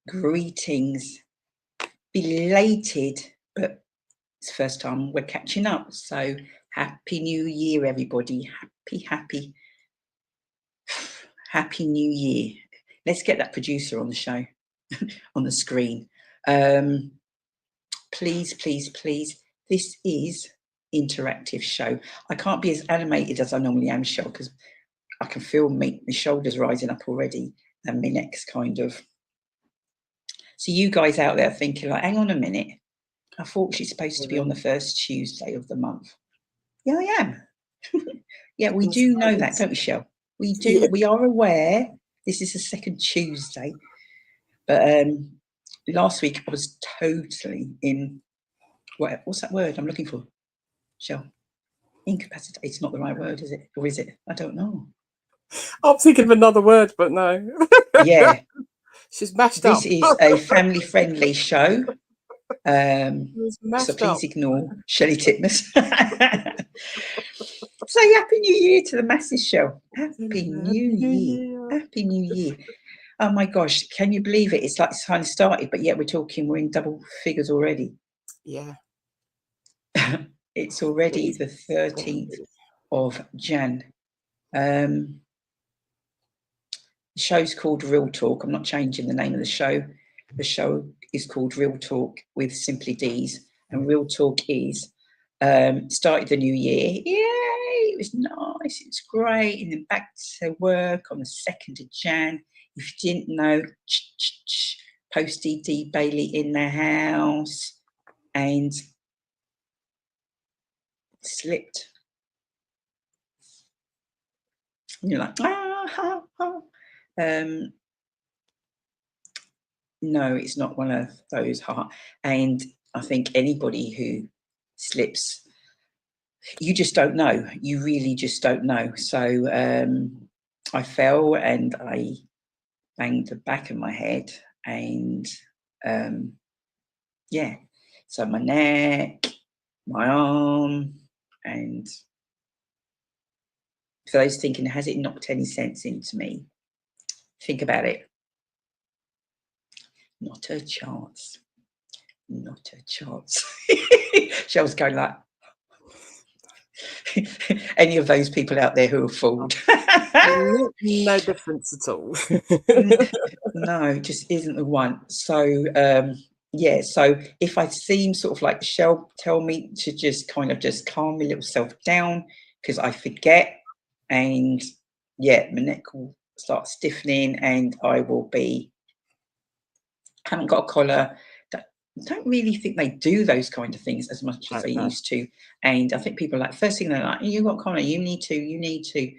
Greetings, belated, but it's the first time we're catching up. So happy New Year, everybody. Happy New Year. Let's get that producer on the show, on the screen. Please. This is interactive show. I can't be as animated as I normally am, Shell, because I can feel my shoulders rising up already and my neck's kind of. So you guys out there thinking like, hang on a minute, I thought she's supposed to be on the first Tuesday of the month. Yeah, I am. Yeah, we do know that, don't we, Shell? We do. Yeah. We are aware this is the second Tuesday. But last week I was totally in, what's that word I'm looking for, Shell? Incapacitated. It's not the right word, is it? Or is it? I don't know. I'm thinking of another word, but no. Yeah. She's mashed up. This is a family-friendly show. So please ignore Shelley Titmus. Say Happy New Year to the masses, Shell. Happy New Year. Happy New Year. Oh my gosh, can you believe it? It's like it's kind of started, but yet we're in double figures already. Yeah. It's already the 13th of Jan. The show's called Real Talk. I'm not changing the name of the show. The show is called Real Talk with Simply Deez, and Real Talk is started the new year. Yay! It was nice. It was great. And then back to work on the 2nd of Jan. If you didn't know, Posty D Bailey in the house and slipped. And you're like, no, it's not one of those hard. And I think anybody who slips, you just don't know. You really just don't know. So I fell and I banged the back of my head, and yeah, so my neck, my arm, and for those thinking, has it knocked any sense into me? Think about it. Not a chance. Not a chance. Shell's going like, any of those people out there who are fooled. No difference at all. No, just isn't the one. So yeah, so if I seem sort of like, Shell, tell me to just kind of just calm my little self down, because I forget, and yeah, my neck will start stiffening and I will be, haven't got a collar. Don't really think they do those kind of things as much as they used to. And I think people are like, first thing they're like, you got a collar, you need to.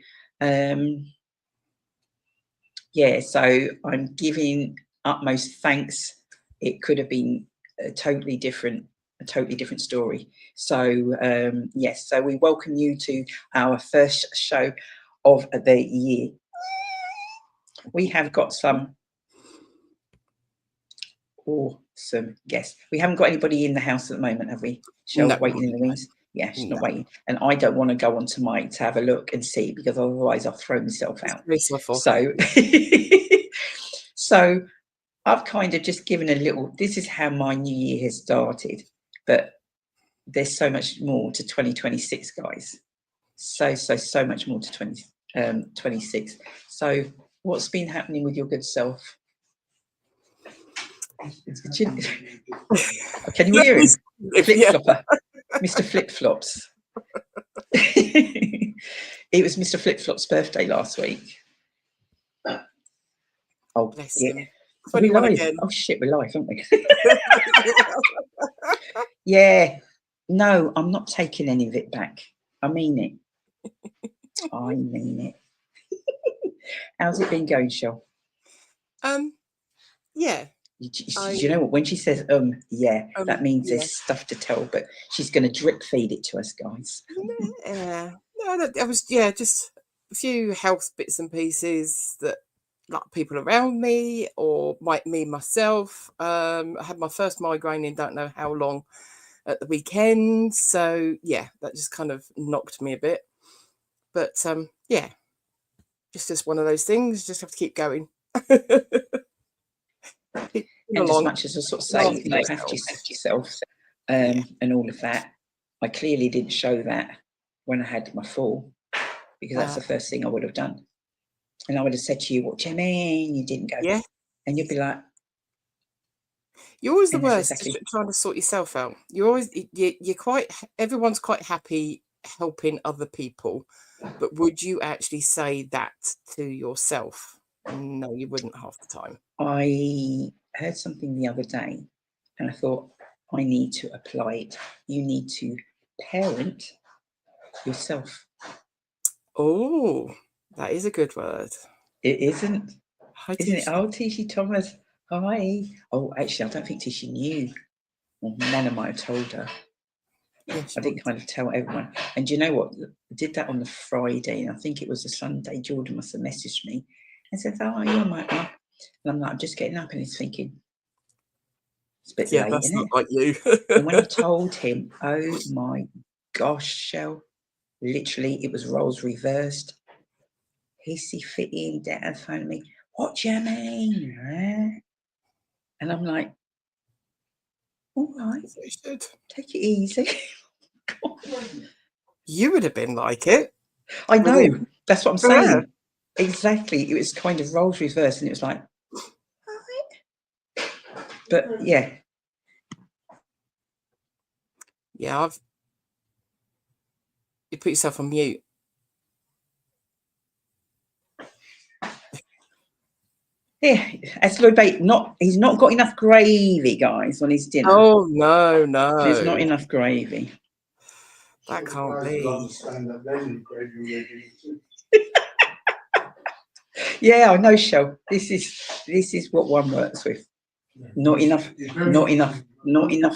Yeah, so I'm giving utmost thanks. It could have been a totally different story. So yes, so we welcome you to our first show of the year. We have got some awesome guests. We haven't got anybody in the house at the moment, have we? Shell, no, waiting in the wings? Yeah, she's not waiting. And I don't want to go onto mic to have a look and see, because otherwise I'll throw myself out. So, so I've kind of just given a little, this is how my new year has started. But there's so much more to 2026, guys. So much more to 2026. So what's been happening with your good self? Can you hear him? Flip-flopper. Mr. Flip-flops. It was Mr. Flip-flop's birthday last week. Oh, bless him. Are we live? Again. Oh shit, we're live, aren't we? Yeah. No, I'm not taking any of it back. I mean it. I mean it. How's it been going, Shell? Yeah. you know what? When she says yeah, that means yeah. there's stuff to tell. But she's going to drip feed it to us, guys. Yeah, no, that was just a few health bits and pieces that, like, people around me or me myself. I had my first migraine in don't know how long at the weekend, so yeah, that just kind of knocked me a bit. But yeah, just one of those things. Just have to keep going. Keep And as along. much as I sort of say, look after yourself, and all of that, I clearly didn't show that when I had my fall, because that's the first thing I would have done. And I would have said to you, what do you mean you didn't go? Yeah. And you'd be like, You're always the and that's worst, exactly. just trying to sort yourself out. You're always you're quite, everyone's quite happy helping other people, but would you actually say that to yourself? No, you wouldn't half the time. I heard something the other day and I thought, I need to apply it. You need to parent yourself. Oh, that is a good word. It isn't. Hi, Isn't it? Tisha. Oh, Tishy Thomas. Hi. Oh, actually, I don't think Tishy knew. Well, Nana might have told her. Yeah, I did kind of tell everyone. And do you know what? I did that on the Friday, and I think it was a Sunday. Jordan must have messaged me and said, "Oh, you're my mum." And I'm like, I'm just getting up, and he's thinking, it's a bit late, that's isn't not it? like you. And when I told him, oh my gosh, Shell, literally, it was roles reversed. Hissy fitting down, phoning me, what do you mean? And I'm like, all right, You should. take it easy. You would have been like it. I know, Within. that's what I'm saying. Exactly. It was kind of roles reversed, and it was like, all right. But yeah. Yeah, you put yourself on mute. Yeah, as Lloyd Bate, he's not got enough gravy, guys, on his dinner. Oh no, no. There's not enough gravy. That can't be. Yeah, I know, Shell. This is what one works with. Not enough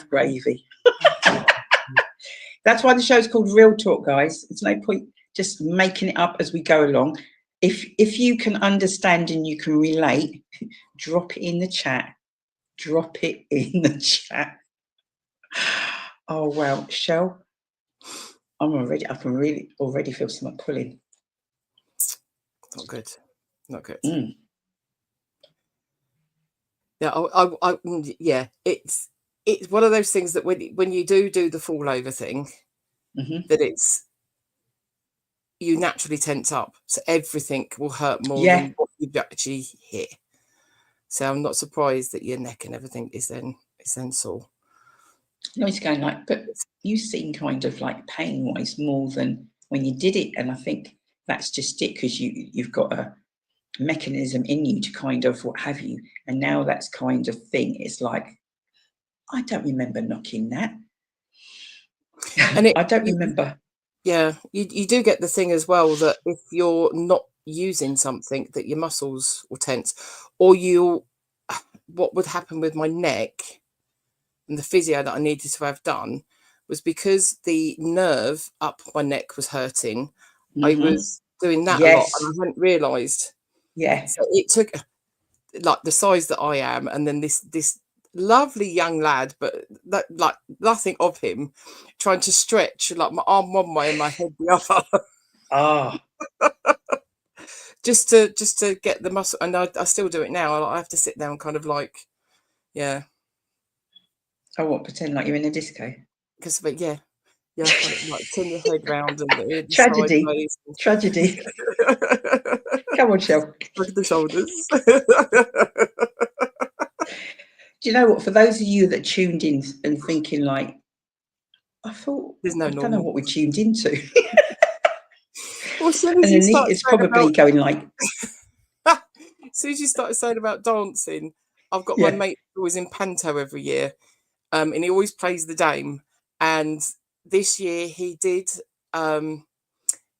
gravy. That's why the show's called Real Talk, guys. It's no point just making it up as we go along. If you can understand and you can relate, drop it in the chat. Drop it in the chat. Oh wow, Shell, I can really already feel something pulling. Not good. Not good. Yeah, yeah. It's one of those things that when you do the fall over thing, that you naturally tense up, so everything will hurt more than what you've actually hit. So I'm not surprised that your neck and everything is then sore. No, it's going like, but you seem kind of like pain-wise more than when you did it, and I think that's just it, because you've got a mechanism in you to kind of what have you, and now that's kind of thing. It's like, I don't remember knocking that, and I don't remember. Yeah, you do get the thing as well that if you're not using something, that your muscles will tense, or what would happen with my neck and the physio that I needed to have done was because the nerve up my neck was hurting. I was doing that a lot, and I hadn't realised. Yeah. So it took, like, the size that I am, and then this lovely young lad, but that, like, nothing of him, trying to stretch like my arm one way and my head the other. Ah. just to get the muscle, and I still do it now. I have to sit down, kind of like, yeah. Oh, what? Pretend like you're in a disco? Because, but yeah, kind of like turn your head round and Tragedy. sideways. Tragedy. Come on, Shell. Look at the shoulders. Do you know what? For those of you that tuned in and thinking like, I thought, I don't know what we tuned into. Well, as soon as and Anita's probably going like. As soon as you started saying about dancing, I've got my mate who always in Panto every year, and he always plays the Dame. And this year he did.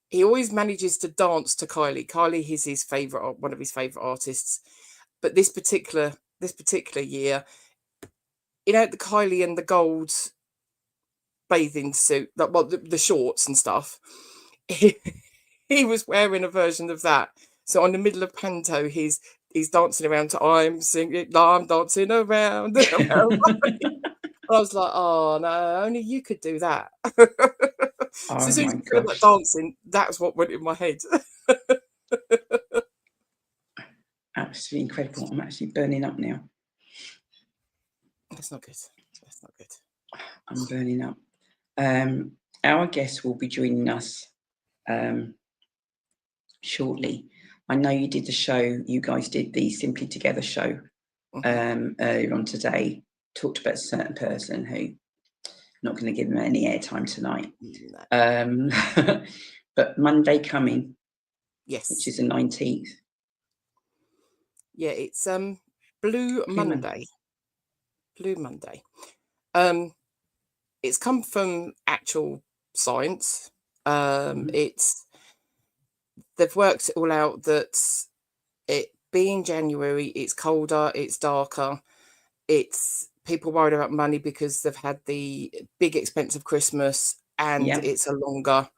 He always manages to dance to Kylie. Kylie is his favorite, one of his favorite artists. But this particular this particular year, you know, the Kylie and the gold bathing suit, well, the shorts and stuff. He was wearing a version of that. So on the middle of Panto, he's dancing around to I'm singing, I'm dancing around and around. I was like, oh no, only you could do that. So Oh as soon as my you said about gosh. dancing, that's what went in my head. Absolutely incredible. I'm actually burning up now. That's not good. That's not good. I'm burning up. Our guest will be joining us shortly. I know you did the show, you guys did the Simply Together show earlier on today, talked about a certain person who, not going to give them any airtime tonight. No. But Monday coming, Yes. which is the 19th. Yeah, it's Blue Monday. Blue Monday. It's come from actual science. They've worked it all out that it being January, it's colder, it's darker, it's people worried about money because they've had the big expensive Christmas, and Yeah. it's a longer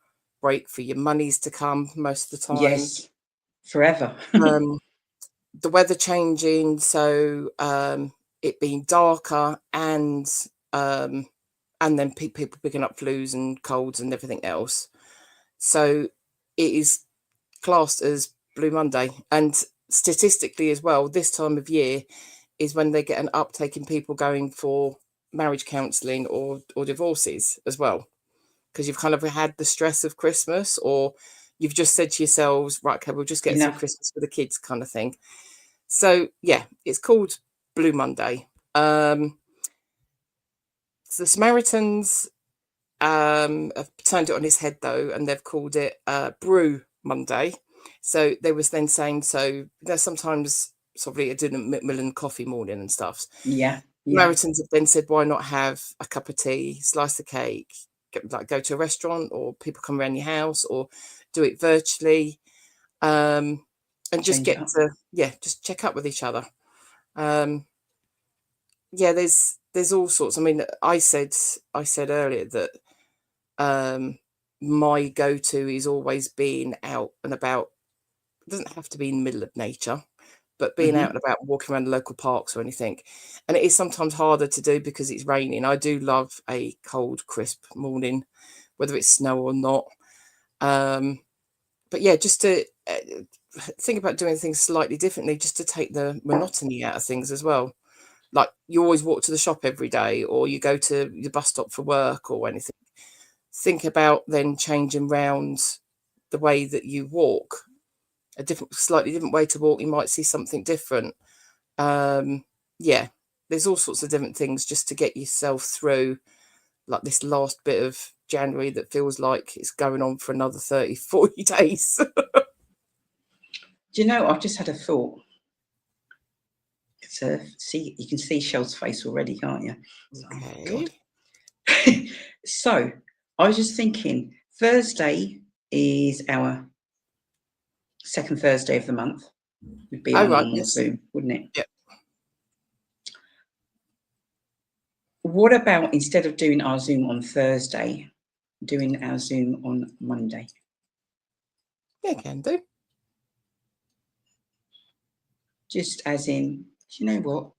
break for your monies to come most of the time. Yes, forever. The weather changing, so it being darker, and then people picking up flus and colds and everything else. So it is classed as Blue Monday. And statistically as well, this time of year is when they get an uptake in people going for marriage counselling or divorces as well. Because you've kind of had the stress of Christmas, or you've just said to yourselves, right, okay, we'll just get through Christmas for the kids kind of thing. So, yeah, it's called Blue Monday. So the Samaritans have turned it on its head, though, and they've called it Brew Monday. So they was then saying, so there's sometimes sort of a dinner, Macmillan coffee morning and stuff. Yeah. Samaritans have then said, why not have a cup of tea, slice of cake, go to a restaurant, or people come around your house, or do it virtually, and just get to just check up with each other. There's all sorts. I mean, I said earlier that my go-to is always being out and about. It doesn't have to be in the middle of nature, but being out and about, walking around the local parks or anything. And it is sometimes harder to do because it's raining. I do love a cold, crisp morning, whether it's snow or not. But yeah, just to think about doing things slightly differently, just to take the monotony out of things as well. Like you always walk to the shop every day, or you go to the bus stop for work or anything. Think about then changing round the way that you walk. Slightly different way to walk. You might see something different. There's all sorts of different things just to get yourself through like this last bit of January that feels like it's going on for another 30, 40 days. Do you know, I've just had a thought. See, you can see Shell's face already, can't you? Okay. Oh, so I was just thinking, Thursday is our second Thursday of the month. Would be our normal Zoom, wouldn't it? Yep. What about, instead of doing our Zoom on Thursday, doing our Zoom on Monday? Yeah, can do. Just as in, do you know what?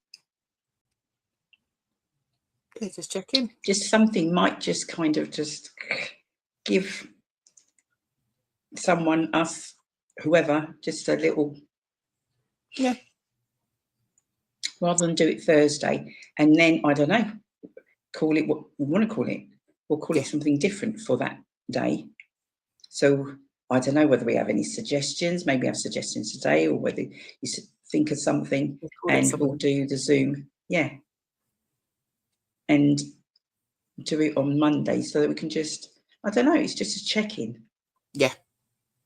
Yeah, just check in. Just something might just kind of just give someone, us, whoever, just a little. Yeah. Rather than do it Thursday, and then, I don't know, call it what we want to call it. We'll call it something different for that day. So I don't know whether we have any suggestions. Maybe have suggestions today, or whether you think of something, and we'll do the Zoom. Yeah. And do it on Monday so that we can just, I don't know, it's just a check-in. Yeah.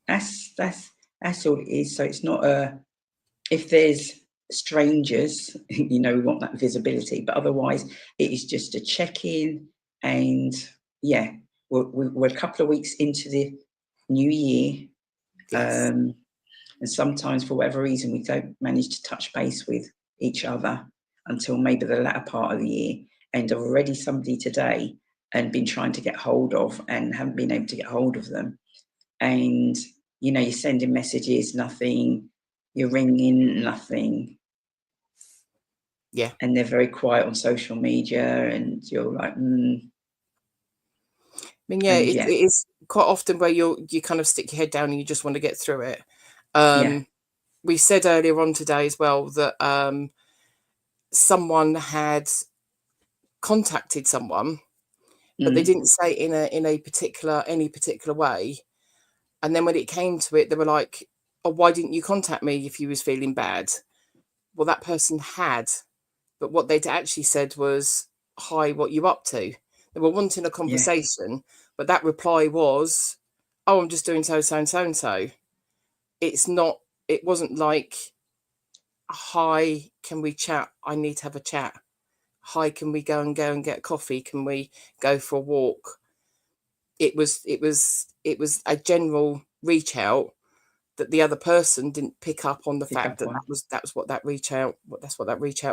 That's all it is. So it's not if there's strangers, you know, we want that visibility, but otherwise it is just a check-in. And yeah, we're a couple of weeks into the new year. Yes. And sometimes for whatever reason we don't manage to touch base with each other until maybe the latter part of the year. And already somebody today and been trying to get hold of and haven't been able to get hold of them. And, you know, you're sending messages, nothing, you're ringing, nothing. Yeah. And they're very quiet on social media, and you're like, I mean, yeah, it is quite often where you kind of stick your head down and you just want to get through it. We said earlier on today as well that someone had contacted someone, but they didn't say in any particular way. And then when it came to it, they were like, "Oh, why didn't you contact me if you was feeling bad?" Well, that person had, but what they'd actually said was, "Hi, what you up to?" They were wanting a conversation, but that reply was, "Oh, I'm just doing so, so, and so, and so." It wasn't like, "Hi, can we chat? I need to have a chat. Hi, can we go and get coffee? Can we go for a walk?" It was a general reach out that the other person didn't pick up on the fact that that's what that reach out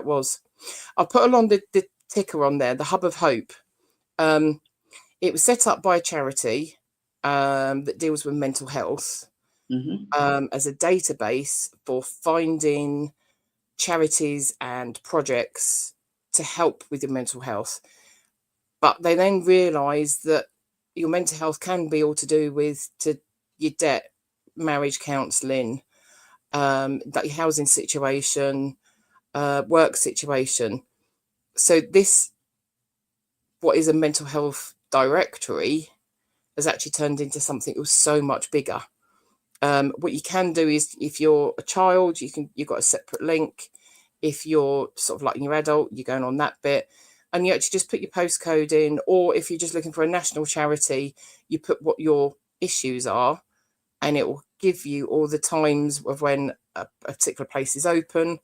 was. I'll put along the ticker on there, the Hub of Hope. It was set up by a charity that deals with mental health as a database for finding charities and projects to help with your mental health. But they then realised that your mental health can be all to do with your debt, marriage counselling, that your housing situation, work situation. So what is a mental health directory has actually turned into something that was so much bigger. What you can do is, if you're a child, you've got a separate link. If you're sort of like your adult, you're going on that bit, and you actually just put your postcode in. Or if you're just looking for a national charity, you put what your issues are, and it will give you all the times of when a particular place is open,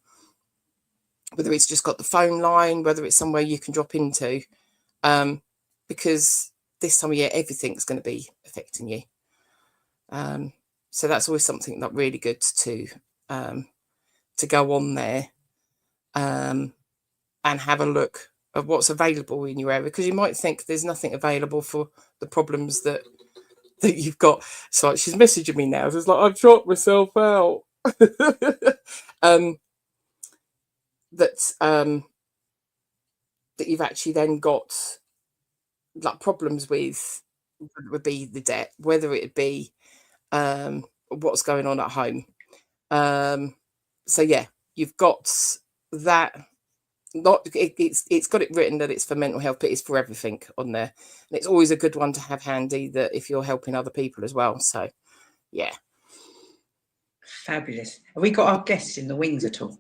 whether it's just got the phone line, whether it's somewhere you can drop into, because this time of year, everything's going to be affecting you. So that's always something that really good to go on there and have a look at what's available in your area, because you might think there's nothing available for the problems that you've got. So she's messaging me now. So it's like, I've dropped myself out. That you've actually then got like problems with, would be the debt, whether it be what's going on at home. So yeah, you've got that. It's got it written that it's for mental health, but it's for everything on there, and it's always a good one to have handy, that if you're helping other people as well. So yeah, fabulous. Have we got our guests in the wings at all?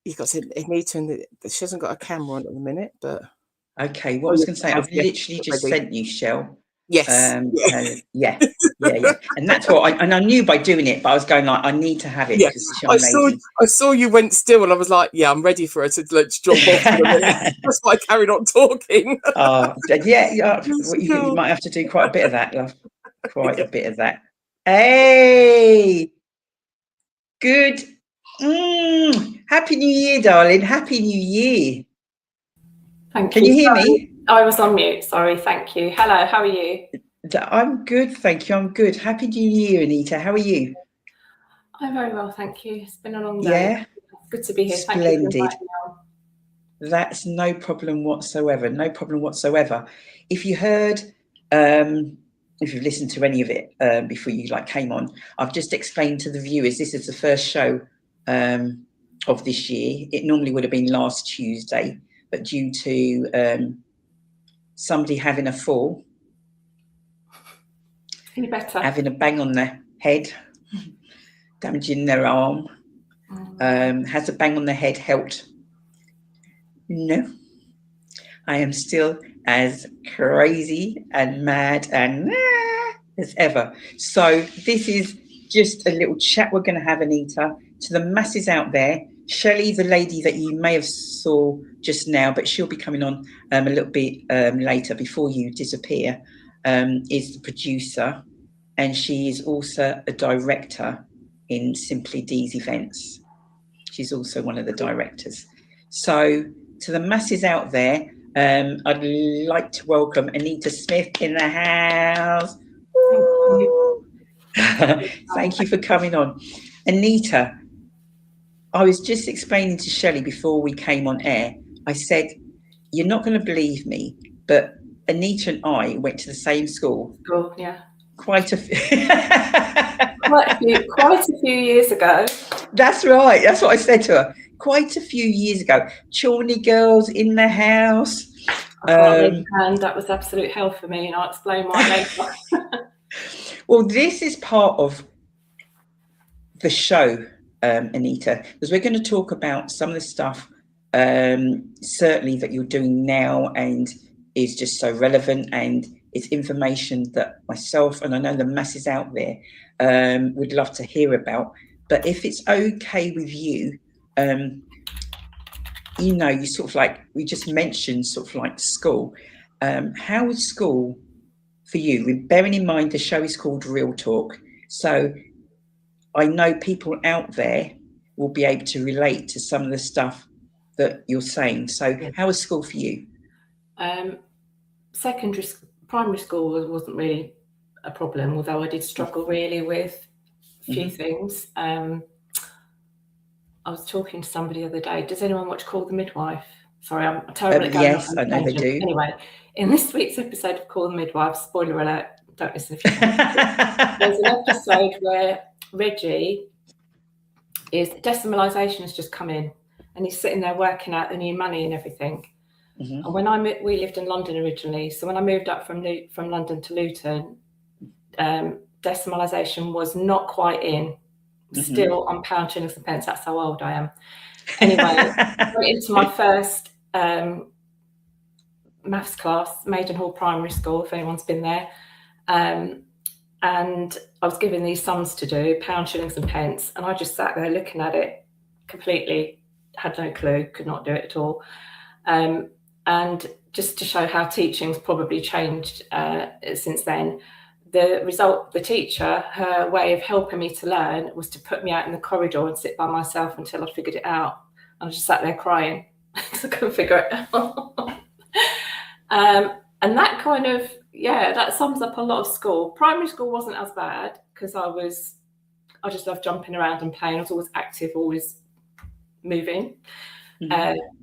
You've got to need to. She hasn't got a camera on at the minute, but okay. What I was going to say, I've literally just sent you, Shell. Yes. Yeah. And that's what I knew by doing it, but I was going like, I need to have it because this young lady. I saw you went still, and I was like, yeah, I'm ready for her to drop off for a minute. That's why I carried on talking. You might have to do quite a bit of that, love. Quite a bit of that. Hey, good. Happy New Year, darling. Happy New Year. Thank you. Can you hear me? I was on mute. Sorry. Thank you. Hello. How are you? I'm good. Thank you. I'm good. Happy New Year, Anita. How are you? I'm very well. Thank you. It's been a long day. Yeah. Good to be here. Splendid. Thank you for inviting me on. That's no problem whatsoever. No problem whatsoever. If you heard, if you've listened to any of it before you came on, I've just explained to the viewers this is the first show of this year. It normally would have been last Tuesday, but due to somebody having a fall, having a bang on their head, damaging their arm, has a bang on their head helped? No. I am still as crazy and mad and as ever. So this is just a little chat we're going to have, Anita, to the masses out there. Shelley, the lady that you may have saw just now, but she'll be coming on a little bit later before you disappear, is the producer, and she is also a director in Simply Deez events. She's also one of the directors. So to the masses out there, I'd like to welcome Anita Smith in the house. Thank you for coming on. Anita, I was just explaining to Shelley before we came on air, I said, you're not going to believe me, but Anita and I went to the same school. Cool, yeah. Quite a few years ago. That's right. That's what I said to her. Quite a few years ago. Chorley girls in the house. And that was absolute hell for me, and I'll explain why later. Well, this is part of the show, Anita, because we're going to talk about some of the stuff certainly that you're doing now and is just so relevant, and it's information that myself and I know the masses out there would love to hear about. But if it's okay with you, you know, you sort of like, we just mentioned sort of like school. How was school for you? Bearing in mind the show is called Real Talk. So I know people out there will be able to relate to some of the stuff that you're saying. So how was school for you? Primary school wasn't really a problem, although I did struggle really with a few things. I was talking to somebody the other day. Does anyone watch Call the Midwife? Sorry, I'm terrible at going. Yes, I know they do. Anyway, in this week's episode of Call the Midwife, spoiler alert, don't listen if you can. There's an episode where Reggie decimalisation has just come in, and he's sitting there working out the new money and everything. And when we lived in London originally, so when I moved up from London to Luton, decimalisation was not quite in. Still on pound, shillings and pence. That's how old I am. Anyway, I went into my first maths class, Maidenhall Primary School, if anyone's been there. And I was given these sums to do, pound, shillings and pence. And I just sat there looking at it, completely had no clue, could not do it at all. And just to show how teaching's probably changed since then, the teacher, her way of helping me to learn was to put me out in the corridor and sit by myself until I figured it out. And I just sat there crying because I couldn't figure it out. And that kind of, that sums up a lot of school. Primary school wasn't as bad because I just loved jumping around and playing. I was always active, always moving,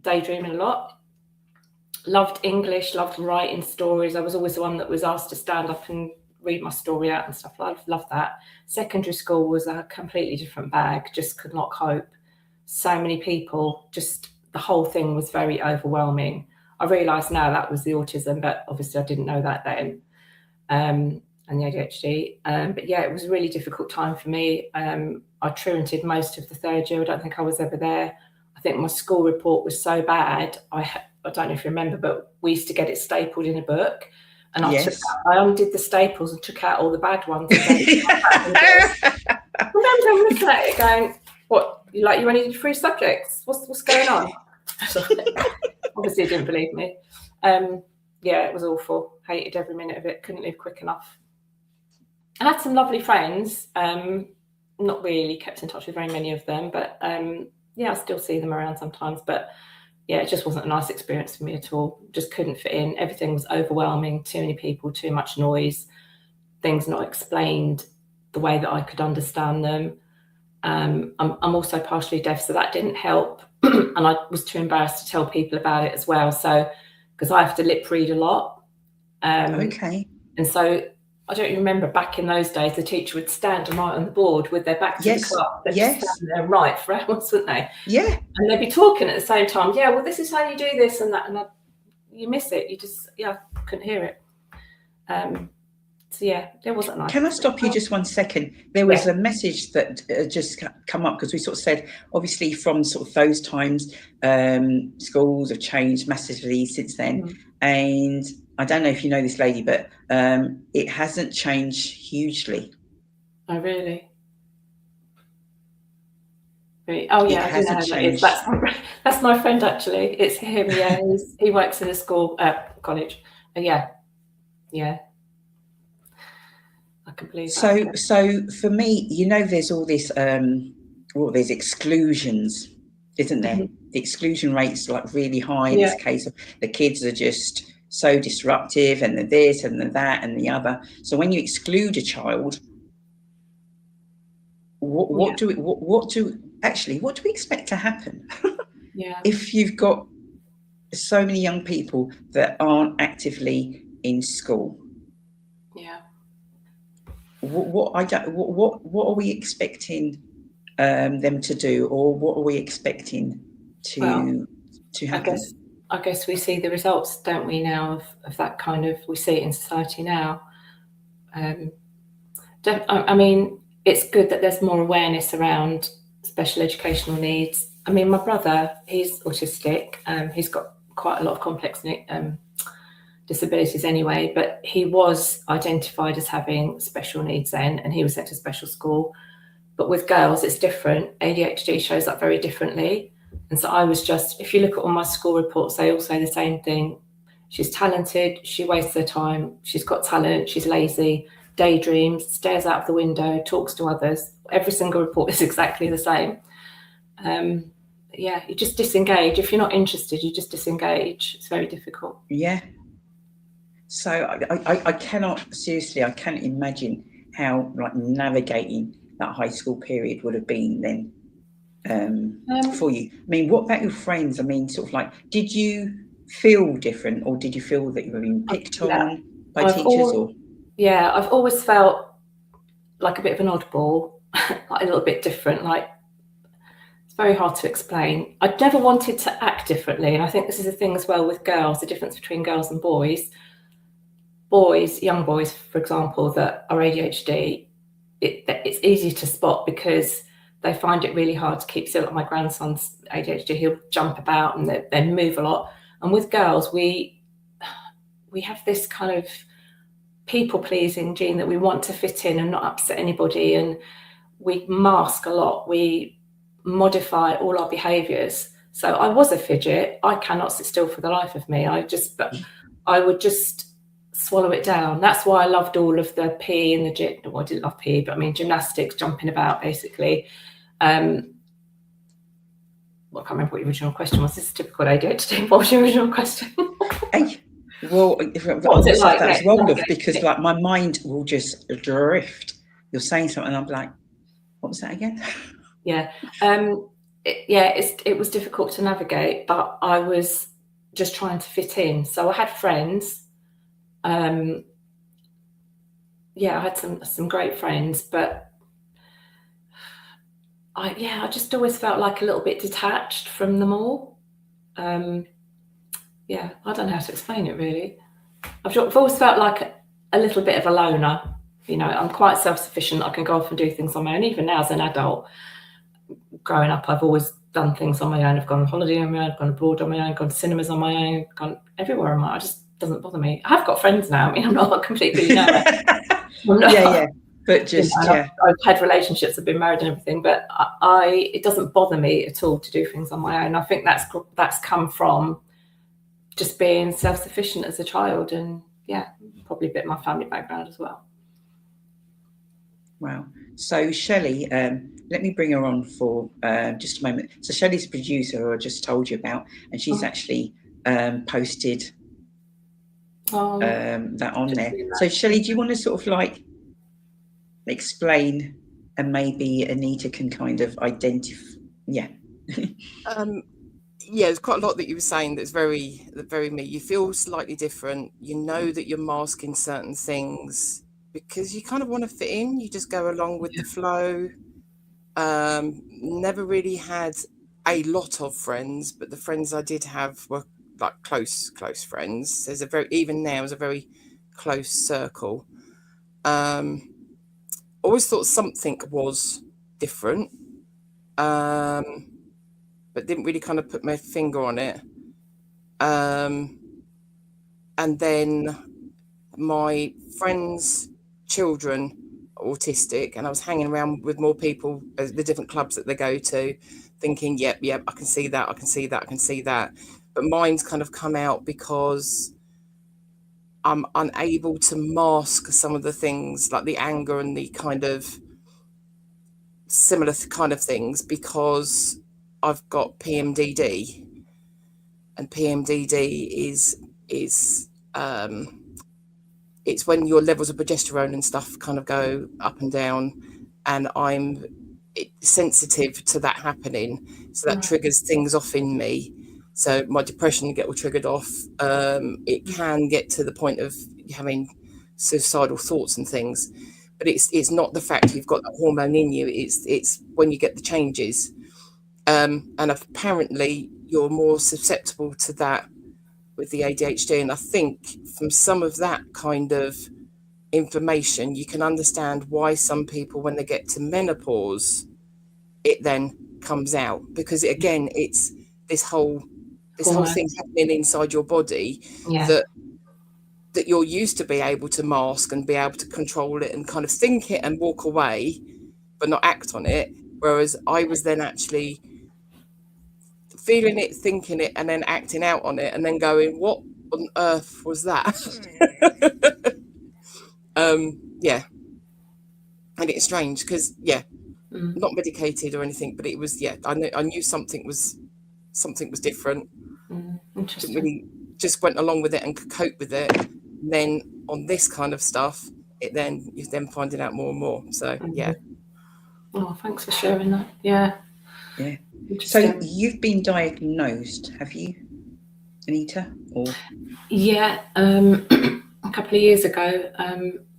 daydreaming a lot. Loved English, loved writing stories. I was always the one that was asked to stand up and read my story out and stuff. I loved that. Secondary school was a completely different bag, just could not cope. So many people, just the whole thing was very overwhelming. I realise now that was the autism, but obviously I didn't know that then, and the ADHD. But yeah, it was a really difficult time for me. I truanted most of the third year. I don't think I was ever there. I think my school report was so bad. I don't know if you remember, but we used to get it stapled in a book. And I undid the staples and took out all the bad ones. I remember looking at it going, what, you only did 3 subjects? What's going on? Obviously, he didn't believe me. It was awful. Hated every minute of it. Couldn't live quick enough. I had some lovely friends. Not really kept in touch with very many of them, but I still see them around sometimes. But it just wasn't a nice experience for me at all. Just couldn't fit in. Everything was overwhelming. Too many people, too much noise. Things not explained the way that I could understand them. I'm also partially deaf, so that didn't help. And I was too embarrassed to tell people about it as well. So, because I have to lip read a lot. And so I don't remember back in those days, the teacher would stand and write on the board with their back to the class. They'd just stand there and write for hours, wouldn't they? Yeah. And they'd be talking at the same time. Yeah, well, this is how you do this and that. And you miss it. You just, couldn't hear it. It wasn't nice. Can I stop you just 1 second? There was a message that just come up because we sort of said, obviously, from sort of those times, schools have changed massively since then. And I don't know if you know this lady, but it hasn't changed hugely. Oh, really? Oh, yeah, I do know who that is. That's my friend, actually. It's him, yeah. He works in a school, college. Yeah. I can believe that. So for me, there's all this, there's exclusions, isn't there? the exclusion rate's like really high. Yeah. This case of the kids are just so disruptive, and the this and the that and the other. So when you exclude a child, what do we expect to happen? Yeah. If you've got so many young people that aren't actively in school, Yeah. what are we expecting them to do, or what are we expecting to happen? I guess we see the results, don't we, now of that kind of, we see it in society now. I mean, it's good that there's more awareness around special educational needs. I mean, my brother, he's autistic. He's got quite a lot of complex disabilities anyway, but he was identified as having special needs then, and he was sent to special school. But with girls, it's different. ADHD shows up very differently. And so I was just, if you look at all my school reports, they all say the same thing. She's talented, she wastes her time, she's got talent, she's lazy, daydreams, stares out of the window, talks to others. Every single report is exactly the same. You just disengage. If you're not interested, you just disengage. It's very difficult. Yeah. So I cannot, seriously, I can't imagine how like navigating that high school period would have been then for you. I mean, what about your friends? I mean, sort of like, did you feel different, or did you feel that you were being picked on by teachers? I've always felt like a bit of an oddball, like a little bit different. Like, it's very hard to explain. I never wanted to act differently, and I think this is the thing as well with girls, the difference between girls and boys. Young boys, for example, that are ADHD, it's easy to spot because they find it really hard to keep still. Like my grandson's ADHD, he'll jump about and they move a lot. And with girls, we have this kind of people-pleasing gene that we want to fit in and not upset anybody, and we mask a lot. We modify all our behaviours. So I was a fidget. I cannot sit still for the life of me. I would just swallow it down. That's why I loved all of the PE and the gym. Well, I didn't love PE, but I mean gymnastics, jumping about basically. I can't remember what your original question was. This is typical ADHD. What was your original question? Well, what was it like? That's Waldorf, because like my mind will just drift. You're saying something, and I'm like, what was that again? Yeah. It was difficult to navigate, but I was just trying to fit in. So I had friends. I had some great friends, but I just always felt like a little bit detached from them all. I don't know how to explain it really. I've always felt like a little bit of a loner. You know, I'm quite self-sufficient. I can go off and do things on my own. Even now as an adult, growing up, I've always done things on my own. I've gone on holiday on my own, I've gone abroad on my own, gone to cinemas on my own, gone everywhere on my own. It just doesn't bother me. I have got friends now. I mean, I'm not completely but just I've had relationships, I've been married and everything, but it doesn't bother me at all to do things on my own. I think that's come from just being self-sufficient as a child, and probably a bit of my family background as well. Wow. So Shelley, let me bring her on for just a moment. So Shelley's a producer who I just told you about, and she's actually posted that on there. So Shelley, do you want to sort of like explain, and maybe Anita can kind of identify? There's quite a lot that you were saying that's very me. You feel slightly different. You know that you're masking certain things because you kind of want to fit in. You just go along with the flow. Never really had a lot of friends, but the friends I did have were like close friends. There's even now is a very close circle. Always thought something was different, but didn't really kind of put my finger on it. And then my friends' children are autistic, and I was hanging around with more people at the different clubs that they go to, thinking, yep, I can see that. But mine's kind of come out because I'm unable to mask some of the things, like the anger and the kind of similar kind of things, because I've got PMDD, and PMDD is it's when your levels of progesterone and stuff kind of go up and down, and I'm sensitive to that happening, so that triggers things off in me. So my depression will triggered off. It can get to the point of having suicidal thoughts and things, but it's not the fact you've got that hormone in you. It's when you get the changes, and apparently you're more susceptible to that with the ADHD. And I think from some of that kind of information, you can understand why some people, when they get to menopause, it then comes out, because again, it's this whole thing happening inside your body that you're used to be able to mask and be able to control it and kind of think it and walk away, but not act on it. Whereas I was then actually feeling it, thinking it, and then acting out on it, and then going, what on earth was that? Yeah. And it's strange because, not medicated or anything, but it was, I knew something was different. Interesting. Didn't really, just went along with it and could cope with it. And then on this kind of stuff, you're then finding out more and more. So, yeah. Oh, thanks for sharing that. Yeah. Yeah. So you've been diagnosed, have you, Anita? Or yeah, a couple of years ago.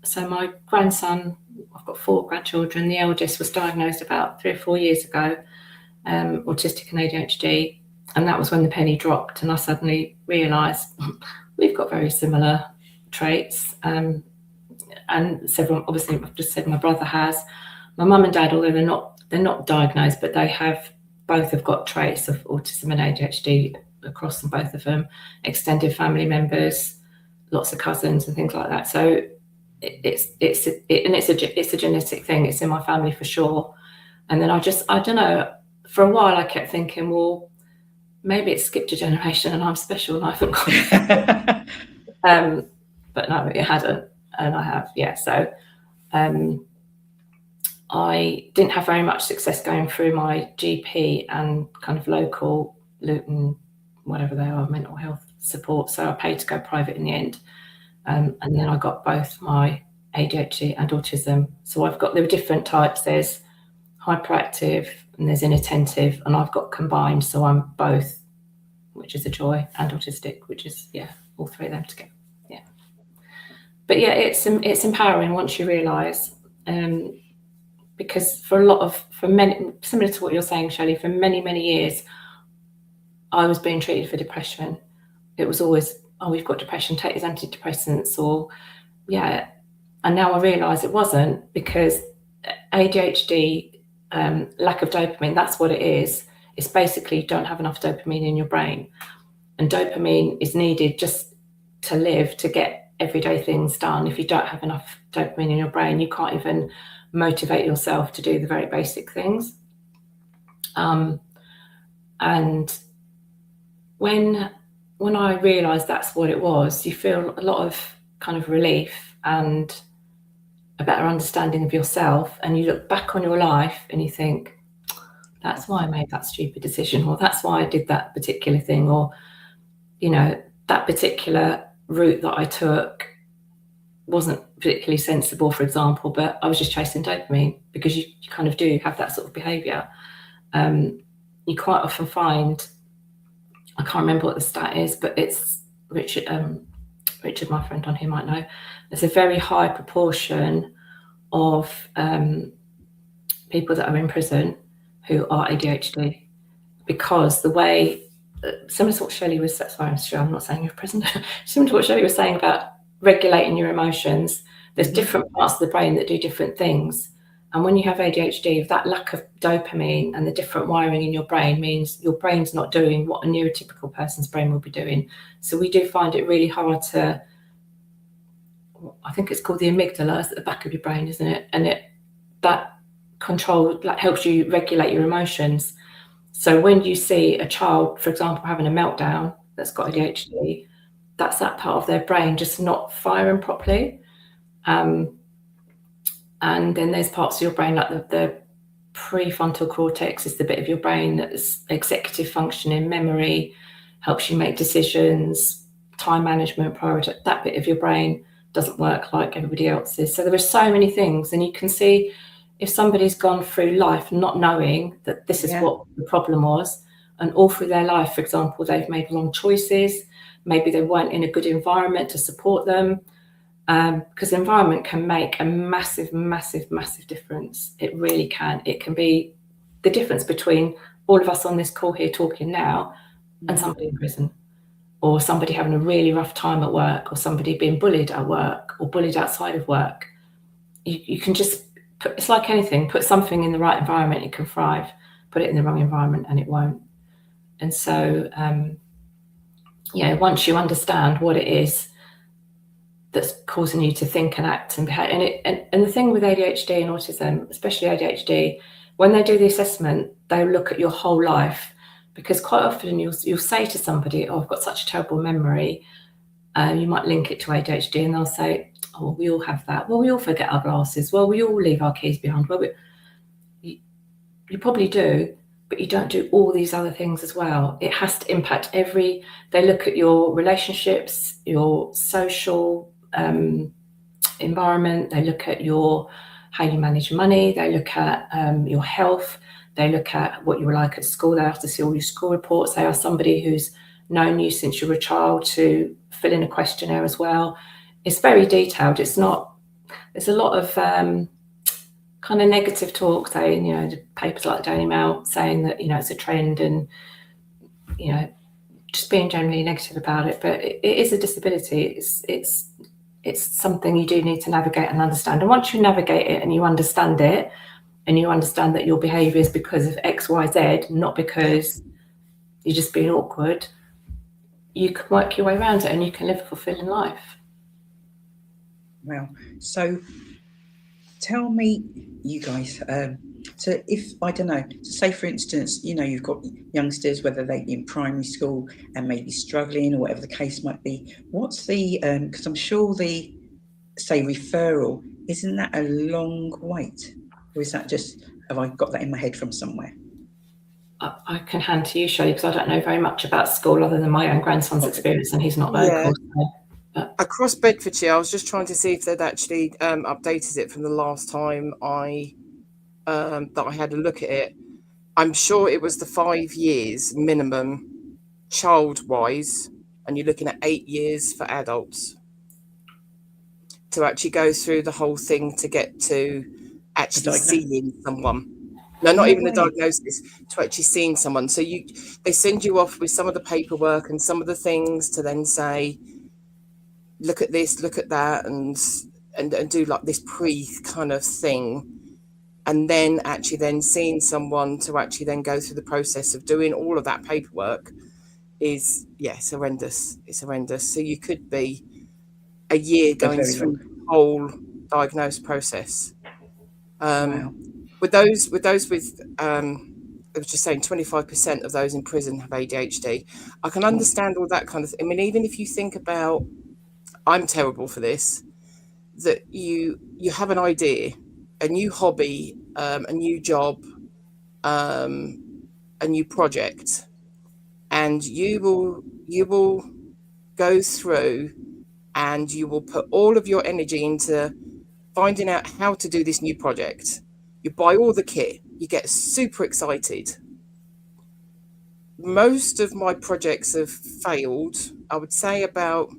So my grandson, I've got 4 grandchildren. The eldest was diagnosed about 3 or 4 years ago, autistic and ADHD, and that was when the penny dropped. And I suddenly realised we've got very similar traits, and several. Obviously, I've just said my brother has. My mum and dad, although they're not diagnosed, but they both have got traits of autism and ADHD across them, both of them. Extended family members, lots of cousins and things like that. So it's a genetic thing. It's in my family for sure. And then I don't know. For a while, I kept thinking, well, maybe it skipped a generation and I'm special and I haven't got it. But no, it hadn't, and I have. Yeah. So I didn't have very much success going through my GP and kind of local Luton, whatever they are, mental health support. So I paid to go private in the end. And then I got both my ADHD and autism. So there were different types. There's hyperactive and there's inattentive, and I've got combined. So I'm both, which is a joy, and autistic, which is, all 3 of them together. Yeah. But yeah, it's empowering once you realise, because for many, similar to what you're saying, Shelley, for many, many years, I was being treated for depression. It was always, oh, we've got depression, take these antidepressants, or and now I realise it wasn't, because ADHD, lack of dopamine, that's what it is. It's basically you don't have enough dopamine in your brain, and dopamine is needed just to live, to get everyday things done. If you don't have enough dopamine in your brain, you can't even motivate yourself to do the very basic things. And when I realised that's what it was, you feel a lot of kind of relief and a better understanding of yourself, and you look back on your life and you think, that's why I made that stupid decision, or that's why I did that particular thing, or that particular route that I took wasn't particularly sensible, for example, but I was just chasing dopamine, because you kind of do have that sort of behaviour. You quite often find, I can't remember what the stat is, but it's Richard, my friend on here, might know, there's a very high proportion of people that are in prison who are ADHD, because the way, similar to what Shelley was, sorry, I'm not saying you're prison, similar to what Shelley was saying about regulating your emotions, there's different parts of the brain that do different things. And when you have ADHD, that lack of dopamine and the different wiring in your brain means your brain's not doing what a neurotypical person's brain will be doing. So we do find it really hard to, I think it's called the amygdala, it's at the back of your brain, isn't it? And that control, like, helps you regulate your emotions. So when you see a child, for example, having a meltdown that's got ADHD, that's that part of their brain just not firing properly. And then there's parts of your brain, like the prefrontal cortex is the bit of your brain that's executive functioning, memory, helps you make decisions, time management, priority. That bit of your brain doesn't work like everybody else's. So there are so many things, and you can see if somebody's gone through life not knowing that this is what the problem was, and all through their life, for example, they've made wrong choices, maybe they weren't in a good environment to support them, because the environment can make a massive, massive, massive difference. It really can. It can be the difference between all of us on this call here talking now and somebody in prison, or somebody having a really rough time at work, or somebody being bullied at work or bullied outside of work. You can just put, it's like anything, put something in the right environment, it can thrive. Put it in the wrong environment and it won't. And so, once you understand what it is that's causing you to think and act and behave, and the thing with ADHD and autism, especially ADHD, when they do the assessment, they look at your whole life, because quite often you'll say to somebody, "Oh, I've got such a terrible memory." You might link it to ADHD, and they'll say, "Oh, we all have that. Well, we all forget our glasses. Well, we all leave our keys behind." Well, you probably do, but you don't do all these other things as well. It has to impact they look at your relationships, your social environment, they look at how you manage money, they look at your health, they look at what you were like at school, they have to see all your school reports, they are somebody who's known you since you were a child to fill in a questionnaire as well. It's very detailed. There's a lot of kind of negative talk saying, the papers like the Daily Mail saying that, it's a trend, and, just being generally negative about it. But it is a disability. It's something you do need to navigate and understand. And once you navigate it and you understand it, and you understand that your behaviour is because of X, Y, Z, not because you're just being awkward, you can work your way around it and you can live a fulfilling life. Wow. So tell me, you guys, so if, I don't know, say for instance, you've got youngsters, whether they're in primary school and maybe struggling or whatever the case might be, what's the, because I'm sure the, say, referral, isn't that a long wait? Or is that just, have I got that in my head from somewhere? I can hand to you, Shelley, because I don't know very much about school other than my own grandson's experience, and he's not local. Across Bedfordshire, I was just trying to see if they'd actually updated it from the last time that I had a look at it. I'm sure it was the 5 years minimum child-wise, and you're looking at 8 years for adults to actually go through the whole thing to get to actually seeing someone. No, not even the diagnosis, to actually seeing someone. So they send you off with some of the paperwork and some of the things to then say, look at this, look at that, and do like this pre kind of thing. And then actually then seeing someone to actually then go through the process of doing all of that paperwork is, it's horrendous. It's horrendous. So you could be a year going through the whole diagnosed process. Wow. With those I was just saying 25% of those in prison have ADHD. I can understand all that kind of thing. I mean, even if you think about, I'm terrible for this, that you have an idea, a new hobby, a new job, a new project, and you will go through and you will put all of your energy into finding out how to do this new project. You buy all the kit, you get super excited. Most of my projects have failed. I would say about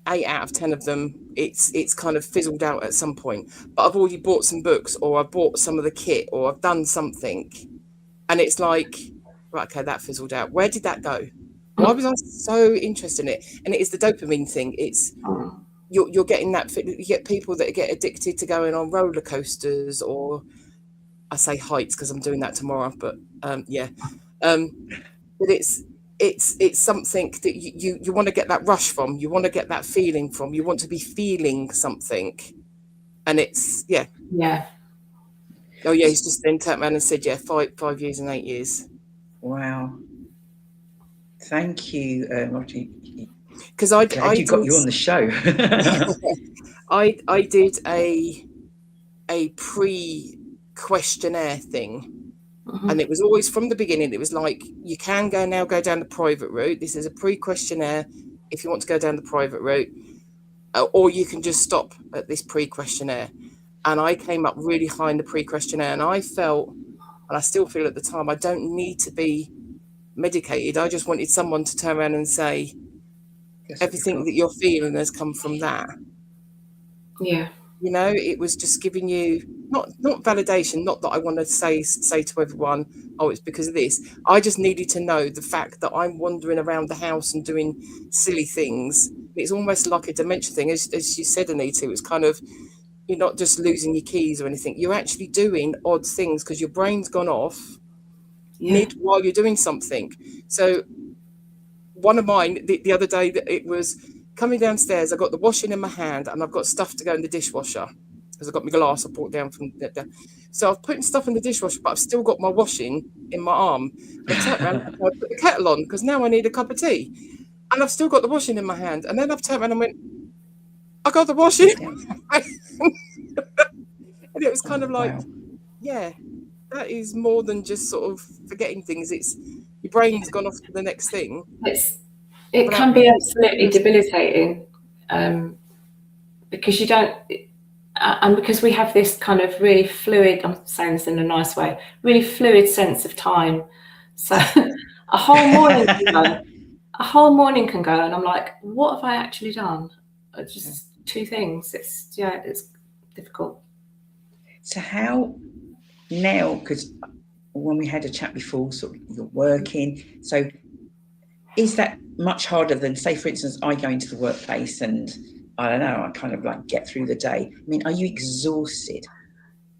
8 out of 10 of them, it's kind of fizzled out at some point. But I've already bought some books, or I've bought some of the kit, or I've done something, and it's like, right, okay, that fizzled out. Where did that go? Why was I so interested in it? And it is the dopamine thing. It's you're getting that. You get people that get addicted to going on roller coasters, or I say heights because I'm doing that tomorrow. But but it's something that you want to get that rush from. You want to get that feeling from. You want to be feeling something, and it's yeah. Oh yeah, he's just then turned around and said 5 years and 8 years. Wow. Thank you, Roger. Because I got you on the show. I did a pre questionnaire thing. Mhm. And it was always from the beginning, it was like, you can go down the private route. This is a pre-questionnaire if you want to go down the private route, or you can just stop at this pre-questionnaire. And I came up really high in the pre-questionnaire, and I felt, and I still feel at the time, I don't need to be medicated. I just wanted someone to turn around and say, everything that you're feeling has come from that. Yeah. You know, it was just giving you not validation, not that I want to say to everyone, oh, it's because of this. I just needed to know the fact that I'm wandering around the house and doing silly things. It's almost like a dementia thing. As you said, Anita, it was kind of, you're not just losing your keys or anything. You're actually doing odd things because your brain's gone off mid while you're doing something. So one of mine, the other day, it was coming downstairs, I got the washing in my hand and I've got stuff to go in the dishwasher because I've got my glass I brought down from the. So I've put stuff in the dishwasher, but I've still got my washing in my arm. And I turned around and I put the kettle on because now I need a cup of tea. And I've still got the washing in my hand. And then I've turned around and went, I got the washing. And it was kind of like, yeah, that is more than just sort of forgetting things. It's your brain's gone off to the next thing. It can be absolutely debilitating, because you don't, and because we have this kind of really fluid, I'm saying this in a nice way, really fluid sense of time. So a whole morning can go, and I'm like, what have I actually done? Just two things. It's difficult. So how now, because when we had a chat before, sort of you're working, so is that much harder than, say, for instance, I go into the workplace and I don't know, I kind of like get through the day. I mean, are you exhausted?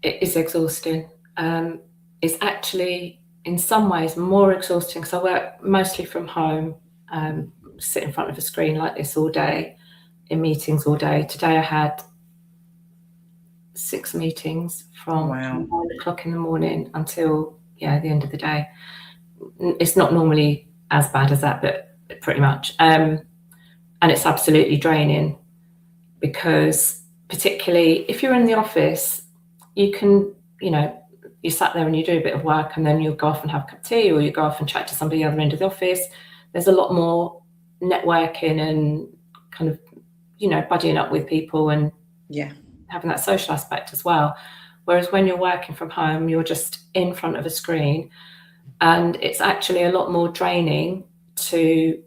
It is exhausting. It's actually in some ways more exhausting because I work mostly from home, sit in front of a screen like this all day, in meetings all day. Today I had 6 meetings from 9 o'clock in the morning until the end of the day. It's not normally as bad as that, but pretty much. And it's absolutely draining because particularly if you're in the office, you can, you sat there and you do a bit of work and then you'll go off and have a cup of tea or you go off and chat to somebody at the other end of the office. There's a lot more networking and kind of, buddying up with people and having that social aspect as well. Whereas when you're working from home, you're just in front of a screen. And it's actually a lot more draining to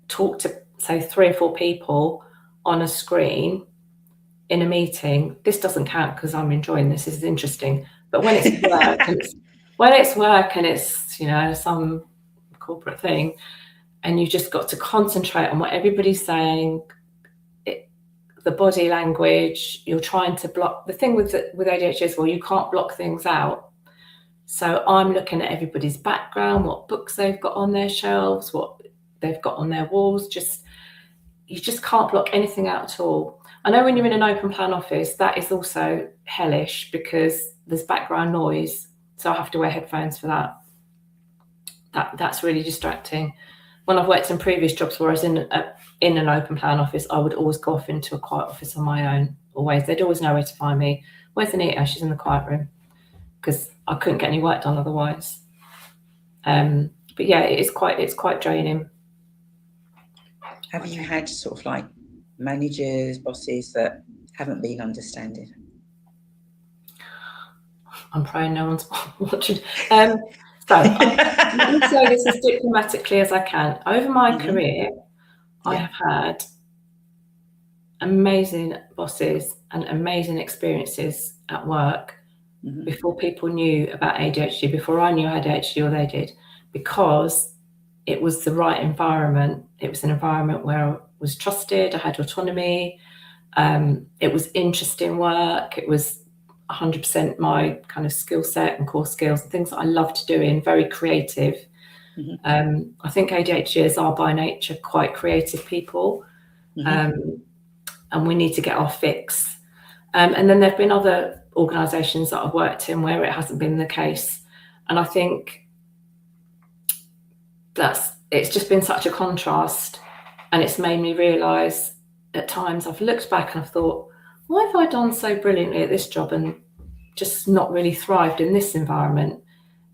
talk to, say, 3 or 4 people on a screen in a meeting. This doesn't count because I'm enjoying this. This is interesting. But when it's work, and it's some corporate thing, and you've just got to concentrate on what everybody's saying, the body language. You're trying to block. The thing with ADHD is, well, you can't block things out. So I'm looking at everybody's background, what books they've got on their shelves, what they've got on their walls. You just can't block anything out at all. I know when you're in an open plan office, that is also hellish because there's background noise. So I have to wear headphones for that. That's really distracting. When I've worked in previous jobs where I was in an open plan office, I would always go off into a quiet office on my own. Always, they'd always know where to find me. Where's Anita? She's in the quiet room, because I couldn't get any work done otherwise. But yeah, it's quite draining. Have you had sort of like managers, bosses that haven't been understanding? I'm praying no one's watching. So let me say this as diplomatically as I can. Over my career, I have had amazing bosses and amazing experiences at work before people knew about ADHD, before I knew I had ADHD or they did, because it was the right environment. It was an environment where I was trusted, I had autonomy, it was interesting work, it was 100% my kind of skill set and core skills and things that I loved doing, very creative. I think ADHDers are by nature quite creative people, and we need to get our fix. And then there have been other organisations that I've worked in where it hasn't been the case. And I think it's just been such a contrast, and it's made me realise at times I've looked back and I've thought, why have I done so brilliantly at this job and just not really thrived in this environment.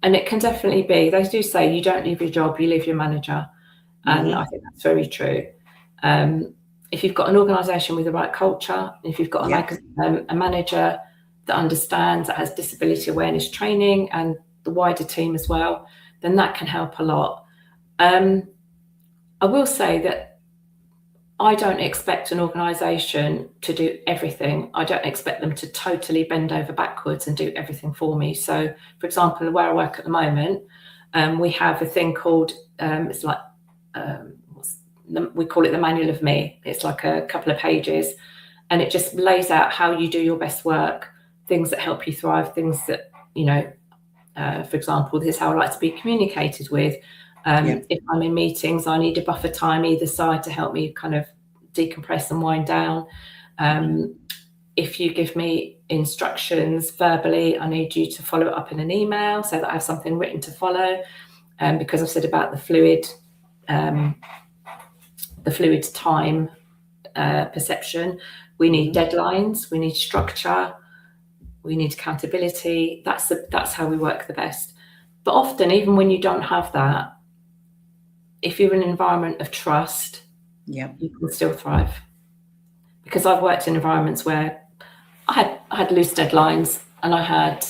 And it can definitely be, they do say you don't leave your job, you leave your manager. And I think that's very true. If you've got an organisation with the right culture, if you've got a manager that understands, that has disability awareness training and the wider team as well, then that can help a lot. I will say that I don't expect an organisation to do everything. I don't expect them to totally bend over backwards and do everything for me. So, for example, where I work at the moment, we have a thing called, it's like, we call it the Manual of Me. It's like a couple of pages, and it just lays out how you do your best work, things that help you thrive, things that, you know, for example, this is how I like to be communicated with. If I'm in meetings, I need a buffer time either side to help me kind of decompress and wind down. If you give me instructions verbally, I need you to follow it up in an email so that I have something written to follow. Because I've said about the fluid time perception, we need deadlines, we need structure, we need accountability. That's how we work the best. But often, even when you don't have that, if you're in an environment of trust, you can still thrive. Because I've worked in environments where I had loose deadlines and I had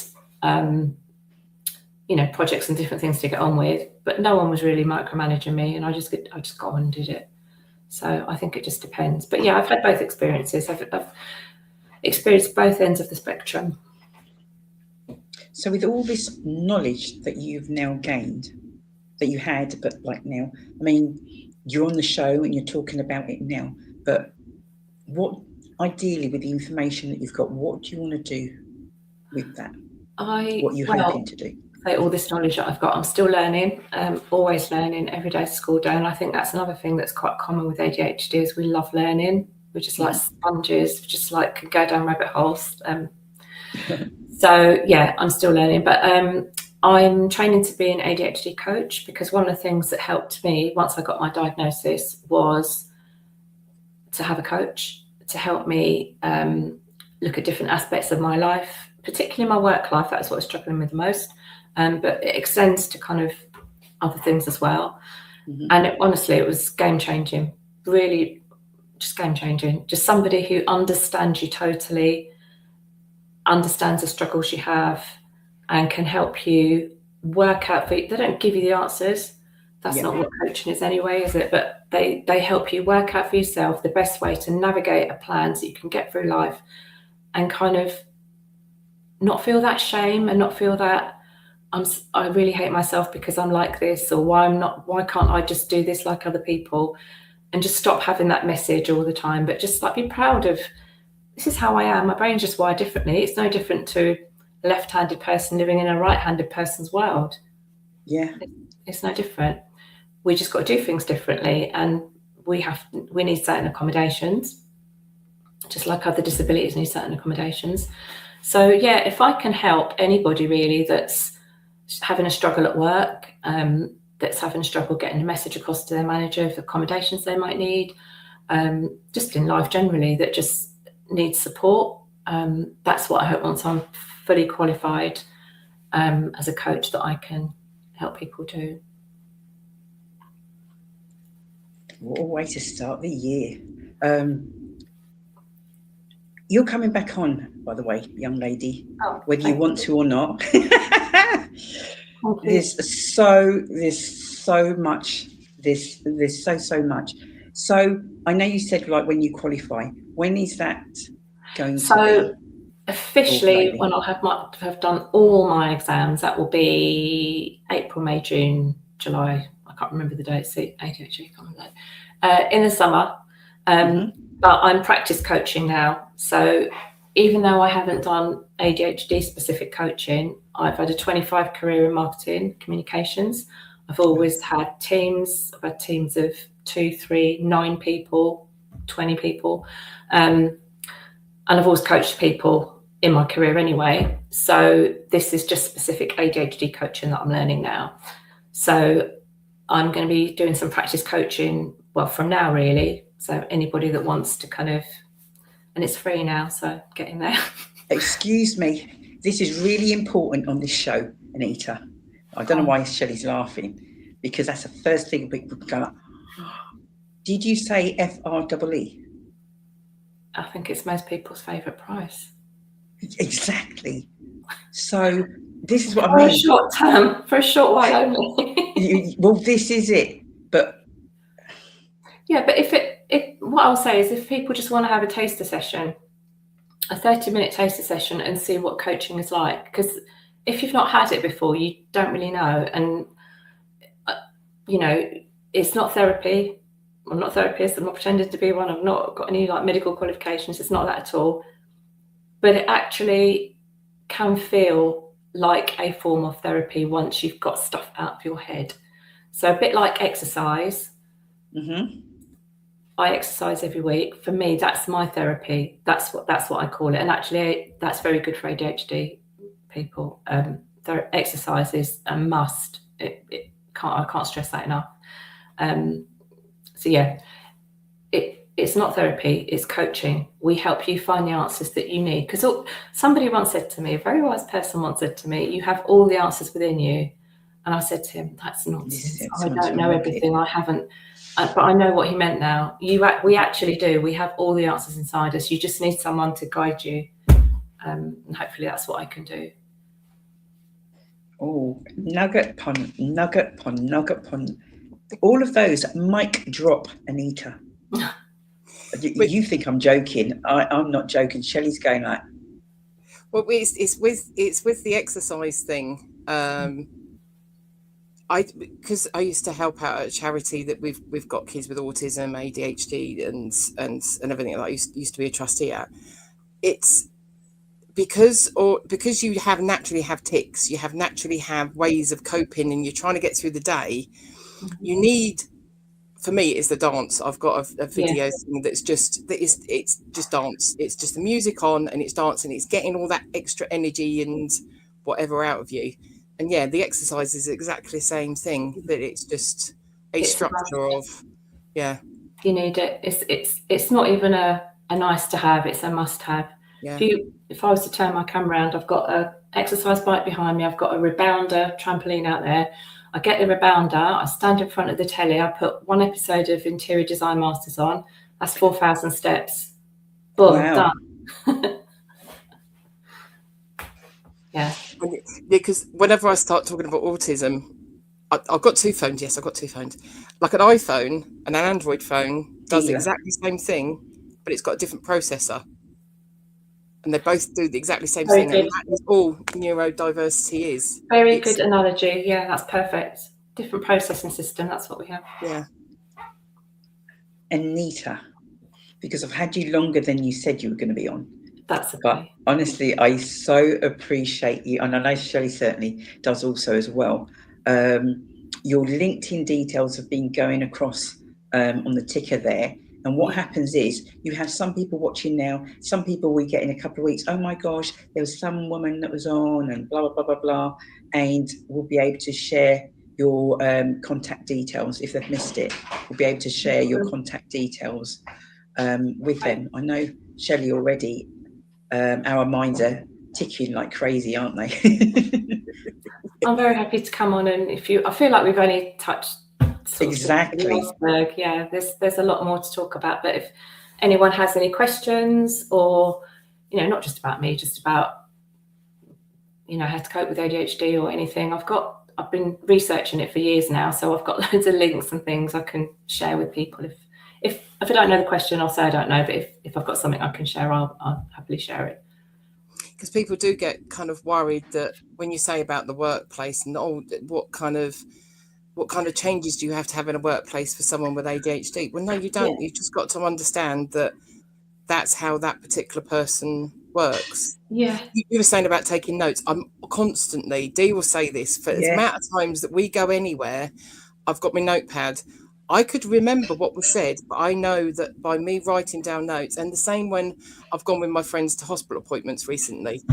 you know, projects and different things to get on with, but no one was really micromanaging me, and I just got on and did it. So I think it just depends. But yeah, I've had both experiences. I've experienced both ends of the spectrum. So with all this knowledge that you've now gained, that you had, but like now, I mean, you're on the show and you're talking about it now, but what, ideally, with the information that you've got, what do you want to do with that? What are you hoping to do? All this knowledge that I've got, I'm still learning, always learning, every day school day. And I think that's another thing that's quite common with ADHD is we love learning. We're just like sponges, just like go down rabbit holes. So yeah, I'm still learning, but I'm training to be an ADHD coach, because one of the things that helped me once I got my diagnosis was to have a coach to help me look at different aspects of my life, particularly my work life. That's what I was struggling with the most. But it extends to kind of other things as well. And honestly, it was game changing, really just game changing. Just somebody who understands you totally, understands the struggles you have, and can help you work out. They don't give you the answers. That's not what coaching is anyway, is it? But they help you work out for yourself the best way to navigate a plan so you can get through life and kind of not feel that shame and not feel that I really hate myself because I'm like this, or why can't I just do this like other people, and just stop having that message all the time, but just like be proud of, this is how I am. My brain's just wired differently. It's no different to a left-handed person living in a right-handed person's world. Yeah. It's no different. We just got to do things differently, and we need certain accommodations, just like other disabilities need certain accommodations. So yeah, if I can help anybody really that's having a struggle at work, that's having a struggle getting a message across to their manager of accommodations they might need, just in life generally, that just needs support, that's what I hope once I'm fully qualified as a coach that I can help people do. What a way to start the year. You're coming back on, by the way, young lady, whether you want to or not. There's so much. There's so much. So I know you said like when you qualify. When is that going to be? Officially, when I'll have done all my exams, that will be April, May, June, July. I can't remember the dates. ADHD, can't remember that. In the summer. But I'm practice coaching now. So even though I haven't done ADHD specific coaching, I've had a 25 career in marketing communications. I've always had teams. I've had teams of 2, 3, 9 people, 20 people. And I've always coached people in my career anyway. So this is just specific ADHD coaching that I'm learning now. So I'm going to be doing some practice coaching, well, from now really. So anybody that wants to kind of, and it's free now, so get in there. Excuse me, this is really important on this show, Anita. I don't know why Shelley's laughing, because that's the first thing people go like, did you say FREE? I think it's most people's favourite price. Exactly. So this is what For I mean. a short term, for a short while only. Well, this is it. But yeah, but if what I'll say is, if people just want to have a taster session, a 30-minute taster session, and see what coaching is like, because if you've not had it before, you don't really know. And it's not therapy. I'm not a therapist. I'm not pretending to be one. I've not got any medical qualifications. It's not that at all. But it actually can feel like a form of therapy once you've got stuff out of your head. So a bit like exercise. Mm-hmm. I exercise every week. For me, that's my therapy. That's what I call it. And actually, that's very good for ADHD people. Exercise is a must. I can't stress that enough. So yeah, it's not therapy, it's coaching. We help you find the answers that you need. Because somebody once said to me, a very wise person once said to me, you have all the answers within you. And I said to him, that's nonsense. I don't know everything. I haven't, but I know what he meant now. We actually do. We have all the answers inside us. You just need someone to guide you. And hopefully that's what I can do. Oh, nugget pun, nugget pun, nugget pun. All of those, mic drop, Anita. You think I'm joking? I'm not joking. Shelley's going like. Well, it's with the exercise thing. Because I used to help out at a charity that we've got kids with autism, ADHD, and everything that I used to be a trustee at. It's because you naturally have tics, you naturally have ways of coping, and you're trying to get through the day. You need. For me, it's the dance. I've got a video thing it's just dance. It's just the music on and it's dancing. It's getting all that extra energy and whatever out of you. And yeah, the exercise is exactly the same thing, but it's just it's structure of, yeah. You need it. It's not even a nice to have, it's a must have. Yeah. If I was to turn my camera around, I've got an exercise bike behind me, I've got a rebounder trampoline out there. I get the rebounder, I stand in front of the telly, I put one episode of Interior Design Masters on, that's 4,000 steps. Boom, wow. Done. Yeah. Because whenever I start talking about autism, I've got two phones. Yes, I've got two phones. Like an iPhone and an Android phone does exactly the same thing, but it's got a different processor. And they both do the exactly same thing. And that is all neurodiversity is. Very good analogy. Yeah, that's perfect. Different processing system. That's what we have. Yeah. Anita, because I've had you longer than you said you were going to be on. That's okay. But honestly, I so appreciate you. And I know Shelley certainly does also as well. Your LinkedIn details have been going across on the ticker there. And what happens is you have some people watching now, some people we get in a couple of weeks, oh my gosh, there was some woman that was on and blah, blah, blah, blah, blah. And we'll be able to share your contact details. If they've missed it, we'll be able to share your contact details with them. I know, Shelley, already, our minds are ticking like crazy, aren't they? I'm very happy to come on. And I feel like we've only touched exactly. Yeah, there's a lot more to talk about, but if anyone has any questions or not just about me, just about how to cope with ADHD or anything, I've been researching it for years now, so I've got loads of links and things I can share with people. If I don't know the question, I'll say I don't know, but if I've got something I can share, I'll happily share it. Because people do get kind of worried that when you say about the workplace and what kind of changes do you have to have in a workplace for someone with ADHD? Well, no, you don't. Yeah. You've just got to understand that that's how that particular person works. Yeah. You were saying about taking notes. I'm constantly, Dee will say this, for the amount of times that we go anywhere, I've got my notepad. I could remember what was said, but I know that by me writing down notes, and the same when I've gone with my friends to hospital appointments recently,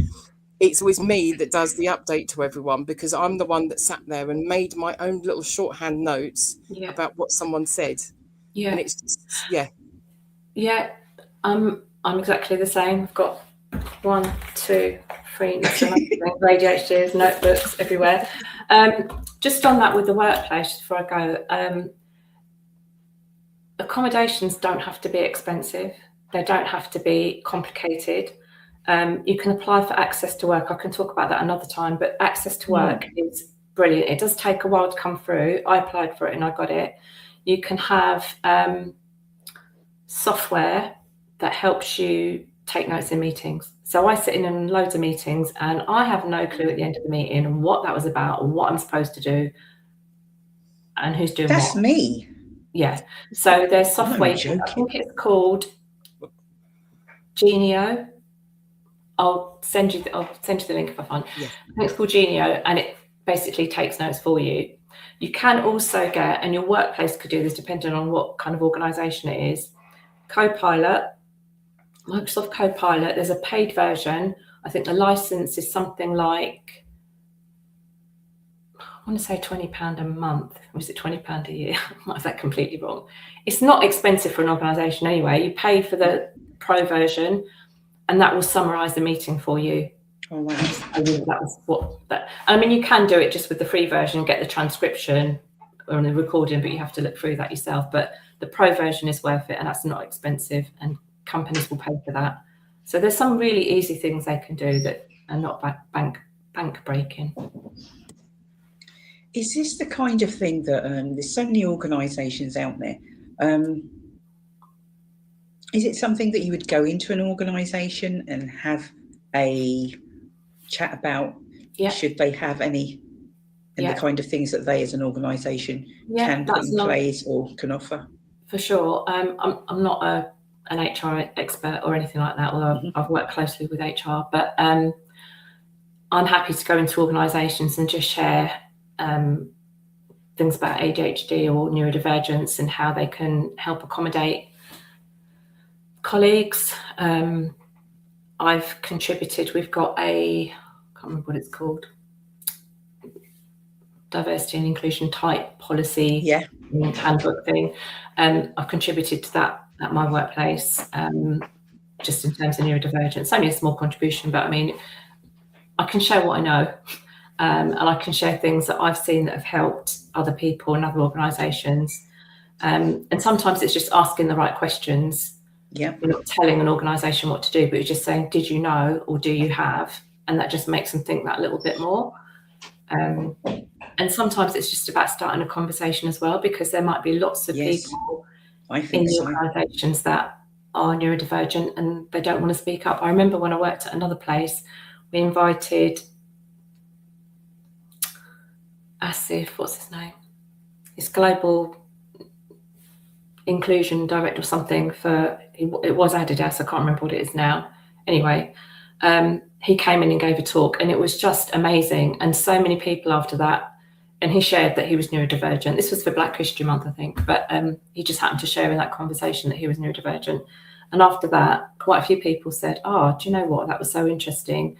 it's always me that does the update to everyone because I'm the one that sat there and made my own little shorthand notes about what someone said. Yeah. And it's just, Yeah, I'm exactly the same. I've got 1, 2, free ADHD, notebooks everywhere. Just on that with the workplace, before I go, accommodations don't have to be expensive. They don't have to be complicated. You can apply for access to work. I can talk about that another time, but access to work is brilliant. It does take a while to come through. I applied for it and I got it. You can have software that helps you take notes in meetings. So I sit in loads of meetings and I have no clue at the end of the meeting what that was about or what I'm supposed to do and who's doing what. That's me. Yeah. So there's software. I think it's called Genio. I'll send you the link if I find. Yeah. I think it's called Genio, and it basically takes notes for you. You can also get, and your workplace could do this depending on what kind of organisation it is, Copilot, Microsoft Copilot. There's a paid version. I think the license is something like, I want to say £20 a month. Or is it £20 a year? I might have that completely wrong. It's not expensive for an organisation anyway. You pay for the pro version, and that will summarise the meeting for you. Oh wow! That was what that. I mean, you can do it just with the free version, get the transcription or the recording, but you have to look through that yourself. But the pro version is worth it, and that's not expensive, and companies will pay for that. So there's some really easy things they can do that are not bank breaking. Is this the kind of thing that there's so many organisations out there? Is it something that you would go into an organisation and have a chat about? Yeah. Should they have any, and the kind of things that they as an organisation can put in place or can offer? For sure. I'm not an HR expert or anything like that, although I've worked closely with HR, but I'm happy to go into organisations and just share things about ADHD or neurodivergence and how they can help accommodate colleagues. I've contributed. We've got I can't remember what it's called, diversity and inclusion type policy handbook thing. I've contributed to that at my workplace, just in terms of neurodivergence. It's only a small contribution, but I mean, I can share what I know, and I can share things that I've seen that have helped other people and other organisations. And sometimes it's just asking the right questions. Yeah, you're not telling an organisation what to do, but you're just saying, did you know or do you have? And that just makes them think that little bit more. And sometimes it's just about starting a conversation as well, because there might be lots of people in the organisations that are neurodivergent and they don't want to speak up. I remember when I worked at another place, we invited Asif, what's his name? He's global inclusion director or something for, it was Adidas, I can't remember what it is now. Anyway, he came in and gave a talk and it was just amazing. And so many people after that, and he shared that he was neurodivergent. This was for Black History Month, I think, but he just happened to share in that conversation that he was neurodivergent. And after that, quite a few people said, oh, do you know what? That was so interesting.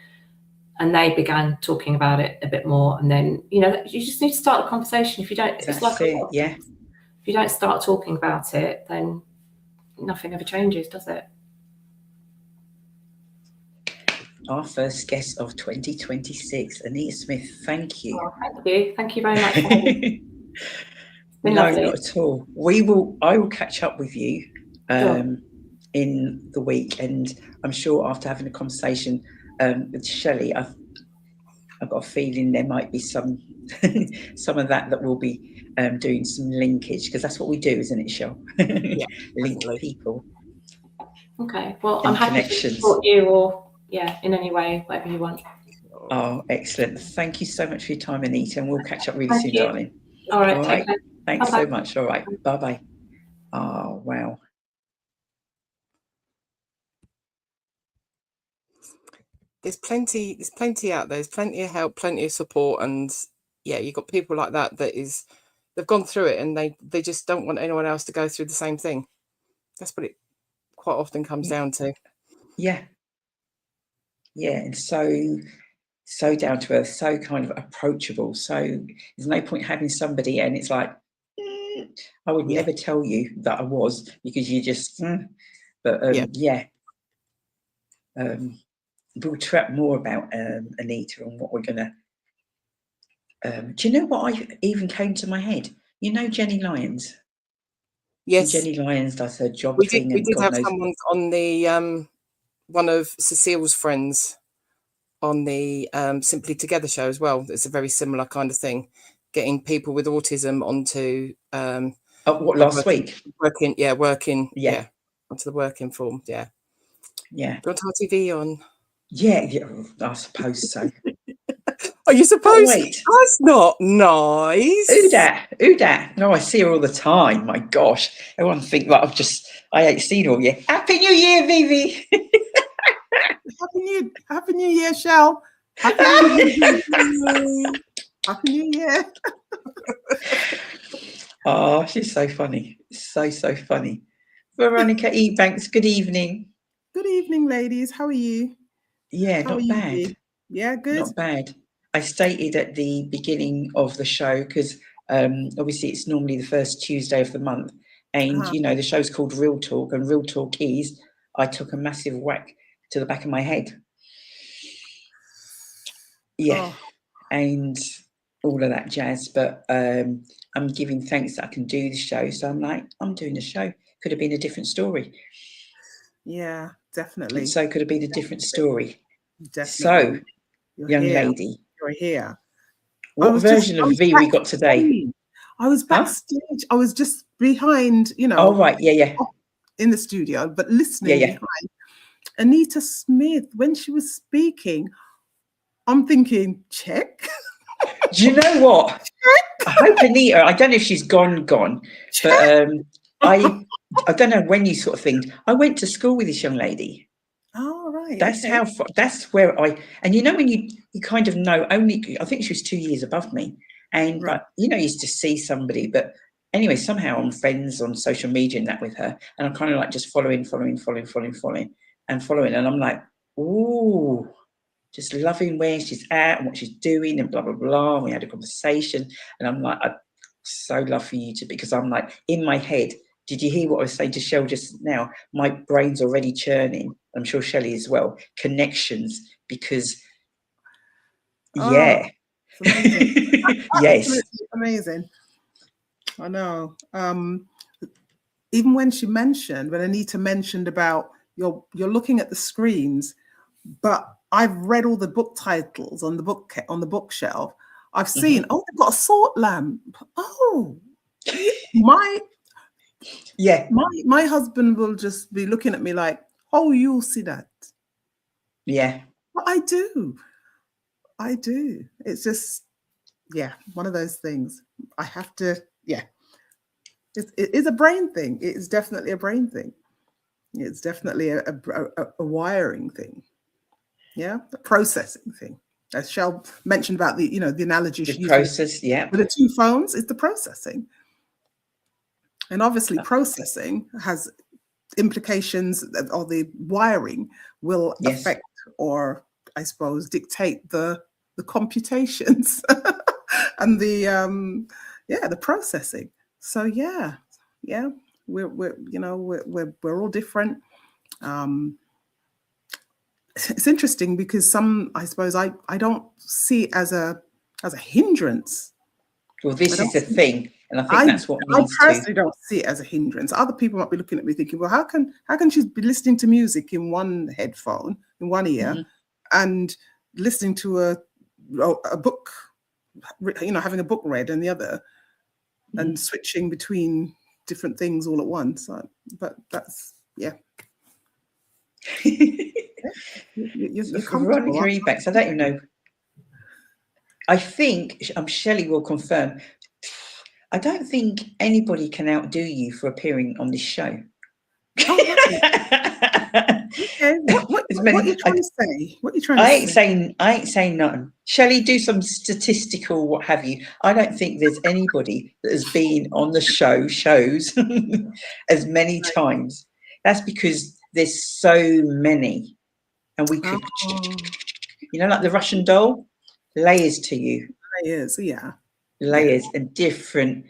And they began talking about it a bit more. And then, you know, you just need to start the conversation. If you don't, it's like if you don't start talking about it, then nothing ever changes, does it? Our first guest of 2026, Anita Smith, thank you. Oh, thank you. Thank you very much. No, lovely. Not at all. I will catch up with you in the week, and I'm sure after having a conversation with Shelley, I've got a feeling there might be some of that will be doing some linkage, because that's what we do, isn't it, Shell? Yeah, link people. Okay, well, I'm happy to support you or in any way, whatever you want. Oh, excellent. Thank you so much for your time, Anita, and we'll catch up really soon, darling. All right, take care. Thanks so much. All right, bye-bye. Oh, wow. There's plenty out there. There's plenty of help, plenty of support, and you've got people like that they've gone through it and they just don't want anyone else to go through the same thing. That's what it quite often comes down to. Yeah, and so down to earth, so kind of approachable. So there's no point having somebody and it's like, I would never tell you that I was, because you just, we'll chat more about Anita and what we're gonna. Do you know what even came to my head? You know Jenny Lyons. Yes, Jenny Lyons does her job we thing, did and God have knows. someone on the one of Cecile's friends on the Simply Together show as well. It's a very similar kind of thing, getting people with autism onto what, last week? Working, Yeah. onto the working form. Yeah. Yeah. Do you want our TV on? Yeah, I suppose so. Are you supposed? Oh, wait. That's not nice. Who dat? No, I see her all the time. My gosh. Everyone think that I ain't seen her all year. Happy New Year, Vivi. Happy New Year, Shell. Happy New Year. Happy New Year. Oh, she's so funny. So funny. Veronica Ebanks, good evening. Good evening, ladies. How are you? Yeah, How are not you, bad. Dee? Yeah, good. Not bad. I stated at the beginning of the show, because obviously it's normally the first Tuesday of the month, and you know the show's called Real Talk, and Real Talk is I took a massive whack to the back of my head. Yeah, and all of that jazz. But I'm giving thanks that I can do the show. So I'm like, I'm doing the show. Could have been a different story. Yeah, definitely. And so could have been a different story. Definitely. So, young lady, you're here. what version of V we got today? I was backstage. I was just behind, Oh, right. Yeah. In the studio, but listening behind. Anita Smith, when she was speaking, I'm thinking, check. Do you know what? I hope Anita, I don't know if she's gone, but I don't know when you sort of think. I went to school with this young lady. Oh, right. That's that's where and you know, when you kind of know, only, I think she was 2 years above me. And, but, you know, you used to see somebody, but anyway, somehow I'm friends on social media and that with her. And I'm kind of like just following. And I'm like, ooh, just loving where she's at and what she's doing and blah, blah, blah. And we had a conversation and I'm like, I so love for you to, because I'm like, in my head, did you hear what I was saying to Shell just now? My brain's already churning. I'm sure Shelley as well. Connections, because, yeah. Amazing. Yes. Amazing. I know. Even when Anita mentioned about you're looking at the screens, but I've read all the book titles on the bookshelf. I've seen, they've got a salt lamp. Oh, my husband will just be looking at me like, oh, you'll see that. Yeah. But I do. It's just, one of those things. I have to, It is a brain thing. It is definitely a brain thing. It's definitely a wiring thing. Yeah, a processing thing. As Shell mentioned about the analogy she used with the two phones, it's the processing. And obviously processing has implications, or the wiring will affect, or I suppose dictate the computations and the processing. So we're all different. It's interesting because I suppose I don't see it as a hindrance. Well, this is the thing, and I think that's what needs I personally don't see it as a hindrance. Other people might be looking at me thinking, well, how can she be listening to music in one headphone, in one ear, and listening to a book, having a book read in the other, and switching between different things all at once. But that's you're Veronica Ebanks, I don't even know. I think Shelley will confirm. I don't think anybody can outdo you for appearing on this show. Okay. What are you trying to say? What are you trying to say? I ain't saying nothing. Shelley, do some statistical what have you. I don't think there's anybody that has been on the shows as many times. That's because there's so many. And we could, like the Russian doll, layers to you. Layers, yeah. Layers and different.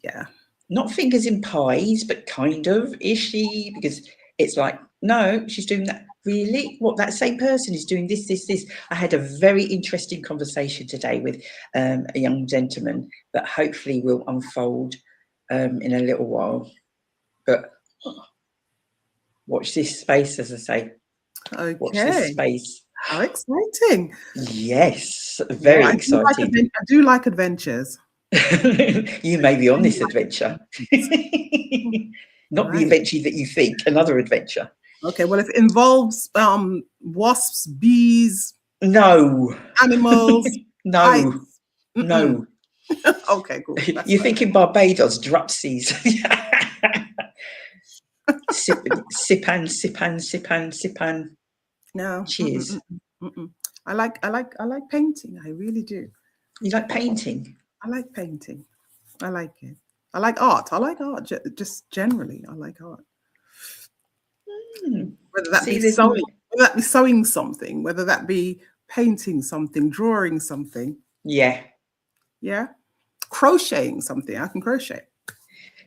Yeah. Not fingers in pies, but kind of ishy, because it's like, no, she's doing that. Really? What, that same person is doing this, this, this. I had a very interesting conversation today with a young gentleman that hopefully will unfold in a little while. But watch this space, as I say. Okay. Watch this space. How exciting. Yes, very exciting. I do like adventures. You may be on this adventure. Not the adventure that you think, another adventure. Okay, well, if it involves wasps, bees, no, animals, no, no. Okay, cool. You're thinking Barbados, Drupsies. Sipan, sipan, sipan, sipan. No. Cheers. I like painting. I really do. You like painting? I like painting. I like it. I like art. I like art. Just generally, I like art. Whether that be sewing, whether that be sewing something, whether that be painting something, drawing something. Yeah. Yeah. Crocheting something. I can crochet.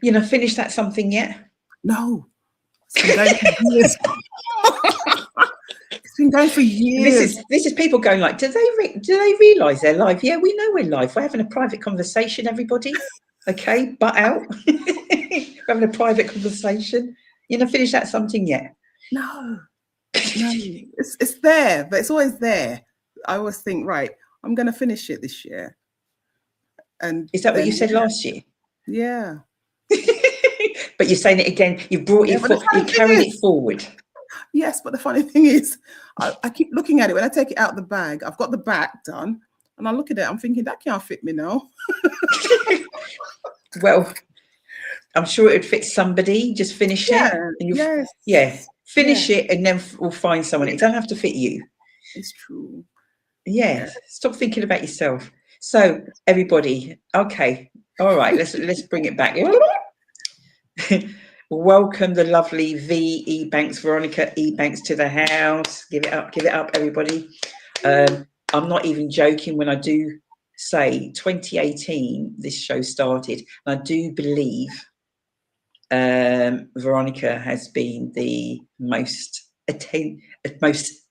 You know, finished that something yet? No. It's been going for years. It's been going for years. This is people going like, do they realise they're live? Yeah, we know we're live. We're having a private conversation, everybody. Okay, butt out. We're having a private conversation. You know, finish that something yet? No. It's there, but it's always there. I always think, right, I'm going to finish it this year. And is that what you said last year? Yeah. But you're saying it again. You brought it forward. You carried it forward. Yes, but the funny thing is, I keep looking at it when I take it out of the bag. I've got the back done, and I look at it. I'm thinking that can't fit me now. Well, I'm sure it would fit somebody. Just finish it. And finish it, and then we'll find someone. It doesn't have to fit you. It's true. Yes. Yeah. Stop thinking about yourself. So, everybody, okay, all right. Let's bring it back. Welcome the lovely V Ebanks, Veronica Ebanks, to the house. Give it up, everybody. I'm not even joking when I do say 2018 this show started, and I do believe Veronica has been the most attended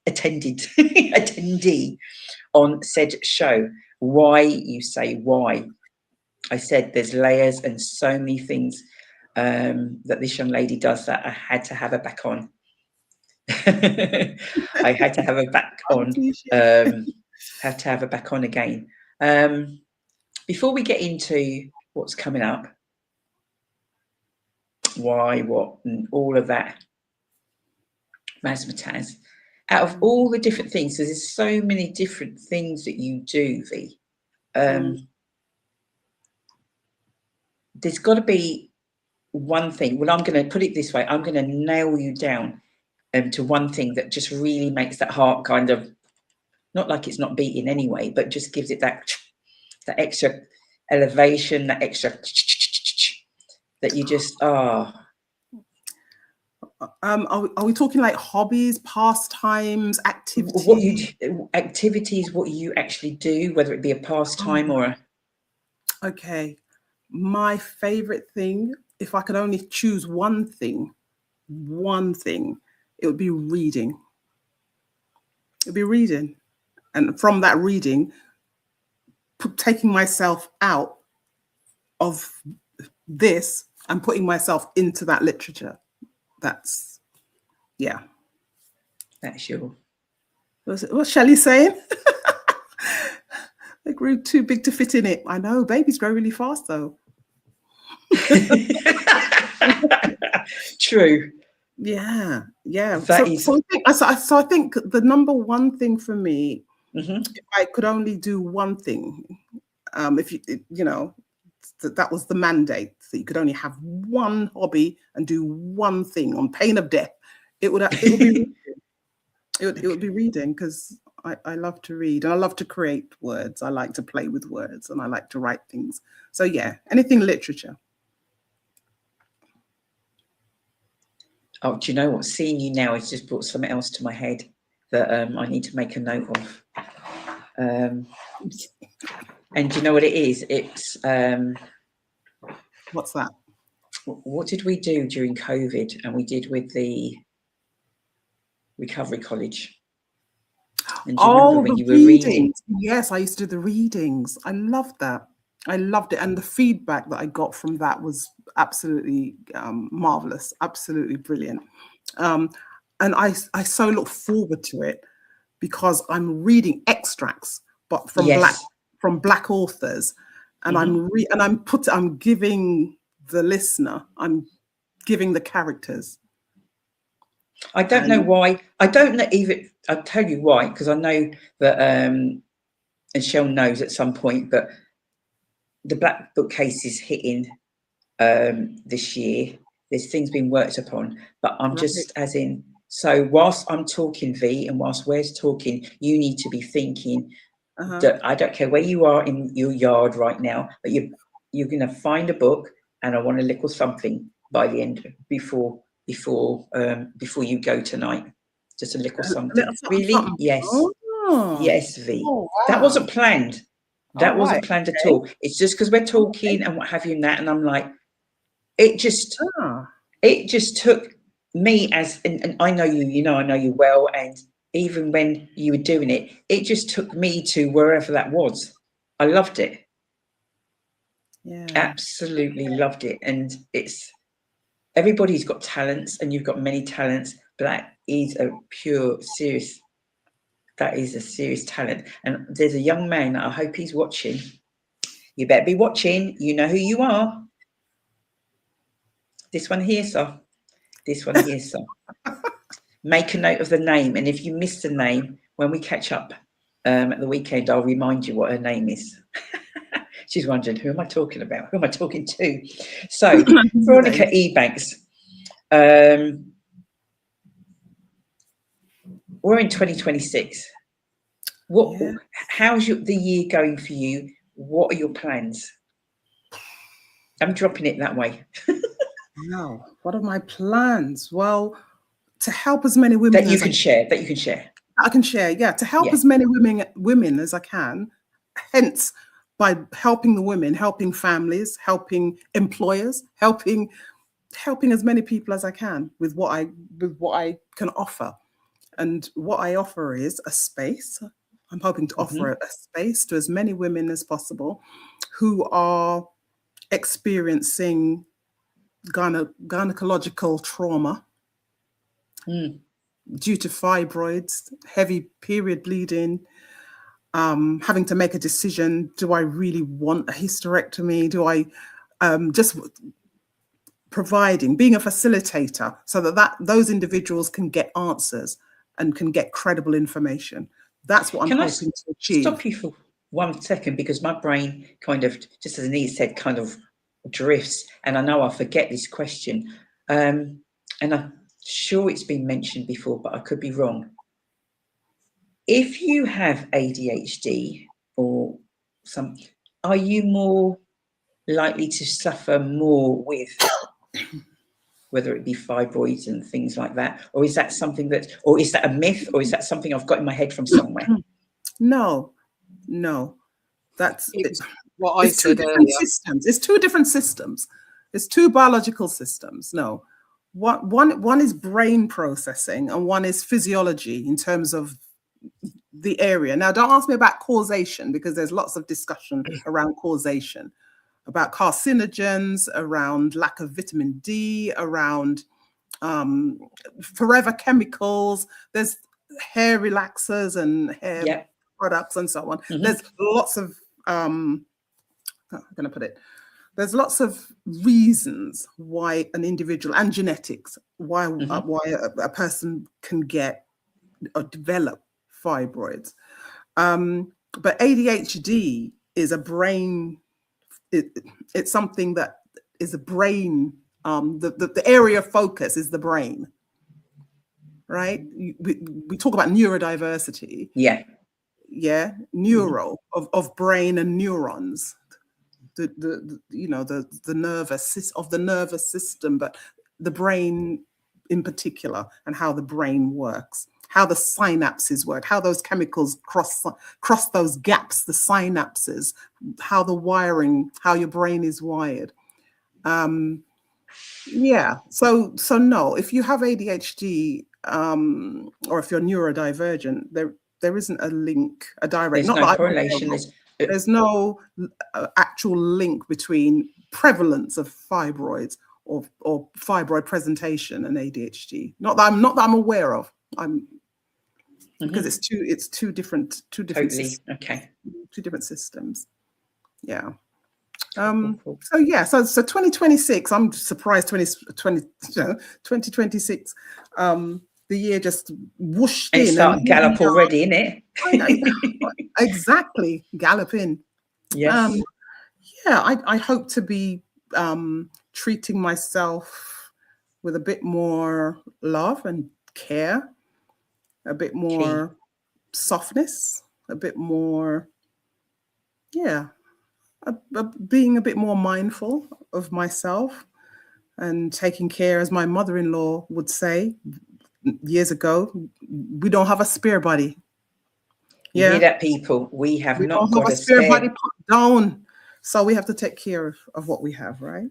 attendee on said show. Why, you say? Why? I said there's layers and so many things that this young lady does that I had to have her back on. I had to have her back on. Have to have her back on again. Before we get into what's coming up, why, what, and all of that razzmatazz, out of all the different things, there's so many different things that you do, V. There's got to be one thing. Well, I'm going to put it this way. I'm going to nail you down to one thing that just really makes that heart kind of, not like it's not beating anyway, but just gives it that extra elevation, that extra that you just are we talking like hobbies, pastimes, activities? What you actually do, whether it be a pastime or a... Okay, my favorite thing, if I could only choose one thing, it would be reading. It'd be reading, and from that reading, taking myself out of this and putting myself into that literature. That's your... What's Shelley saying? They grew too big to fit in it. I know, babies grow really fast though. True. Yeah. So I think the number one thing for me, if I could only do one thing, that was the mandate, that you could only have one hobby and do one thing on pain of death, it would be reading. It would be reading, because I love to read and I love to create words. I like to play with words and I like to write things. So yeah, anything literature. Oh, do you know what? Seeing you now has just brought something else to my head that I need to make a note of. And do you know what it is? It's what's that? What did we do during COVID? And we did with the recovery college. And do you remember when the you were reading? Yes, I used to do the readings. I loved that. I loved it. And the feedback that I got from that was absolutely marvelous, absolutely brilliant. And I so look forward to it because I'm reading extracts, but from Yes. black authors. And I'm giving the listener, I'm giving the characters. I don't know why. I don't know even. I'll tell you why, because I know that, and Shell knows at some point, but the Black Book case is hitting this year. There's things being worked upon, but I'm just as in. So whilst I'm talking, V, and whilst we're talking, you need to be thinking that I don't care where you are in your yard right now, but you're going to find a book, and I want a little something by the end before you go tonight. Just a little something. Really? Something. Yes. Oh. Yes, V. Oh, wow. That wasn't planned. That wasn't Right. planned at all. It's just because we're talking and what have you and that, and I'm like, it just took me as, and I know you, I know you well, and even when you were doing it, it just took me to wherever that was. I loved it. Yeah. Absolutely loved it. And everybody's got talents, and you've got many talents, but that is a serious talent. And there's a young man, I hope he's watching. You better be watching. You know who you are. This one here, sir. This one here, sir. Make a note of the name. And if you miss the name, when we catch up at the weekend, I'll remind you what her name is. She's wondering, who am I talking about? Who am I talking to? So, Veronica Ebanks. We're in 2026. How's the year going for you? What are your plans? I'm dropping it that way. No, what are my plans? Well, to help as many women that you can share. I can share, yeah. To help as many women as I can. Hence, by helping the women, helping families, helping employers, helping as many people as I can with what I can offer. And what I offer is a space. I'm hoping to offer a space to as many women as possible who are experiencing gynecological trauma due to fibroids, heavy period bleeding, having to make a decision. Do I really want a hysterectomy? Do I just being a facilitator so that those individuals can get answers and can get credible information. That's what I'm hoping to achieve. Stop you for 1 second, because my brain kind of, just as Anita said, kind of drifts, and I know I forget this question. And I'm sure it's been mentioned before, but I could be wrong. If you have ADHD or are you more likely to suffer more with whether it be fibroids and things like that? Or is that something or is that a myth, or is that something I've got in my head from somewhere? No. That's what I said earlier. It's two different systems. It's two biological systems. No. One is brain processing and one is physiology in terms of the area. Now, don't ask me about causation, because there's lots of discussion around causation, about carcinogens, around lack of vitamin D, around forever chemicals. There's hair relaxers and hair products and so on. There's lots of there's lots of reasons why an individual, and genetics, why a person can get or develop fibroids. But ADHD is a brain. It's something that is a brain. The area of focus is the brain, right? We talk about neurodiversity. Neuro of brain and neurons. The nervous system, but the brain in particular, and how the brain works, how the synapses work, how those chemicals cross those gaps, the synapses, how the wiring, how your brain is wired. So no, if you have ADHD, or if you're neurodivergent, there isn't a link, a direct. There's no correlation. There's no actual link between prevalence of fibroids or fibroid presentation and ADHD. Not that I'm aware of. Because it's two different Totally. systems. Okay. Two different systems. Yeah. Cool. So 2026, I'm surprised 2026, the year just whooshed in. It's starting gallop already, isn't it? Exactly, galloping. Yes. I hope to be treating myself with a bit more love and care, a bit more softness, a bit more, being a bit more mindful of myself and taking care, as my mother-in-law would say years ago, we don't have a spare body. You hear that, people? We don't have a spare body put down. So we have to take care of what we have, right?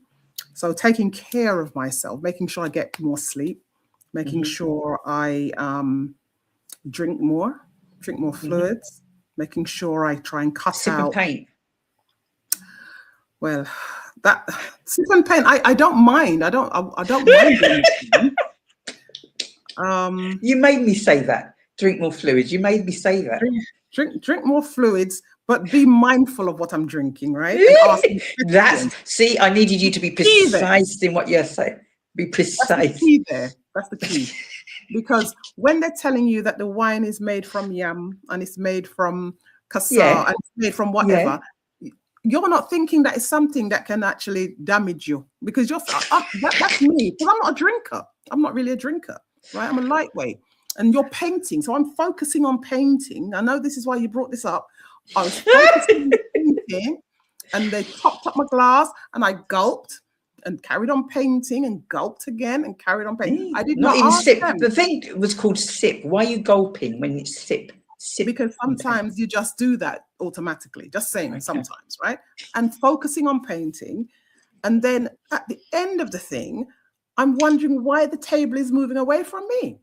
So taking care of myself, making sure I get more sleep, making sure I drink more fluids, making sure I try and cut sip out. And paint. Well, that sip and paint, I don't mind. I don't mind doing it. You made me say that. Drink more fluids. You made me say that. Drink more fluids, but be mindful of what I'm drinking, right? See, I needed you to be precise in what you're saying. Be precise. That's the key there. That's the key. Because when they're telling you that the wine is made from yam and it's made from cassava and it's made from whatever, you're not thinking that it's something that can actually damage you. Because that's me. Because I'm not a drinker. I'm not really a drinker, right? I'm a lightweight. And you're painting. So I'm focusing on painting. I know this is why you brought this up. I was focusing on painting, and they topped up my glass, and I gulped and carried on painting and gulped again and carried on painting. I did not even sip. The thing was called sip. Why are you gulping when it's sip? Because sometimes you just do that automatically, just saying sometimes, right? And focusing on painting. And then at the end of the thing, I'm wondering why the table is moving away from me.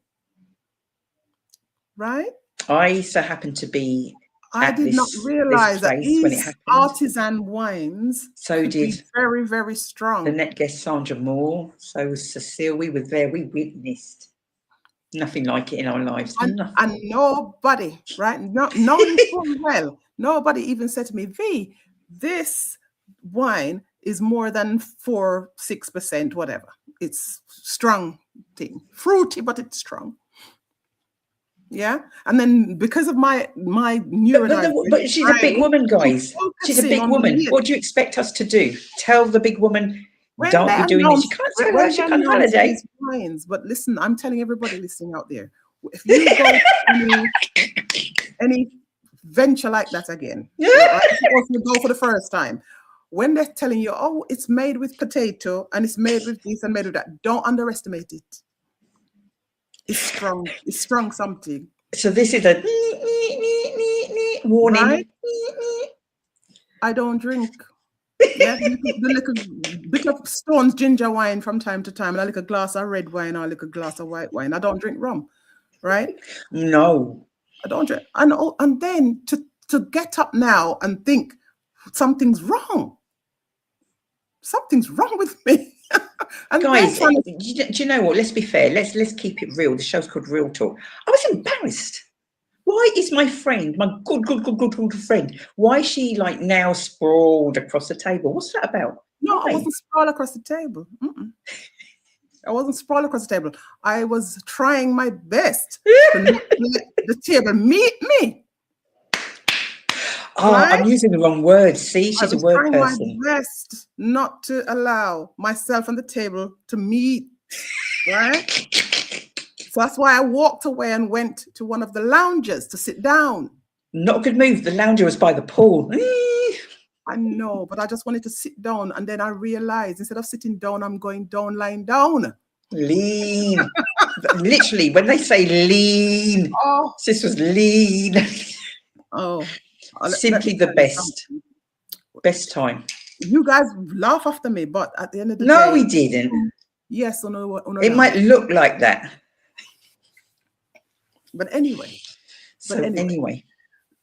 Right? I so happen to be. I did not realize that these artisan wines did be very, very strong. The net guest Sandra Moore, so was Cecile. We were there. We witnessed nothing like it in our lives. And nobody, right? Knowing full well, nobody even said to me, V, this wine is more than 4-6%, whatever. It's strong thing, fruity, but it's strong. Yeah, and then because of my neurodivergence, but she's a big woman, guys. She's a big woman. What do you expect us to do? Tell the big woman, don't be doing this. You can't tell her she can't holiday. But listen, I'm telling everybody listening out there, if you go to any venture like that again, if you go for the first time, when they're telling you, oh, it's made with potato and it's made with this and made with that, don't underestimate it. It's strong. It's strong something. So this is a warning. Right? I don't drink. Yeah, the little Stone's ginger wine from time to time. And I like a glass of red wine or I like a glass of white wine. I don't drink rum, right? No, I don't drink. And then to get up now and think something's wrong. Something's wrong with me. And guys, do you know what? Let's be fair. Let's keep it real. The show's called Real Talk. I was embarrassed. Why is my friend, my good friend, why is she like now sprawled across the table? What's that about? No, I wasn't sprawled across the table. I wasn't sprawled across the table. I was trying my best to let the table meet me. Oh, right? I'm using the wrong word. See, she's a word person. I was trying my best not to allow myself and the table to meet, right? So that's why I walked away and went to one of the lounges to sit down. Not a good move. The lounger was by the pool. I know, but I just wanted to sit down. And then I realized instead of sitting down, I'm going down, lying down. Lean. Literally, when they say lean, sis was lean. Oh. Simply the best time. You guys laugh after me, but at the end of the day, no, we didn't. Yes or no? It might look like that. But anyway, So anyway,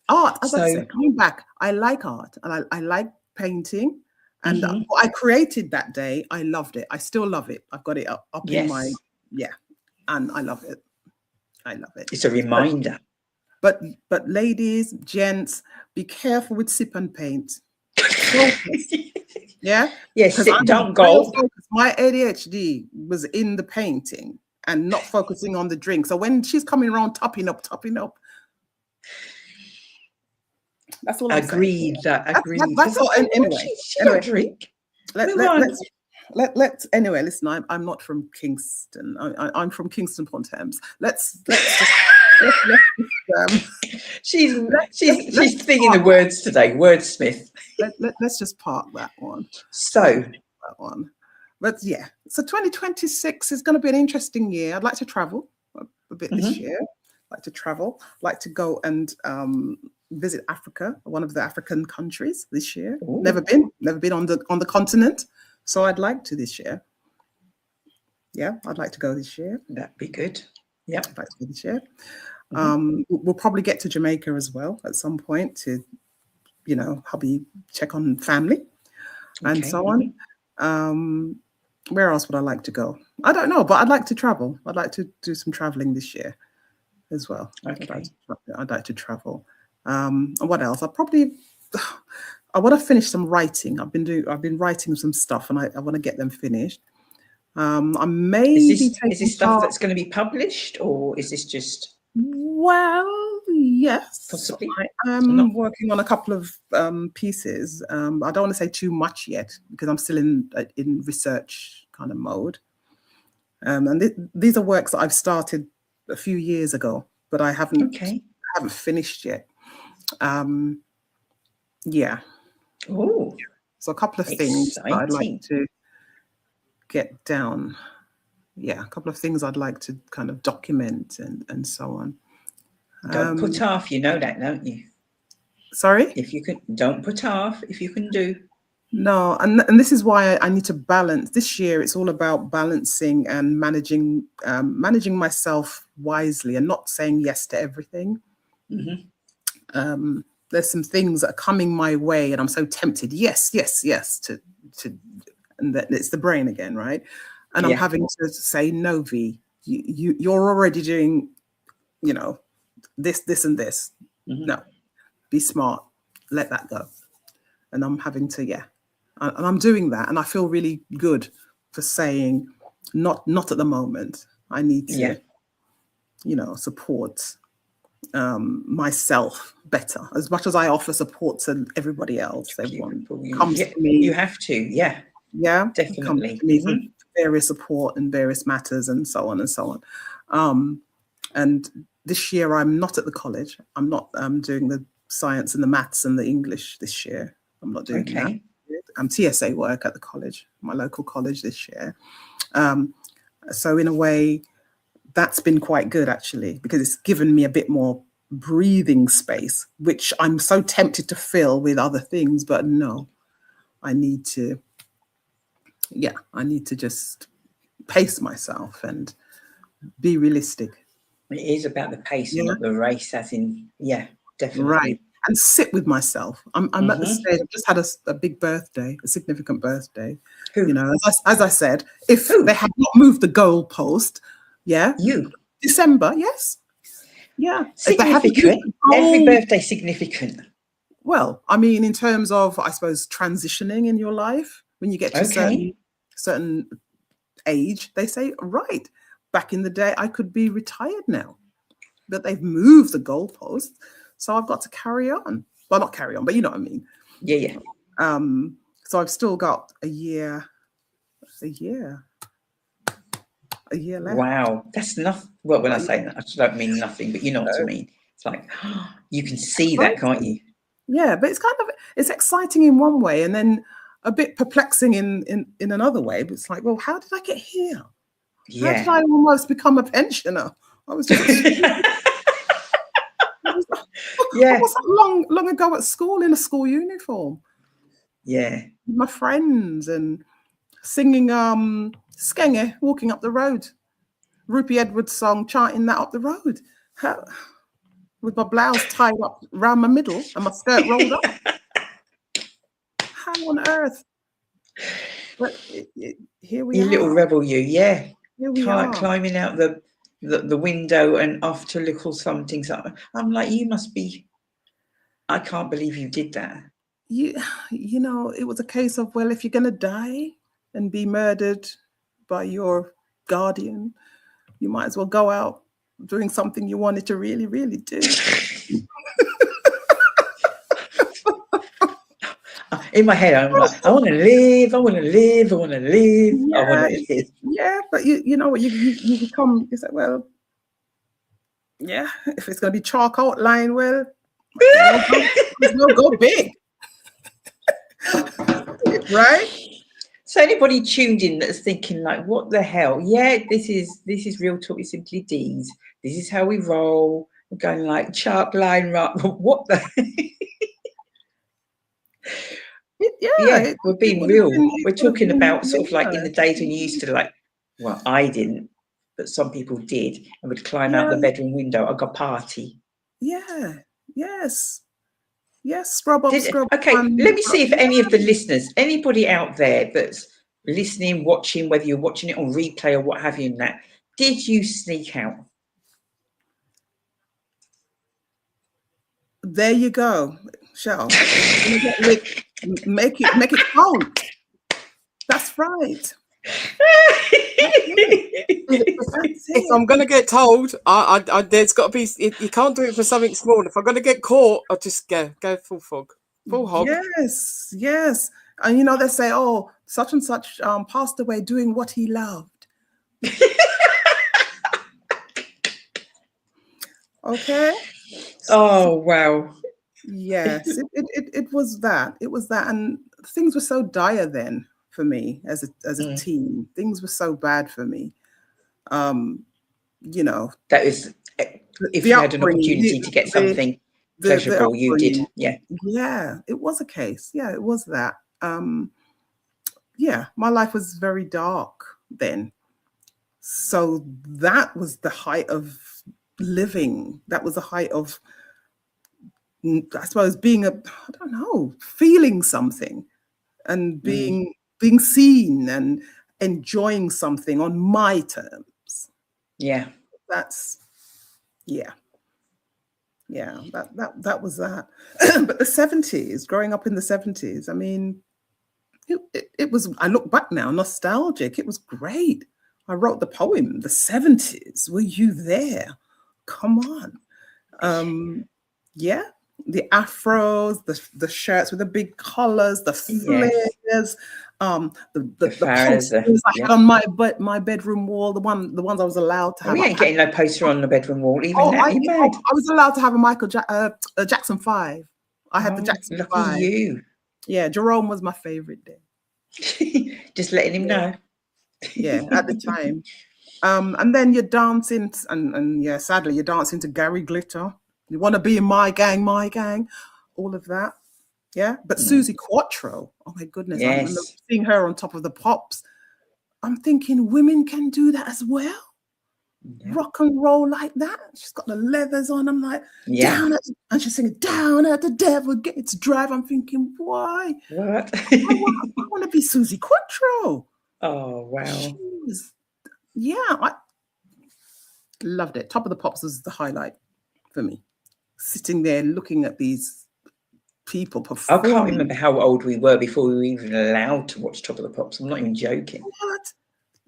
art, as I so said, coming back, I like art and I like painting. And mhm, what I created that day, I loved it. I still love it. I've got it up in my, yes, yeah, and I love it. I love it. it's a reminder. But ladies, gents, be careful with sip and paint. Focus. Yeah, Yes, because sit, don't gulp. my ADHD was in the painting and not focusing on the drink. So when she's coming around topping up, that's all I'm saying. Agreed. Agreed. That's all. And anyway, She got a drink. Let's anyway. Listen, I'm not from Kingston. I'm from Kingston upon Thames. Let's She's thinking the words today. Wordsmith. let's just park that one. So That one. But yeah, so 2026 is going to be an interesting year. I'd like to travel a bit this year. Like to travel, like to go and visit Africa, one of the African countries this year. Ooh. Never been on the continent, so I'd like to this year. Yeah, I'd like to go this year. that'd be good. Yeah. I'd like to go this year. We'll probably get to Jamaica as well at some point to, hubby check on family and so on. Where else would I like to go? I don't know, but I'd like to travel. I'd like to do some traveling this year as well. Okay. I'd like to travel. And what else? I want to finish some writing. I've been writing some stuff, and I want to get them finished. I may is this stuff that's going to be published, or is this just? Well, yes, possibly. I am working on a couple of pieces. I don't want to say too much yet because I'm still in research kind of mode. And these are works that I've started a few years ago, but I haven't finished yet. Yeah. Oh. So a couple of things that I'd like to get down. Yeah, a couple of things I'd like to kind of document and so on. Don't put off, you know that, don't you? Sorry? If you can, don't put off if you can do. No, and this is why I need to balance. This year, it's all about balancing and managing myself wisely and not saying yes to everything. There's some things that are coming my way, and I'm so tempted. Yes, to and that it's the brain again, right? And I'm having to say no, V. You're already doing, this and this. No, be smart. Let that go. And I'm having to, and I'm doing that, and I feel really good for saying not at the moment. I need to, support myself better as much as I offer support to everybody else. Everyone comes to me. You have to, definitely. Come to me for various support and various matters and so on and so on. And this year I'm not at the college. I'm not doing the science and the maths and the English this year. I'm not doing that. I'm TSA work at the college, my local college this year. So in a way, that's been quite good actually, because it's given me a bit more breathing space, which I'm so tempted to fill with other things, but no, I need to just pace myself and be realistic. It is about the pace and not the race, as in, definitely. Right. And sit with myself. I'm at the stage. I've just had a big birthday, a significant birthday. Who? As I said, if they have not moved the goalpost, you December, yes, significant. Every birthday significant. Well, I mean, in terms of, I suppose, transitioning in your life, when you get to certain age, they say, right, back in the day, I could be retired now, but they've moved the goalpost. So I've got to carry on. Well, not carry on, but you know what I mean. Yeah. So I've still got a year left. Wow, that's nothing. Well, when I say that, I don't mean nothing, but you know what I mean. It's like you can see that, can't you? Yeah, but it's exciting in one way, and then a bit perplexing in another way. But it's like, well, how did I get here? How did I almost become a pensioner? I was just. I was long ago at school in a school uniform. Yeah. With my friends and singing Skenge, walking up the road. Rupi Edwards' song, chanting that up the road. How, with my blouse tied up around my middle and my skirt rolled up. How on earth? But here we You are. little rebel, you, yeah. Here we are. Climbing out the window and off to look or something. So I'm like, you must be. I can't believe you did that. You know, it was a case of, well, if you're gonna die and be murdered by your guardian, you might as well go out doing something you wanted to really, really do. In my head, I'm like, I want to live, I want to live, I want to live, Yeah, I want to live. Yeah, but you know what, you become, you say, well, yeah, if it's going to be chalk outline, well, we'll go big. Right? So anybody tuned in that's thinking like, what the hell? Yeah, this is Real Talk with Simply Deez. This is how we roll. We're going like chalk line, what the Yeah, we're being real. We're talking about sort of like in the days when you used to like, well, I didn't, but some people did, and would climb out the bedroom window. I got party. Yeah. Yes. Scrub up. Okay, let me see if any of the listeners, anybody out there that's listening, watching, whether you're watching it on replay or what have you, in that, did you sneak out? There you go, Shell. Make it count. That's right. If I'm going to get told, there's got to be, you can't do it for something small. If I'm going to get caught, I'll just go full hog. Yes. And you know, they say, oh, such and such passed away doing what he loved. Okay. Oh, wow. Yes, it was that. It was that. And things were so dire then for me as a teen. Things were so bad for me. You know, that is, if you had an opportunity to get something pleasurable, you did. Yeah, it was a case. Yeah, it was that. Yeah, my life was very dark then. So that was the height of living. That was the height of, I suppose, feeling something and being seen and enjoying something on my terms. Yeah. That was that. But the 70s, growing up in the 70s, I mean, it was, I look back now, nostalgic. It was great. I wrote the poem, The 70s. Were you there? Come on. Yeah. The afros, the shirts with the big collars, the flares, the posters I had on my bedroom wall, the ones I was allowed to have. We ain't getting no poster on the bedroom wall, even that. I was allowed to have a Jackson 5. I had the Jackson 5. Lucky you. Yeah, Jerome was my favorite then. Just letting him know. Yeah, at the time. And then you're dancing, and yeah, sadly, you're dancing to Gary Glitter. You want to be in my gang, all of that. Yeah, but Susie Quattro, oh my goodness, I remember seeing her on Top of the Pops. I'm thinking women can do that as well. Yeah. Rock and roll like that. She's got the leathers on. I'm like, down at, and she's singing, down at the devil gets drive. I'm thinking, why? What? I want to be Susie Quattro. Oh, wow. I loved it. Top of the Pops was the highlight for me. Sitting there looking at these people performing. I can't remember how old we were before we were even allowed to watch Top of the Pops. I'm not even joking. What?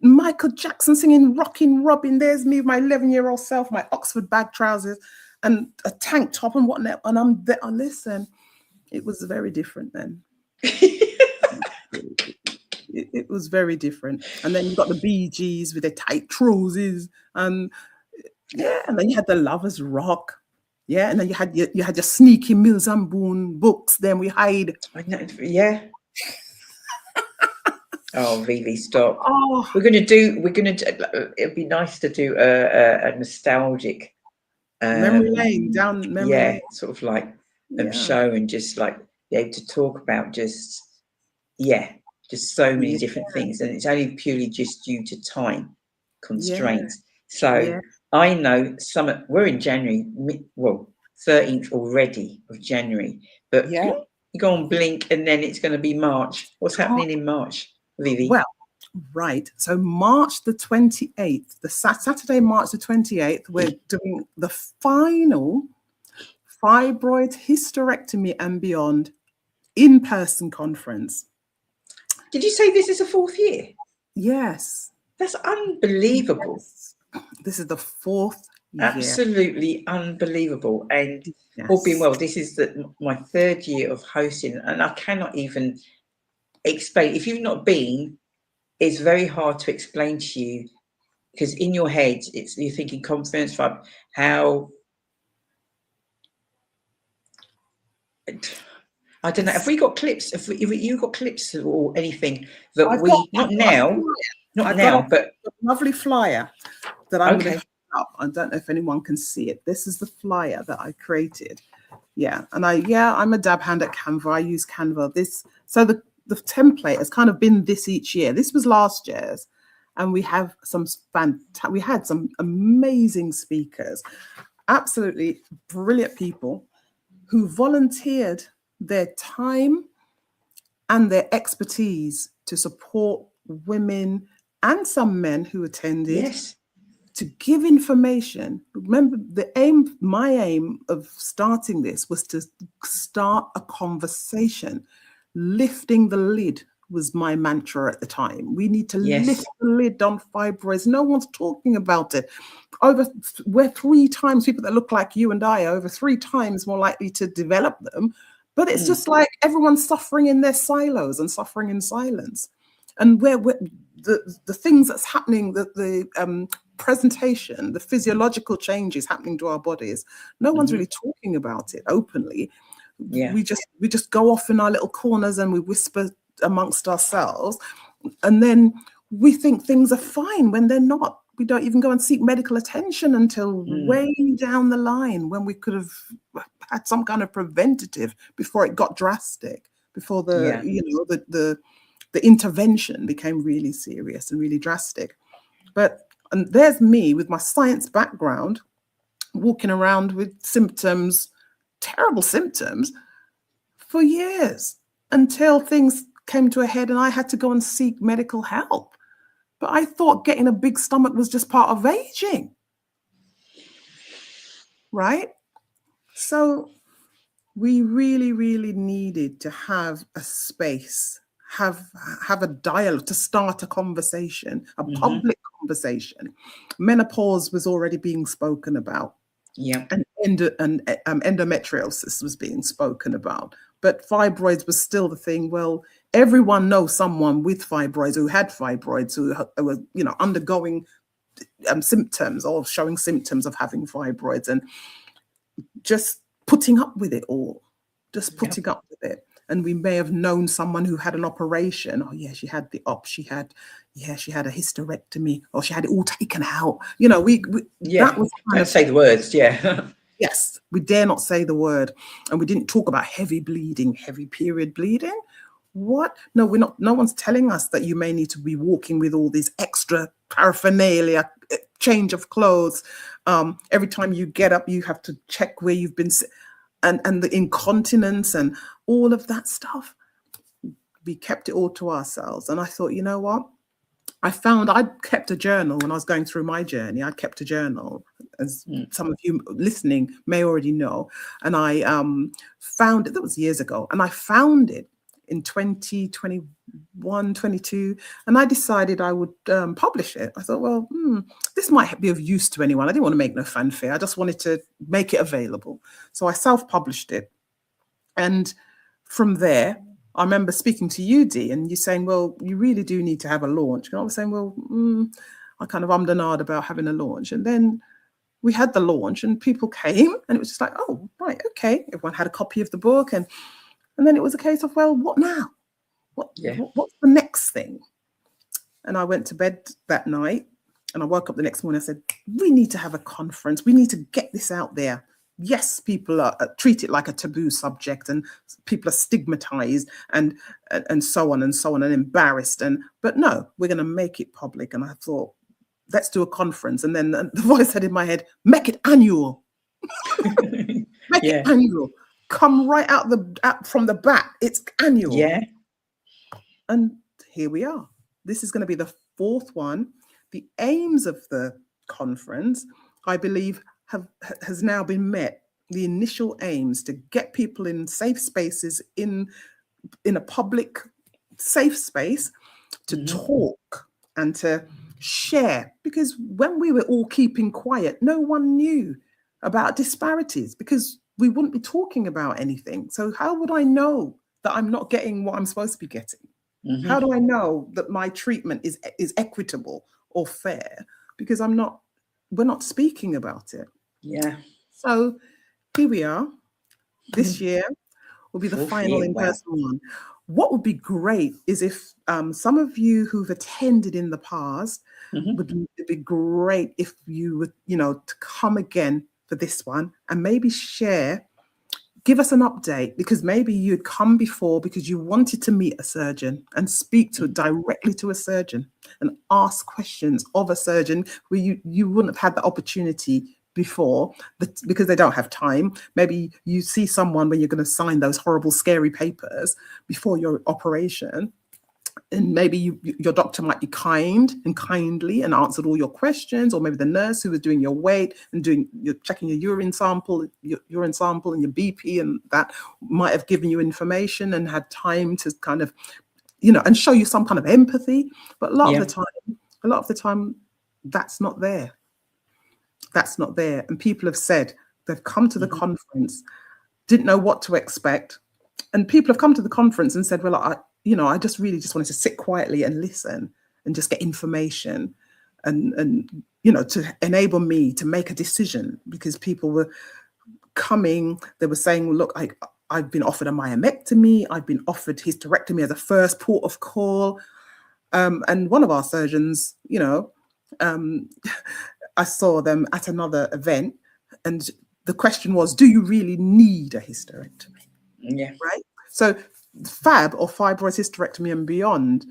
Michael Jackson singing Rockin' Robin. There's me with my 11-year-old self, my Oxford bag trousers and a tank top and whatnot. And I'm there. Listen, it was very different then. It was very different. And then you got the Bee Gees with their tight trousers. And then you had the Lovers Rock. Yeah, and then you had your sneaky Mills and Boone books. Then we hide. I know, yeah. Oh, Vivi, stop. Oh. We're gonna do. It'd be nice to do a nostalgic memory lane down memory. Yeah, sort of like show and just like be able to talk about just so many different things, and it's only purely just due to time constraints. So I know we're in January, well, 13th already of January, but Yeah. you go on blink and then it's going to be March. What's happening in March, Vivi? Well, right. So March the 28th, the Saturday, March the 28th, we're doing the final Fibroid Hysterectomy and Beyond in-person conference. Did you say this is the 4th year? Yes. That's unbelievable. Yes. This is the 4th year. Absolutely unbelievable. And Yes. all being well, this is my 3rd year of hosting, and I cannot even explain. If you've not been, it's very hard to explain to you, because in your head, you're thinking conference, like how. I don't know. Have we got clips? Have you got clips or anything that not now, but a lovely flyer that I'm going to okay. put up. I don't know if anyone can see it. This is the flyer that I created. Yeah, and I'm a dab hand at Canva. I use Canva. So the template has kind of been this each year. This was last year's, and we had some amazing speakers, absolutely brilliant people who volunteered their time and their expertise to support women and some men who attended. Yes. To give information. Remember, my aim of starting this was to start a conversation. Lifting the lid was my mantra at the time. We need to lift the lid on fibroids. No one's talking about it. We're 3 times, people that look like you and I are over 3 times more likely to develop them. But it's just like everyone's suffering in their silos and suffering in silence. And where the things that's happening, the presentation, the physiological changes happening to our bodies, no one's really talking about it openly. Yeah. We just go off in our little corners and we whisper amongst ourselves, and then we think things are fine when they're not. We don't even go and seek medical attention until way down the line, when we could have had some kind of preventative before it got drastic, before the intervention became really serious and really drastic. And there's me with my science background, walking around with symptoms, terrible symptoms, for years, until things came to a head and I had to go and seek medical help. But I thought getting a big stomach was just part of aging, right? So we really, really needed to have a space, have a dialogue, to start a conversation, a public conversation. Menopause was already being spoken about. Yeah. And endometriosis was being spoken about. But fibroids was still the thing. Well, everyone knows someone with fibroids, who had fibroids, who were, undergoing symptoms or showing symptoms of having fibroids, and just putting up with it all, putting up with it. And we may have known someone who had an operation. Oh yeah, she had the op. She had a hysterectomy, or she had it all taken out. That was don't say the words. Yeah. Yes, we dare not say the word. And we didn't talk about heavy bleeding, heavy period bleeding. What? No, we're not. No one's telling us that you may need to be walking with all these extra paraphernalia, change of clothes. Every time you get up, you have to check where you've been, and the incontinence and all of that stuff. We kept it all to ourselves. And I thought, you know what? I'd kept a journal when I was going through my journey. I'd kept a journal, as some of you listening may already know. And I found it, that was years ago, and I found it in 2021, 22, and I decided I would publish it. I thought, well, this might be of use to anyone. I didn't want to make no fanfare. I just wanted to make it available. So I self-published it. And from there, I remember speaking to you, Dee, and you saying, well, you really do need to have a launch. And I was saying, well, I kind of ummed and ahed about having a launch. And then we had the launch and people came, and it was just like, oh, right, okay. Everyone had a copy of the book. And then it was a case of, well, what now? What's the next thing? And I went to bed that night and I woke up the next morning. I said, we need to have a conference. We need to get this out there. Yes, people are treat it like a taboo subject, and people are stigmatized and so on and embarrassed. But no, we're going to make it public. And I thought, let's do a conference. And then the voice said in my head, make it annual. Make it annual. Come right out from the bat. It's annual. Yeah. And here we are. This is going to be the 4th one. The aims of the conference, I believe, has now been met. The initial aims to get people in safe spaces, in a public safe space, to talk and to share. Because when we were all keeping quiet, no one knew about disparities, because we wouldn't be talking about anything. So how would I know that I'm not getting what I'm supposed to be getting? How do I know that my treatment is equitable or fair? Because we're not speaking about it. Yeah. So here we are. This year will be the 4th final year, in-person one. What would be great is if some of you who've attended in the past, it'd be great if you would, to come again for this one and maybe share, give us an update, because maybe you'd come before because you wanted to meet a surgeon and speak directly to a surgeon and ask questions of a surgeon where you wouldn't have had the opportunity before, but because they don't have time. Maybe you see someone when you're going to sign those horrible, scary papers before your operation, and maybe your doctor might be kindly and answered all your questions, or maybe the nurse who was doing your weight and checking your urine sample and your BP, and that might have given you information and had time to kind of, and show you some kind of empathy. But a lot of the time, that's not there. That's not there. And people have said they've come to the conference, didn't know what to expect, and people have come to the conference and said, well, I just really wanted to sit quietly and listen and just get information and to enable me to make a decision, because people were coming, they were saying, well, look, I've been offered a myomectomy, I've been offered hysterectomy as a first port of call. And one of our surgeons, I saw them at another event, and the question was, do you really need a hysterectomy? Yeah. Right? So FAB, or fibroid hysterectomy and beyond,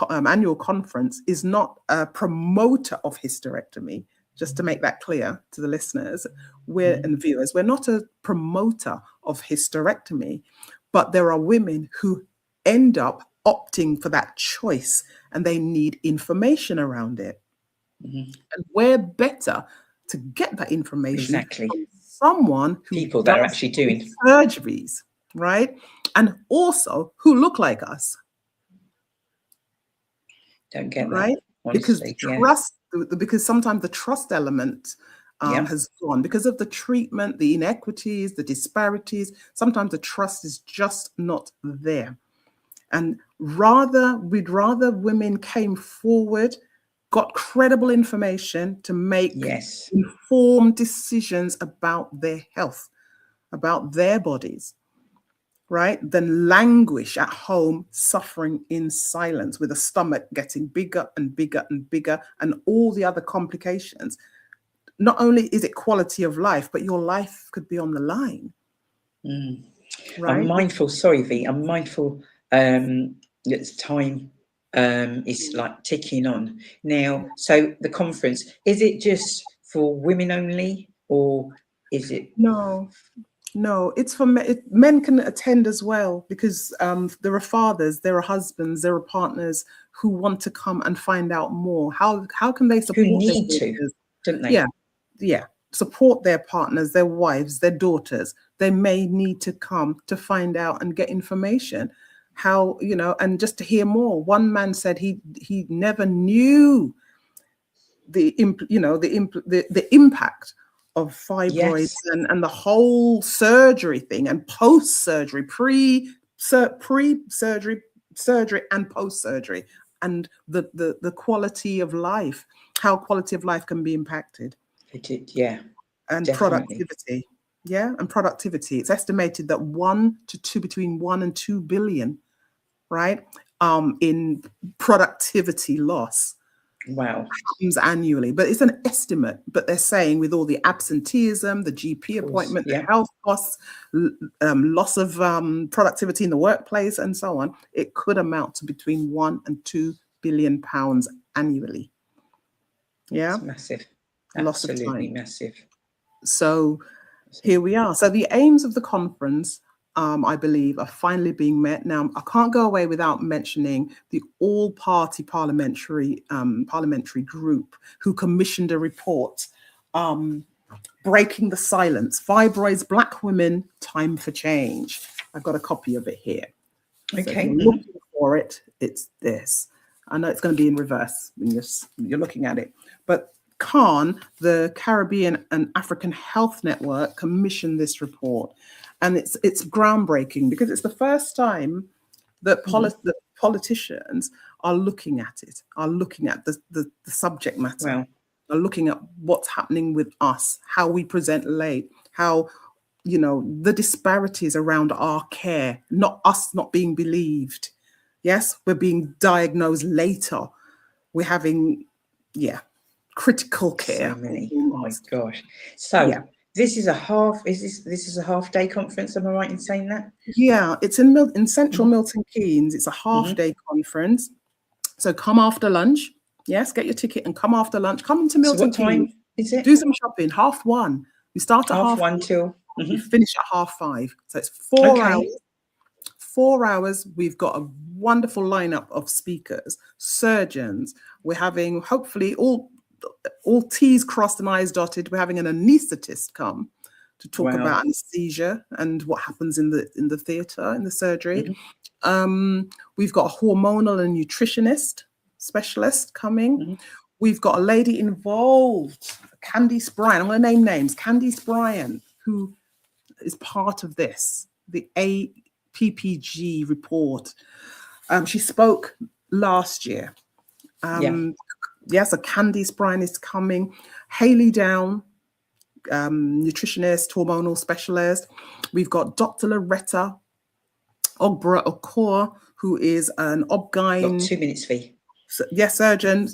annual conference is not a promoter of hysterectomy. Just to make that clear to the listeners and viewers, we're not a promoter of hysterectomy, but there are women who end up opting for that choice, and they need information around it. And we're better to get that information from someone who people that are actually doing surgeries, right? And also who look like us. Don't get that, right? honestly, Because sometimes the trust element has gone because of the treatment, the inequities, the disparities. Sometimes the trust is just not there. And we'd rather women came forward, got credible information to make informed decisions about their health, about their bodies, right? Than languish at home, suffering in silence, with a stomach getting bigger and bigger and bigger, and all the other complications. Not only is it quality of life, but your life could be on the line. Right? I'm mindful, sorry, V, I'm mindful that time is like ticking on now. So the conference, is it just for women only, or is it? No, it's for men. Men can attend as well, because there are fathers, there are husbands, there are partners who want to come and find out more. How can they support? Who need to, don't they? Yeah. Support their partners, their wives, their daughters. They may need to come to find out and get information. How, and just to hear more. One man said he never knew the impact of fibroids and the whole surgery thing, and post-surgery, pre-surgery, surgery and post-surgery, and the quality of life, how quality of life can be impacted. And definitely. Productivity. It's estimated that between 1 and 2 billion, right, in productivity loss. Wow. Happens annually, but it's an estimate. But they're saying with all the absenteeism, the GP appointment, the health costs, loss of productivity in the workplace, and so on, it could amount to between 1 and 2 billion pounds annually. Yeah, It's massive. lots of Absolutely time. massive. So here we are. So the aims of the conference, I believe, are finally being met. Now, I can't go away without mentioning the all-party parliamentary group who commissioned a report, Breaking the Silence, Fibroids, Black Women, Time for Change. I've got a copy of it here. So if Okay. you're looking for it, it's this. I know it's going to be in reverse when you're looking at it. But CAN, the Caribbean and African Health Network, commissioned this report. And it's groundbreaking because it's the first time that the politicians are looking at it, are looking at the subject matter, Wow. are looking at what's happening with us, how we present late, how, you know, the disparities around our care, not us not being believed. Yes, we're being diagnosed later. We're having, critical care. So many. Oh my gosh. So this is a half. This is a half-day conference? Am I right in saying that? Yeah, it's in central Milton Keynes. It's a half-day conference. So come after lunch. Yes, get your ticket and come after lunch. Come into Milton So what time Keynes. is it? Do some shopping. 1:30. We start at Half 1:30. one till. We finish at 5:30. So it's 4 hours. Okay. 4 hours. We've got a wonderful lineup of speakers, surgeons. We're having, hopefully, all T's crossed and I's dotted. We're having an anaesthetist come to talk about anesthesia and what happens in the theatre, in the surgery. We've got a hormonal and nutritionist specialist coming. We've got a lady involved, Candice Bryan. I'm going to name names. Candice Bryan, who is part of this, the APPG report. She spoke last year. Yes, a Candice Bryan is coming. Haley Down, nutritionist, hormonal specialist. We've got Dr. Loretta Ogbra Okor, who is an obgyn. Got 2 minutes fee. Yes, surgeon.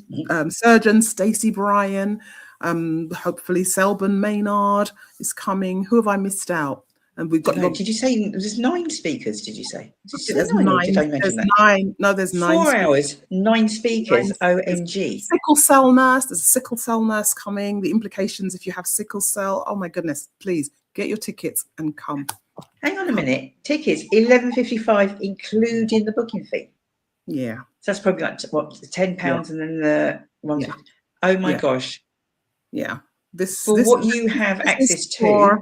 Surgeon Stacey Bryan. Hopefully Selborne Maynard is coming. Who have I missed out? And we've got. Did you say there's 9 speakers? Did you say? Did you say There's 9? Or 9. did I imagine There's that? 9. No, there's 9. 4 hours, 9 speakers. 9 OMG. Sickle cell nurse. There's a sickle cell nurse coming. The implications if you have sickle cell. Oh my goodness! Please get your tickets and come. Hang on a minute. Tickets £11.55, including the booking fee. Yeah. So that's probably like what, £10, and then the one. Yeah. Oh my gosh. Yeah. This what you have access to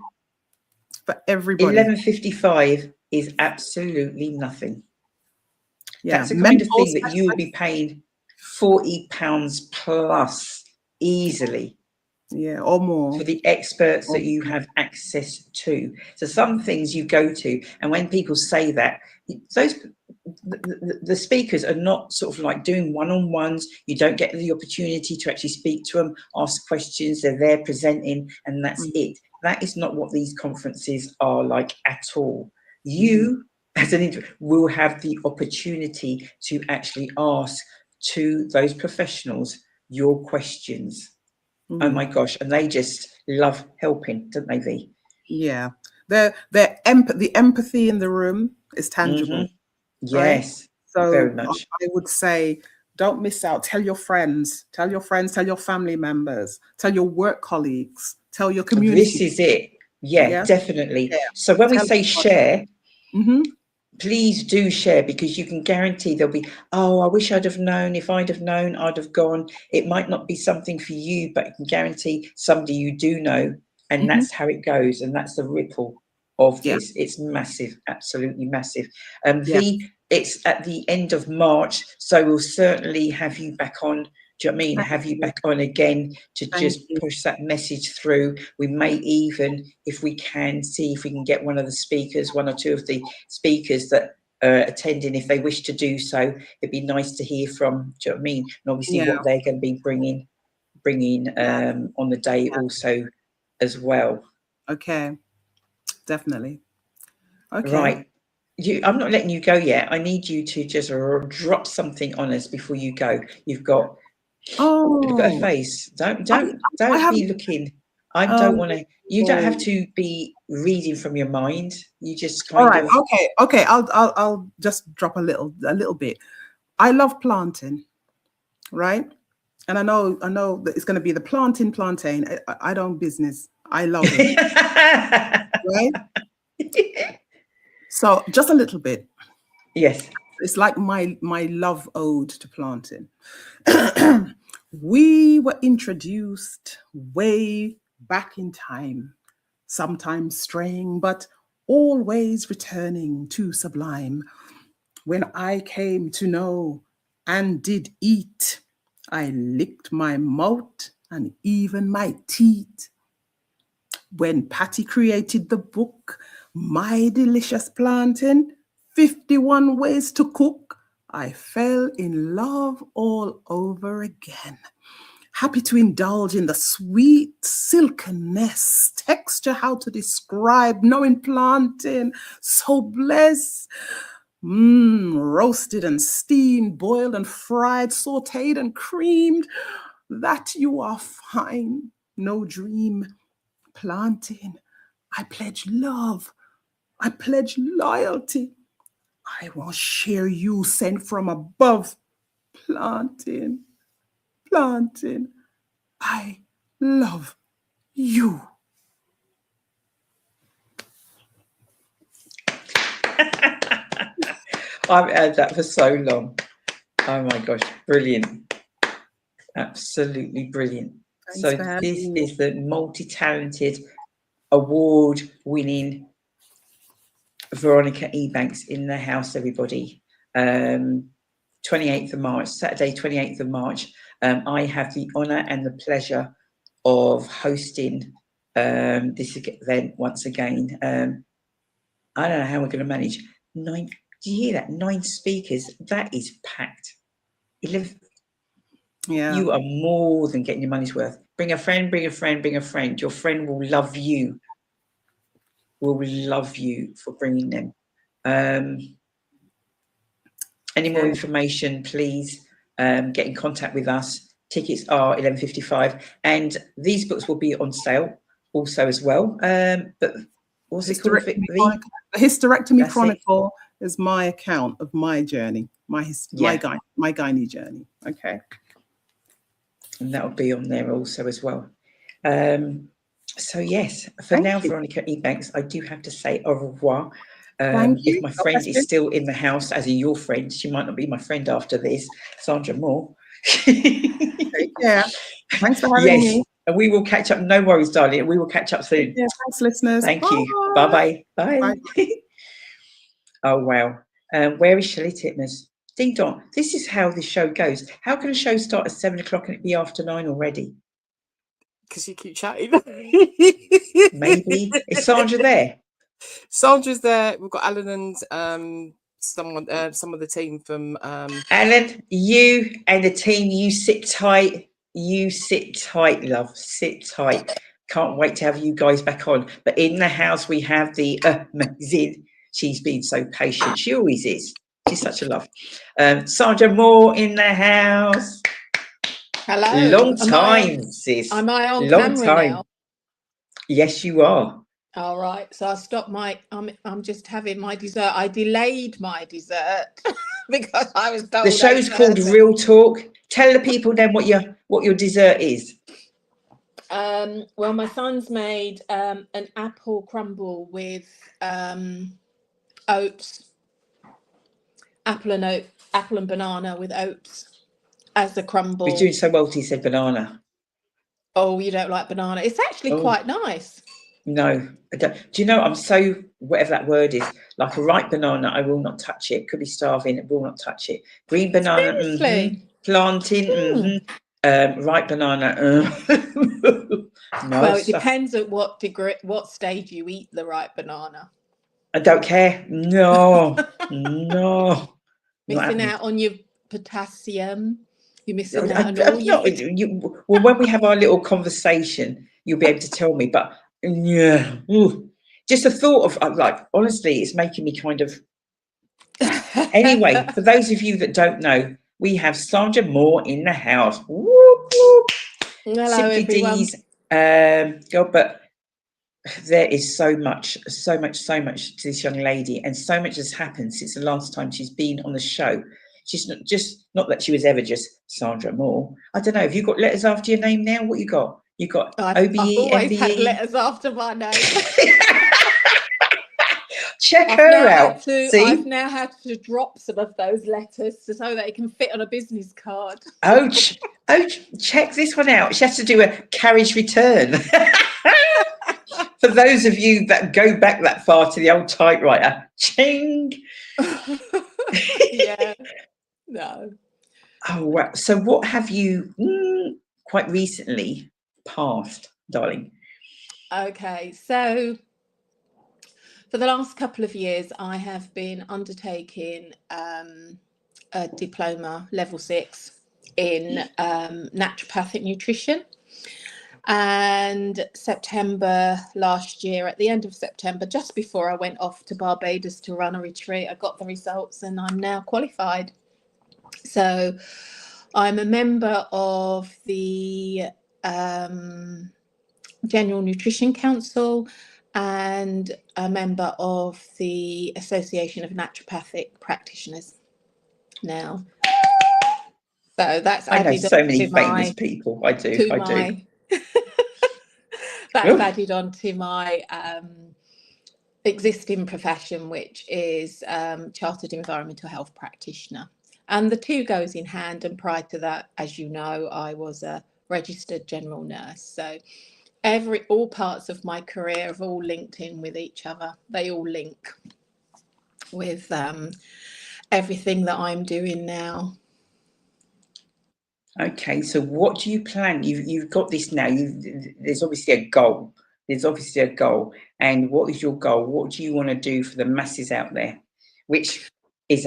for everybody. £11.55 is absolutely nothing. Yeah. That's the kind of thing that you would be paying £40 plus easily. Yeah, or more. For the experts that you have access to. So some things you go to, and when people say that, the speakers are not sort of like doing one-on-ones. You don't get the opportunity to actually speak to them, ask questions. They're there presenting, and that's it. That is not what these conferences are like at all. You, as an individual, will have the opportunity to actually ask to those professionals your questions. Oh my gosh, and they just love helping, don't they, V? Yeah, the empathy in the room is tangible. Yes, right? So very much. I would say, don't miss out. Tell your friends, tell your family members, tell your work colleagues, tell your community. This is it. Yeah, definitely. Yeah. So when we say share, please do share, because you can guarantee there'll be, oh, I wish I'd have known. If I'd have known, I'd have gone. It might not be something for you, but you can guarantee somebody you do know. And that's how it goes. And that's the ripple of this. It's massive, absolutely massive. V, it's at the end of March. So we'll certainly have you back on. Do you know what I mean? Have you back on again to just push that message through. We may even, if we can, see if we can get one of the speakers, 1 or 2 of the speakers that are attending, if they wish to do so. It'd be nice to hear from, do you know what I mean? And obviously what they're going to be bringing on the day also as well. Okay, definitely. Okay. Right. I'm not letting you go yet. I need you to just drop something on us before you go. You've got a face. Don't be looking. I don't want to. You don't have to be reading from your mind. You just kind of. Okay. I'll just drop a little bit. I love planting, right? And I know that it's going to be the plantain. I don't business. I love it. Right? So just a little bit. Yes. It's like my love ode to planting. We were introduced way back in time, sometimes straying, but always returning to sublime. When I came to know and did eat, I licked my mouth and even my teeth. When Patty created the book, My Delicious Planting, 51 Ways to Cook, I fell in love all over again. Happy to indulge in the sweet silkiness, texture, how to describe, knowing planting, so blessed. Roasted and steamed, boiled and fried, sauteed and creamed, that you are fine, no dream. Planting, I pledge love, I pledge loyalty. I will share you sent from above. Planting, I love you. I've had that for so long. Oh my gosh, brilliant. Absolutely brilliant. Thanks So for having this me. is the multi-talented, award-winning Veronica Ebanks in the house, everybody. 28th of March, Saturday, 28th of March. I have the honour and the pleasure of hosting this event once again. I don't know how we're going to manage. 9, do you hear that? 9 speakers. That is packed. 11. Yeah. You are more than getting your money's worth. Bring a friend, bring a friend, bring a friend. Your friend will love you. Will love you for bringing them. Any more information, please get in contact with us. Tickets are $11.55, and these books will be on sale also as well. But what's it called? The Hysterectomy Chronicle is my account of my journey, my gynae journey. Okay, and that will be on there also as well. So yes, for now, Veronica Ebanks, I do have to say au revoir. If my friend is still in the house, as your friend, she might not be my friend after this, Sandra Moore. Take care. Thanks for having me. And we will catch up. No worries, darling. We will catch up soon. Yeah, thanks, listeners. Thank you. Bye-bye. Bye. Oh, wow. Where is Shelley Titmus? Ding dong. This is how the show goes. How can a show start at 7 o'clock and it be after 9 already? Because you keep chatting. Maybe. Is Sandra there? Sandra's there. We've got Alan and some of the team from Alan, you and the team, you sit tight. You sit tight, love. Sit tight. Can't wait to have you guys back on. But in the house, we have the amazing. She's been so patient. She always is. She's such a love. Sandra Moore in the house. Hello. Long time, sis. Am I on Long camera time. now? Yes, you are. All right. So I stopped I'm just having my dessert. I delayed my dessert because I was told. The show's called Real Talk. Tell the people then what your dessert is. Well, my son's made an apple crumble with oats, apple and banana with oats as the crumble. He's doing so well till he said banana. Oh, you don't like banana? It's actually quite nice. No, I don't. Do you know, I'm so, whatever that word is, like a ripe banana, I will not touch it. Could be starving, I will not touch it. Green banana, planting, ripe banana. No, well, it depends at what stage you eat the ripe banana. I don't care. No, no. Missing out on your potassium. You're missing out on all your... Well, when we have our little conversation, you'll be able to tell me, but yeah, just the thought of, like, honestly, it's making me kind of... Anyway, for those of you that don't know, we have Sandra Moore in the house. Whoop, whoop. Hello, Simply everyone. Deez, God, but there is so much to this young lady, and so much has happened since the last time she's been on the show. She's not that she was ever just Sandra Moore. I don't know. Have you got letters after your name now? What you got? You got I've OBE, always had MBE. letters after my name. Check her out. I've now had to drop some of those letters so they can fit on a business card. Oh, check this one out. She has to do a carriage return. For those of you that go back that far to the old typewriter, ching. Yeah, no. Oh, wow. So what have you quite recently passed, darling? Okay, so for the last couple of years, I have been undertaking a diploma level 6 in naturopathic nutrition. And September last year, at the end of September, just before I went off to Barbados to run a retreat, I got the results and I'm now qualified. So I'm a member of the General Nutrition Council and a member of the Association of Naturopathic Practitioners now. So that's I know added so on many to famous my, people. I do. to I my do. that's Oof. added on to my existing profession, which is Chartered Environmental Health Practitioner. And the two goes in hand. And prior to that, as you know, I was a registered general nurse. So all parts of my career have all linked in with each other. They all link with everything that I'm doing now. Okay, so what do you plan? You've got this now. There's obviously a goal. And what is your goal? What do you want to do for the masses out there, which is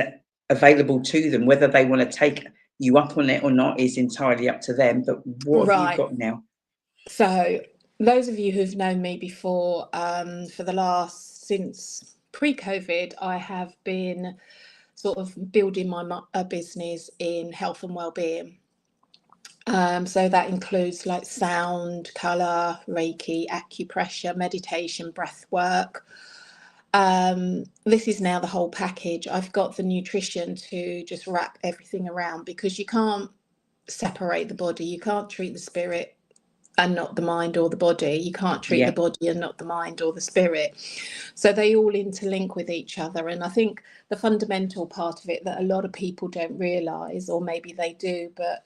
available to them? Whether they want to take you up on it or not is entirely up to them. But what have you got now? So those of you who've known me before, since pre-COVID, I have been sort of building my business in health and well-being. So that includes like sound, colour, Reiki, acupressure, meditation, breath work. This is now the whole package. I've got the nutrition to just wrap everything around, because you can't separate the body. You can't treat the spirit and not the mind or the body. You can't treat the body and not the mind or the spirit. So they all interlink with each other. And I think the fundamental part of it that a lot of people don't realise, or maybe they do, but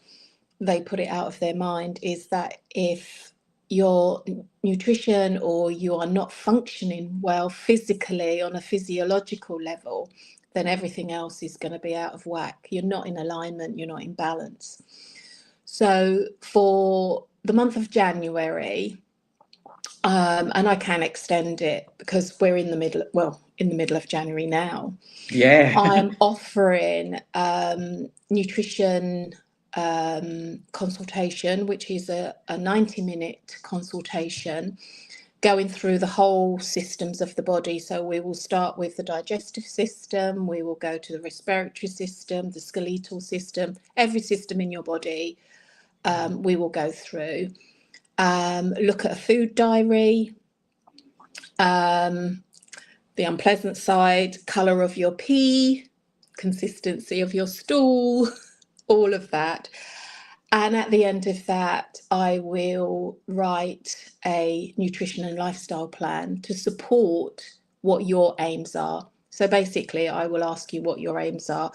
they put it out of their mind, is that if your nutrition or you are not functioning well physically on a physiological level, then everything else is going to be out of whack. You're not in alignment, you're not in balance. So for the month of January, and I can extend it because we're in the middle of January now. Yeah. I'm offering nutrition consultation, which is a 90-minute consultation going through the whole systems of the body. So we will start with the digestive system, we will go to the respiratory system, the skeletal system, every system in your body we will go through. Look at a food diary, the unpleasant side, colour of your pee, consistency of your stool, all of that. And at the end of that, I will write a nutrition and lifestyle plan to support what your aims are. So basically, I will ask you what your aims are.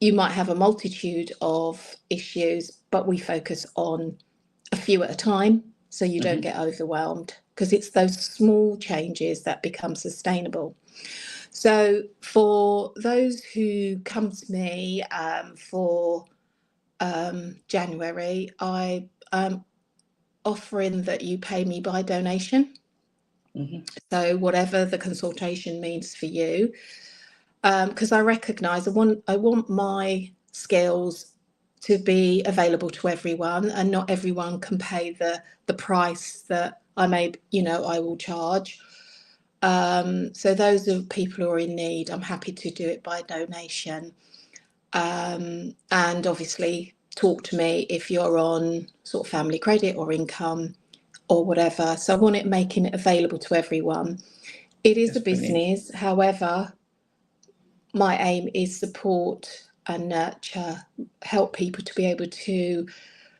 You might have a multitude of issues, but we focus on a few at a time so you don't get overwhelmed, because it's those small changes that become sustainable. So for those who come to me for January, I am offering that you pay me by donation. So whatever the consultation means for you, because I recognise I want my skills to be available to everyone, and not everyone can pay the price that I will charge. So those are people who are in need. I'm happy to do it by donation. And obviously talk to me if you're on sort of family credit or income or whatever. So I want it making it available to everyone. It is a business. However, my aim is support and nurture, help people to be able to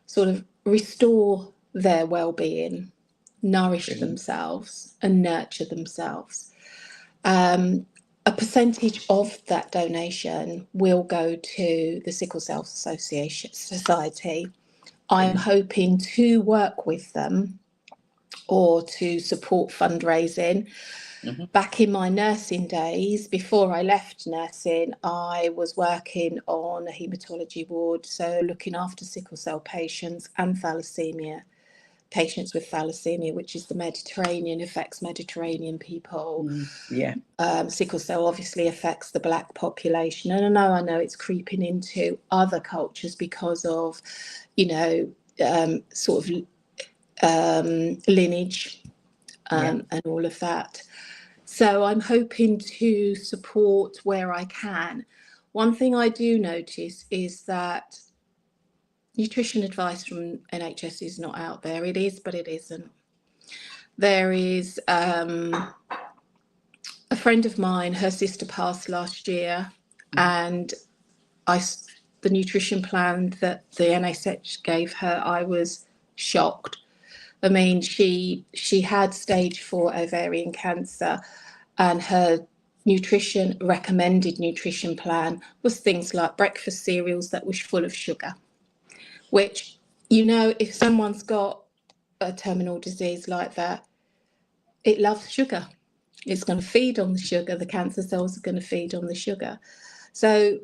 sort of restore their well-being, nourish themselves and nurture themselves. A percentage of that donation will go to the Sickle Cell Society. I'm hoping to work with them or to support fundraising. Back in my nursing days, before I left nursing, I was working on a haematology ward, so looking after sickle cell patients and thalassemia. Patients with thalassemia, which is the Mediterranean, affects Mediterranean people. Sickle cell obviously affects the Black population. And I know it's creeping into other cultures because of, sort of lineage and all of that. So I'm hoping to support where I can. One thing I do notice is that nutrition advice from NHS is not out there. It is, but it isn't. There is a friend of mine, her sister passed last year, and the nutrition plan that the NHS gave her, I was shocked. I mean, she had stage 4 ovarian cancer, and her recommended nutrition plan was things like breakfast cereals that was full of sugar, which, if someone's got a terminal disease like that, it loves sugar. It's going to feed on the sugar. The cancer cells are going to feed on the sugar. So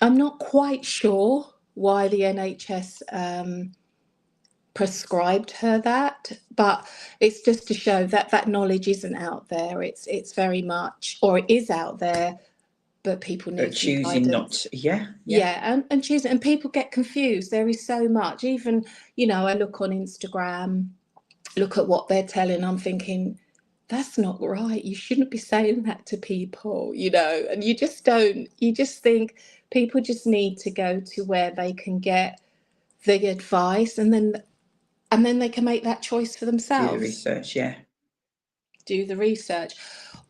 I'm not quite sure why the NHS prescribed her that, but it's just to show that that knowledge isn't out there. It's very much, or it is out there, but people need choosing not to, and choosing, and people get confused. There is so much. Even, I look on Instagram, look at what they're telling, I'm thinking, that's not right. You shouldn't be saying that to people, and you just think people just need to go to where they can get the advice, and then they can make that choice for themselves. Do the research, Do the research.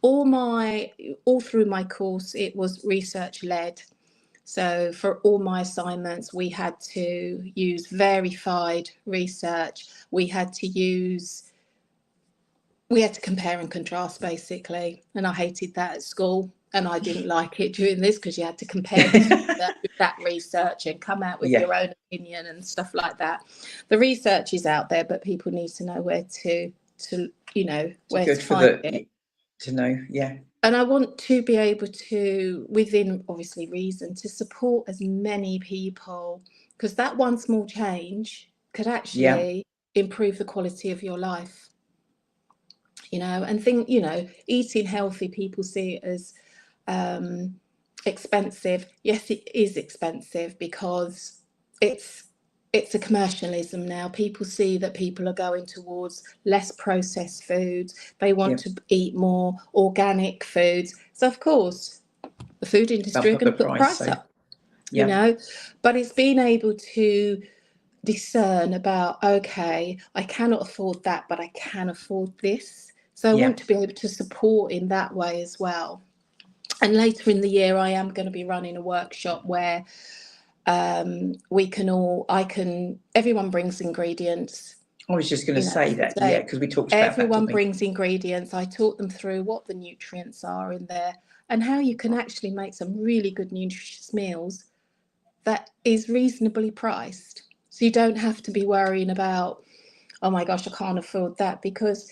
All through my course, it was research led. So for all my assignments, we had to use verified research. We had to compare and contrast, basically. And I hated that at school. And I didn't like it doing this, because you had to compare this with that research and come out with your own opinion and stuff like that. The research is out there, but people need to know where to find it. To know, And I want to be able to, within obviously reason, to support as many people, because that one small change could actually improve the quality of your life. And think, eating healthy, people see it as expensive. Yes, it is expensive, because it's a commercialism now. People see that people are going towards less processed foods. They want to eat more organic foods. So of course, the food industry are going to put the price up. But it's being able to discern about, okay, I cannot afford that, but I can afford this. So I want to be able to support in that way as well. And later in the year, I am going to be running a workshop where everyone brings ingredients. I was just going to say that, because we talked about that. Everyone brings ingredients. I taught them through what the nutrients are in there and how you can actually make some really good nutritious meals that is reasonably priced. So you don't have to be worrying about, oh my gosh, I can't afford that, because,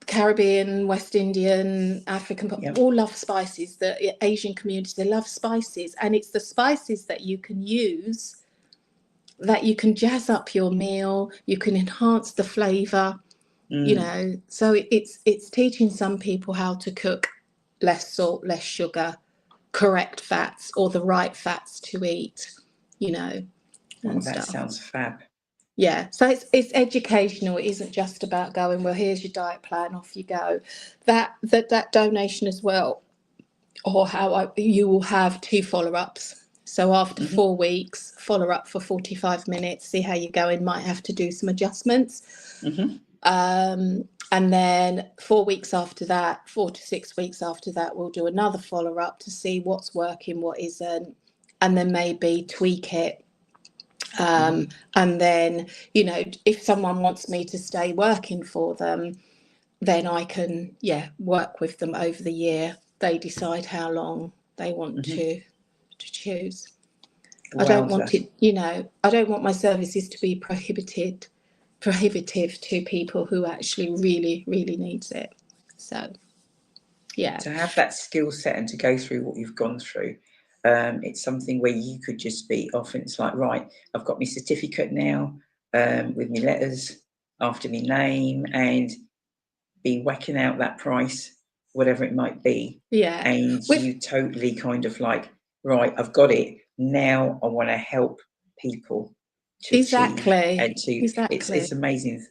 Caribbean, West Indian, African, all love spices. The Asian community, they love spices, and it's the spices that you can use, that you can jazz up your meal, you can enhance the flavour, so it's teaching some people how to cook less salt, less sugar, correct fats, or the right fats to eat, and that stuff. Sounds fab. So it's educational. It isn't just about going, well, here's your diet plan, off you go. That donation as well, or you will have 2 follow-ups. So after 4 weeks, follow up for 45 minutes, see how you're going. Might have to do some adjustments. And then 4 weeks after that, 4 to 6 weeks after that, we'll do another follow-up to see what's working, what isn't, and then maybe tweak it. And then, you know, if someone wants me to stay working for them, then I can, work with them over the year. They decide how long they want to choose. I don't want it, you know, I don't want my services to be prohibitive to people who actually really, really needs it. So, yeah. To have that skill set and to go through what you've gone through, it's something where you could just be off and it's like, right, I've got my certificate now with my letters after my name and be whacking out that price, whatever it might be. Yeah. And you totally kind of like, right, I've got it. Now I want to help people to Exactly. achieve and to Exactly. it's amazing.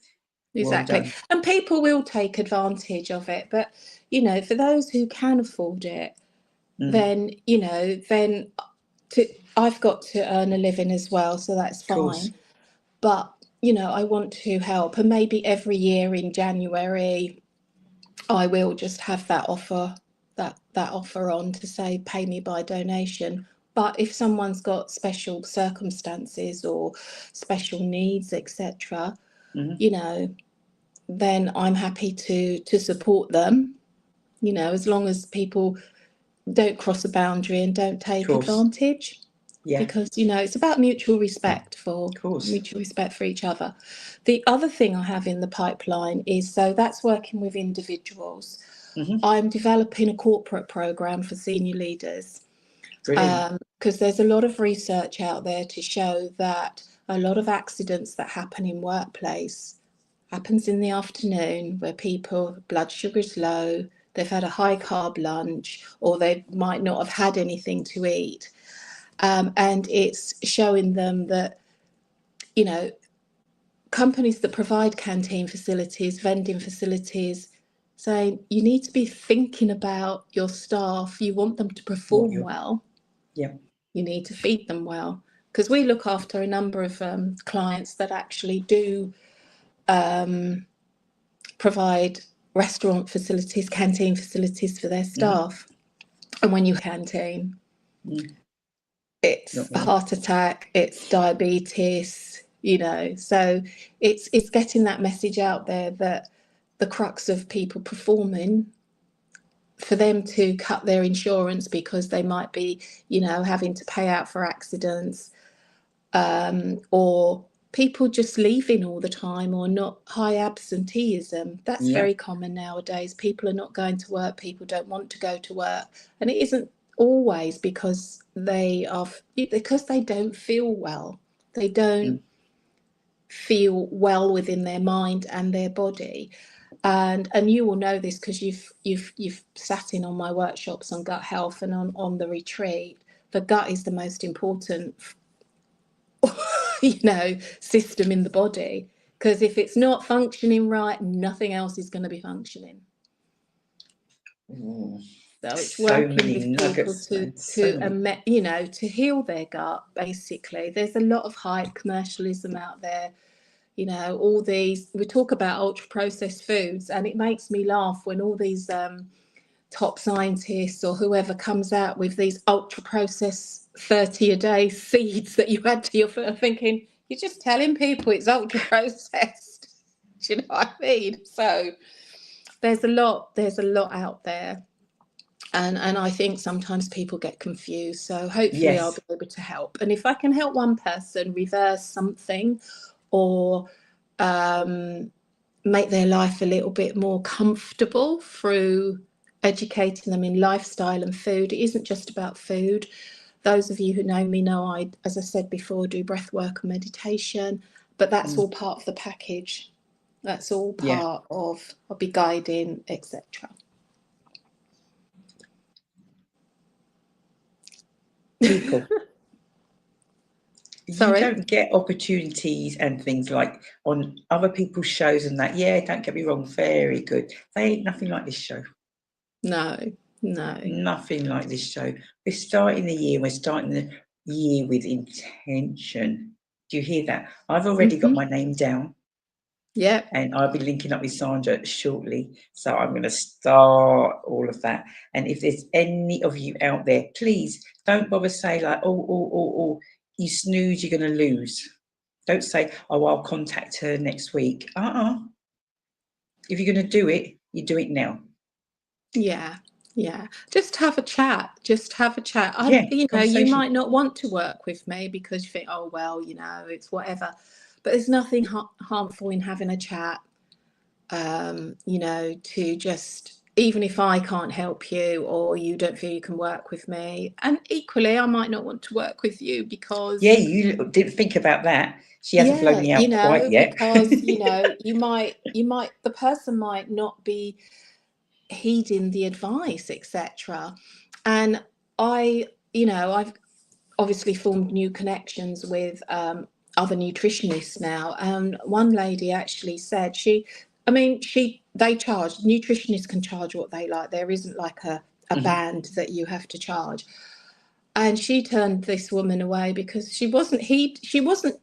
Exactly. Well done. And people will take advantage of it. But, you know, for those who can afford it, then, you know, I've got to earn a living as well. So that's fine. But, you know, I want to help. And maybe every year in January, I will just have that offer, that offer on to say, pay me by donation. But if someone's got special circumstances or special needs, etc., you know, then I'm happy to support them, you know, as long as people don't cross a boundary and don't take advantage. Yeah. Because, you know, it's about mutual respect mutual respect for each other. The other thing I have in the pipeline is, so that's working with individuals. I'm developing a corporate program for senior leaders. Because there's a lot of research out there to show that a lot of accidents that happen in workplace happens in the afternoon, where people blood sugar is low, they've had a high carb lunch, or they might not have had anything to eat. And it's showing them that, you know, companies that provide canteen facilities, vending facilities, saying you need to be thinking about your staff. You want them to perform well. Yeah. You need to feed them well. Because we look after a number of clients that actually do provide restaurant facilities, canteen facilities for their staff. And when you canteen, it's a heart attack, it's diabetes, you know. So it's getting that message out there that the crux of people performing, for them to cut their insurance because they might be, you know, having to pay out for accidents, or people just leaving all the time, or not, high absenteeism. That's very common nowadays. People are not going to work. People don't want to go to work. And it isn't always because they don't feel well. They don't feel well within their mind and their body. And you will know this because you've sat in on my workshops on gut health and on the retreat. The gut is the most important you know, system in the body, because if it's not functioning right, nothing else is going to be functioning. So it's working with people to you know, to heal their gut. Basically, there's a lot of hype, commercialism out there. You know, all these, we talk about ultra processed foods, and it makes me laugh when all these top scientists or whoever comes out with these ultra processed 30 a day seeds that you add to your food, thinking you're just telling people it's ultra processed. Do you know what I mean? So there's a lot out there, and I think sometimes people get confused. So hopefully I'll be able to help, and if I can help one person reverse something, or make their life a little bit more comfortable through educating them in lifestyle and food. It isn't just about food. Those of you who know me know I, as I said before, do breath work and meditation, but that's all part of the package. That's all part of, I'll be guiding, etc. People. Sorry? You don't get opportunities and things like on other people's shows and that. Yeah, don't get me wrong, very good. They ain't nothing like this show. No. Nothing like this show. We're starting the year with intention. Do you hear that? I've already got my name down. Yeah. And I'll be linking up with Sandra shortly. So I'm going to start all of that. And if there's any of you out there, please don't bother say like, oh, you snooze, you're going to lose. Don't say, oh, I'll contact her next week. If you're going to do it, you do it now. Yeah. Yeah. Just have a chat. Just have a chat. Yeah, You know, you conversation. might not want to work with me because you think, oh, well, you know, it's whatever. But there's nothing harmful in having a chat. You know, to just, even if I can't help you or you don't feel you can work with me, and equally I might not want to work with you because Yeah, you didn't think about that. She hasn't blown me out you know, quite yet. because you know, you might the person might not be heeding the advice, etc. And I've obviously formed new connections with other nutritionists now. And one lady actually said they charge, nutritionists can charge what they like. There isn't like a band that you have to charge. And she turned this woman away because she wasn't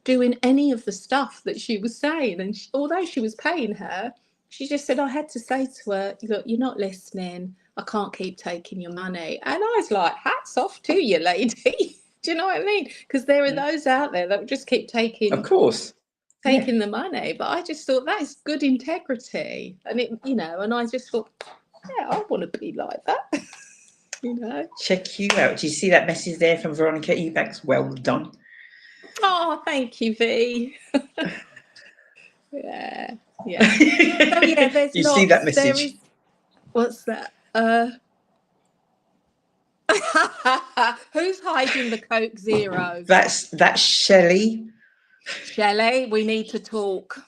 doing any of the stuff that she was saying. And although she was paying her, she just said, I had to say to her, look, you're not listening. I can't keep taking your money. And I was like, hats off to you, lady. Do you know what I mean? Because there are those out there that will just keep taking the money. But I just thought that is good integrity. And and I just thought, yeah, I want to be like that. You know. Check you out. Do you see that message there from Veronica Ebanks? Well done. Oh, thank you, V. Yeah. So yeah, there's you lots. See that message? There is, what's that? Who's hiding the Coke Zero? That's Shelley. Shelley, we need to talk.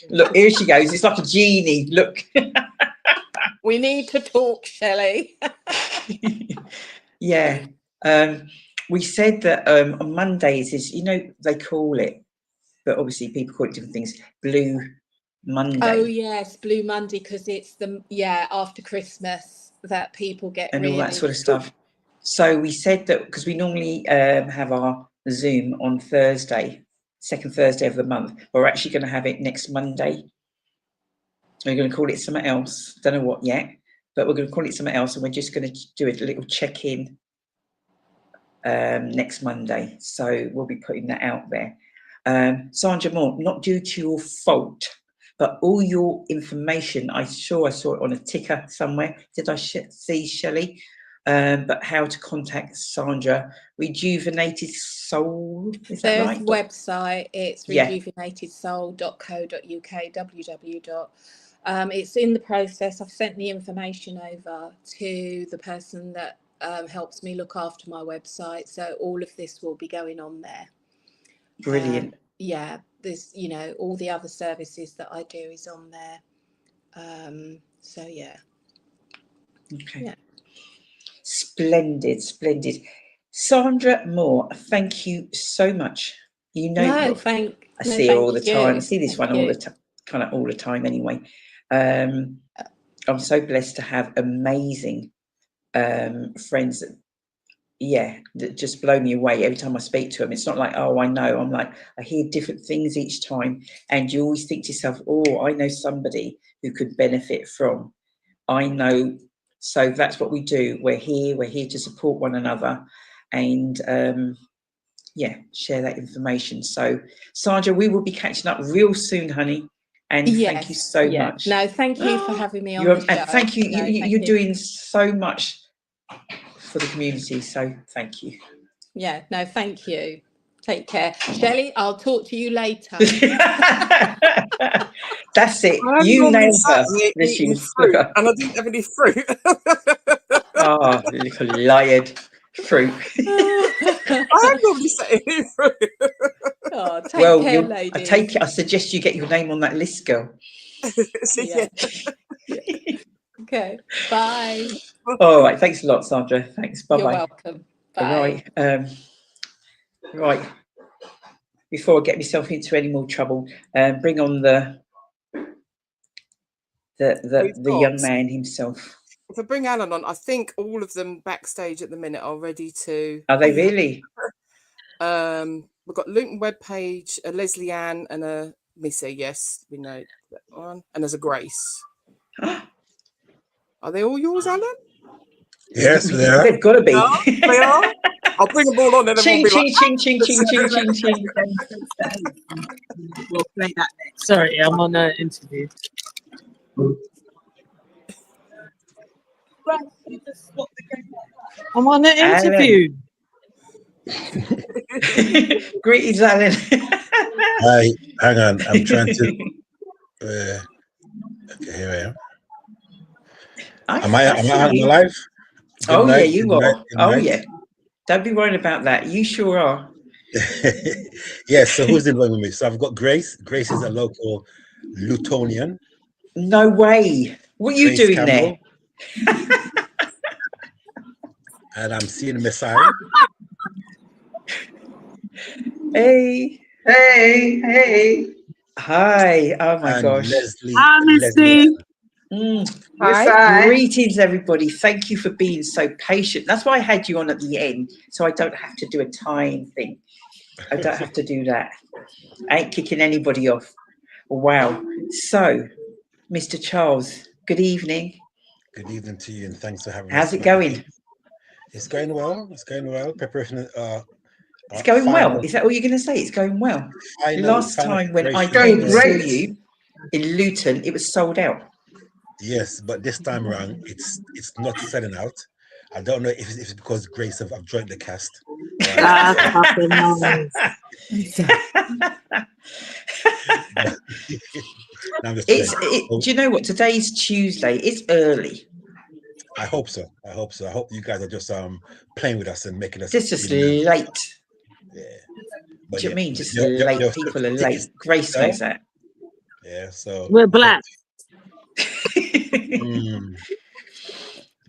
Look, here she goes. It's like a genie. Look. We need to talk, Shelley. Yeah. We said that on Mondays is, they call it, but obviously people call it different things, Blue Monday. Oh yes, Blue Monday, because it's after Christmas that people get and really... all that sort of stuff. So we said that because we normally have our Zoom on Thursday, second Thursday of the month, but we're actually going to have it next Monday. We're going to call it something else. Don't know what yet, but we're going to call it something else, and we're just going to do a little check-in next Monday. So we'll be putting that out there. Sandra Moore, not due to your fault, but all your information, I saw it on a ticker somewhere. Did I see, Shelley? But how to contact Sandra, Rejuvenated Soul, is that There's right? website, it's rejuvenatedsoul.co.uk, it's in the process. I've sent the information over to the person that helps me look after my website, so all of this will be going on there. Brilliant. There's all the other services that I do is on there. So yeah. Okay. Yeah. Splendid. Sandra Moore, thank you so much. I see her all the time. I see this one all the time, kind of all the time anyway. I'm so blessed to have amazing friends that just blow me away every time I speak to them. It's not like, oh, I know. I'm like, I hear different things each time, and you always think to yourself, oh, I know somebody who could benefit from. I know. So that's what we do. We're here to support one another, and share that information. So Sandra, we will be catching up real soon, honey. And thank you so much. No, thank you for having me on the show. And thank you. You're doing so much for the community. So thank you. Yeah, no, thank you. Take care. Shelley, I'll talk to you later. That's it. You nailed her. Eating fruit, and I didn't have any fruit. Oh, little liar. Fruit. I am normally saying fruit. Oh, take care, ladies. I suggest you get your name on that list, girl. Yeah. Okay. Bye. All right. Thanks a lot, Sandra. Thanks. Bye-bye. You're welcome. Bye. Right. Before I get myself into any more trouble, bring on the young man himself. If I bring Alan on, I think all of them backstage at the minute are ready to. Are they really? We've got Luton webpage, a Leslie Ann, and a Missy, yes, we know that one. And there's a Grace. Are they all yours, Alan? Yes, they are. They've got to be. They are. I'll bring them all on and Ching, everyone ching, will be ching, ching, ching, ching, ching, ching. We'll play that next. Sorry, I'm on an interview. I'm on an interview. Greetings, Alan. Hi, hang on. I'm trying to. Okay, here I am. Am I alive? Oh, yeah, you are. Oh, yeah. Don't be worried about that. You sure are. Yes, so who's in with me? So I've got Grace. Grace is a local Lutonian. No way. What are you Grace doing Campbell. there? And I'm seeing Messiah. Hey. Hey, hey. Hi. Oh, my And gosh. Leslie. Hi, Misty. Hi. Greetings, everybody. Thank you for being so patient. That's why I had you on at the end, so I don't have to do a time thing. I don't have to do that. I ain't kicking anybody off. Wow. So, Mr. Charles, good evening. Good evening to you, and thanks for having me. How's it going? It's going well. It's going well. Preparation. It's going well. Is that all you're going to say? It's going well. Last time when I came to see you in Luton, it was sold out. Yes, but this time around, it's not selling out. I don't know if it's because Grace have joined the cast. Do you know what? Today's Tuesday. It's early. I hope so. I hope you guys are just playing with us and making us just late. Yeah. But do you mean just late? People are late. Grace knows that. Yeah. So we're black.